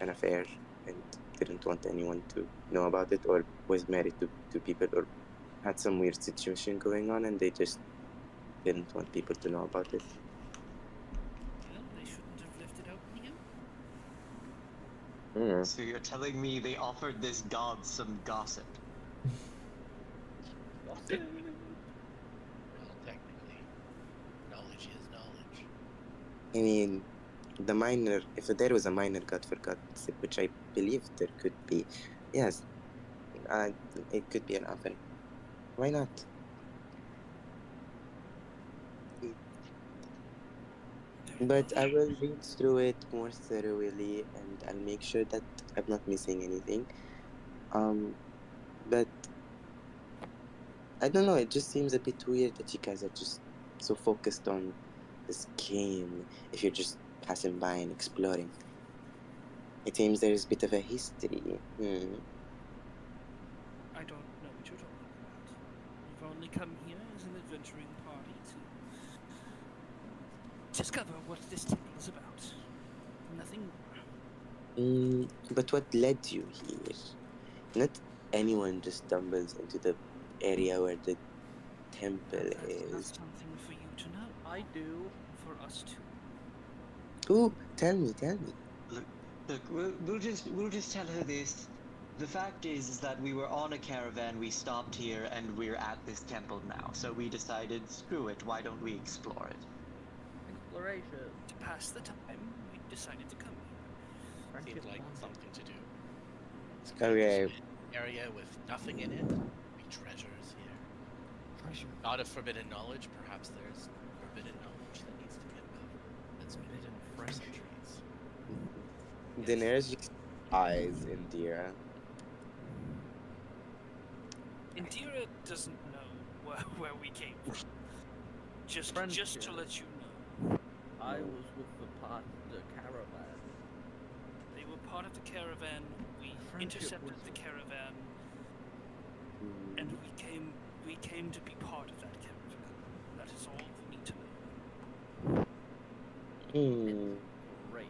an affair and didn't want anyone to know about it, or was married to two people, or had some weird situation going on and they just didn't want people to know about it. Well, they shouldn't have left it open again. Mm. So you're telling me they offered this god some gossip? Gossip. Well, technically, knowledge is knowledge. I mean, if there was a minor God for gossip, which I believe there could be, yes, it could be an offering. Why not? Very But well. I will read through it more thoroughly and I'll make sure that I'm not missing anything. But I don't know, it just seems a bit weird that you guys are just so focused on this game if you're just passing by and exploring. It seems there's a bit of a history. I don't know what you're talking about. We've only come here as an adventuring party to discover what this temple is about. Nothing more. But what led you here? Not anyone just stumbles into the area where the temple That's not is. something for you to know. I do. For us to. Ooh, tell me. Look, we'll just tell her this. The fact is that we were on a caravan, we stopped here, and we're at this temple now. So we decided, screw it, why don't we explore it? Exploration. To pass the time, we decided to come here. Friendship Seemed like bonding. something to do. It's Okay. an area with nothing in it. Be treasures here. Treasure. Not of forbidden knowledge. Perhaps there's forbidden knowledge that needs to be uncovered. That's been Forbidden hidden for friendship. centuries. Daenerys just eyes Indira. Indira doesn't know where we came from. Just to Friendship. let you know, I was with the caravan. they were part of the caravan. We Friendship intercepted was- the caravan, and we came to be part of that caravan. That is all we need to know. Great.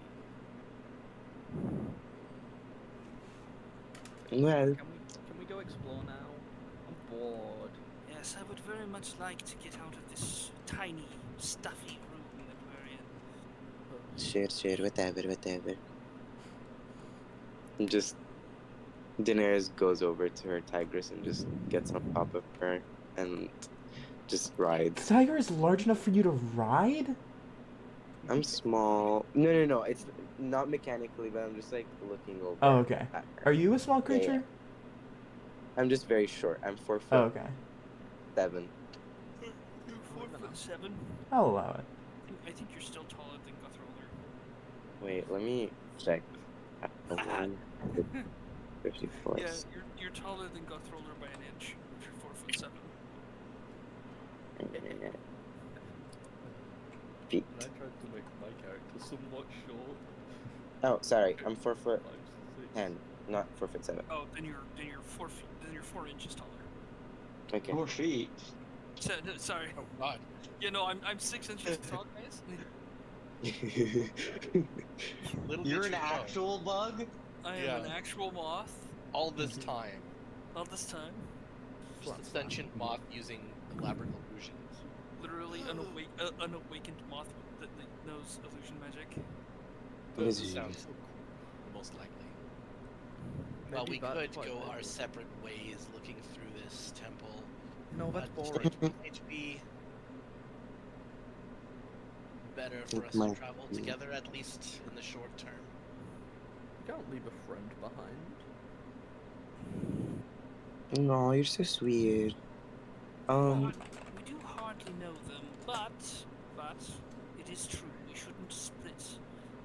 Well, Can we go explore now? I'm bored. Yes, I would very much like to get out of this tiny, stuffy room that we're in. sure, whatever. Just Daenerys goes over to her tigress and just gets on top of her and just The rides. tiger is large enough for you to ride? I'm small. No. It's not mechanically, but I'm just like looking over. Oh, okay. at her. Are you a small Yeah. creature? I'm just very short. I'm 4 Oh, foot okay. 7. You're Moving on. 4'7". I'll allow it. I think you're still taller than Guthroller. Wait, let me check. 154. Yeah, you're taller than Guthroller by an inch. If you're 4'7". Feet. And I tried to make my character somewhat short. Oh, sorry. I'm 4 foot 5, 6. 10, not 4 foot 7. Oh, then you're 4 feet. Then you're 4 inches taller. Okay. 4 feet. No, sorry. Oh God. Yeah, no, I'm 6 inches tall, guys. Little You're did an you know, actual bug? I am Yeah. an actual moth. all this time, All this time, just a sentient moth using elaborate illusions. literally unawakened moth that knows illusion magic. Those Illusion. sounds most likely. Well, Maybe we that's could quite go our likely. separate ways looking through this temple. No, that's but boring. It might be better for It us to might travel be. together, at least in the short term. You can't leave a friend behind. No, you're so sweet. We do hardly know them, but it is true. We shouldn't split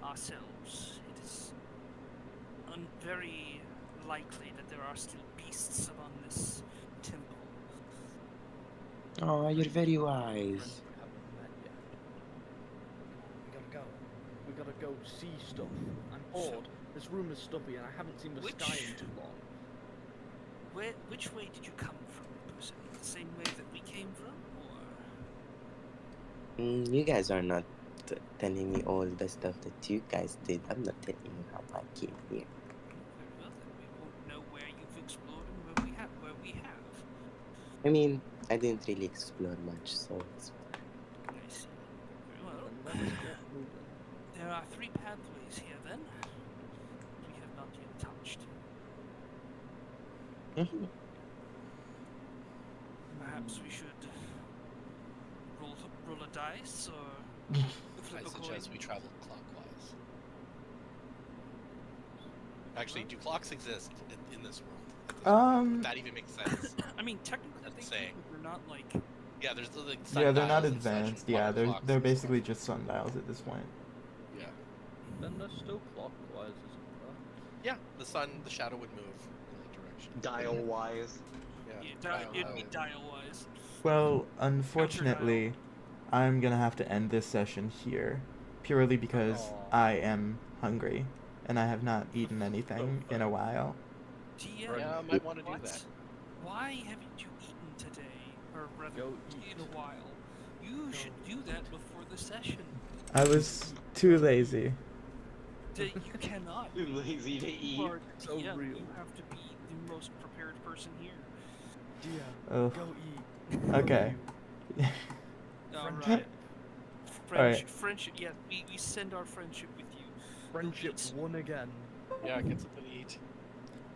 ourselves. It is very likely that there are still beasts among this temple. Oh, you're very Friends wise. we haven't met yet. We gotta go. We gotta go see stuff. I'm bored. This room is stuffy and I haven't seen the sky in too long. Which way did you come from, person? The same way that we came from, or You guys are not telling me all the stuff that you guys did. I'm not telling you how I came here. very well then we won't know where you've explored and where we have. I mean, I didn't really explore much, so it's fine. I see. Very well. Then let's get moving. There are 3 pathways here then. We have not yet touched. Perhaps we should roll a dice or flip I a coin. suggest we travel clockwise. Actually, do clocks exist in this world? Would that even make sense? I mean, technically, That's they insane. do, but they're not like. Yeah, there's the like, Yeah, they're not sundials and such, advanced. and Yeah, water they're clocks they're and stuff. basically just sundials at this point. Yeah. Then there's still clockwise, isn't Yeah, the shadow would move in that direction. Dial wise. Yeah. It'd be dial-wise. Well, unfortunately, I'm gonna have to end this session here, purely because Aw. I am hungry, and I have not eaten anything in a while. DM, Yeah, I might want to do what? that. Why haven't you eaten today, or rather, Go in eat. a while? You should do that before the session. I was too lazy. You cannot. Too lazy to eat. You are So DM. real. You have to be the most prepared person here. Yeah. Ugh. Go eat. Okay. All Friendship. right. Friendship. Yeah, we send our friendship with you. Friendship won again. Yeah, get something to eat.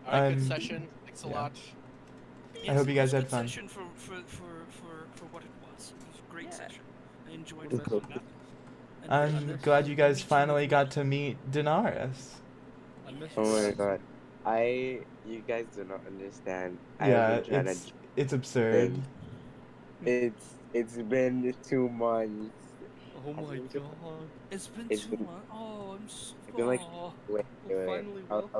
Alright, good I'm- session. Thanks a yeah. lot. Yes, hope you it guys was a had good fun. Session for what it was. It was a great Yeah. session. I enjoyed Okay. wrestling that. And I'm miss glad you guys meeting finally with got you. to meet Daenerys. I miss Oh my friends. god. You guys do not understand. Yeah, I've been trying it's absurd. It's been 2 months. Oh I've my been to- god. It's been It's 2 been- months. Oh, I'm so. It's been like Oh. wait, Well, finally I'll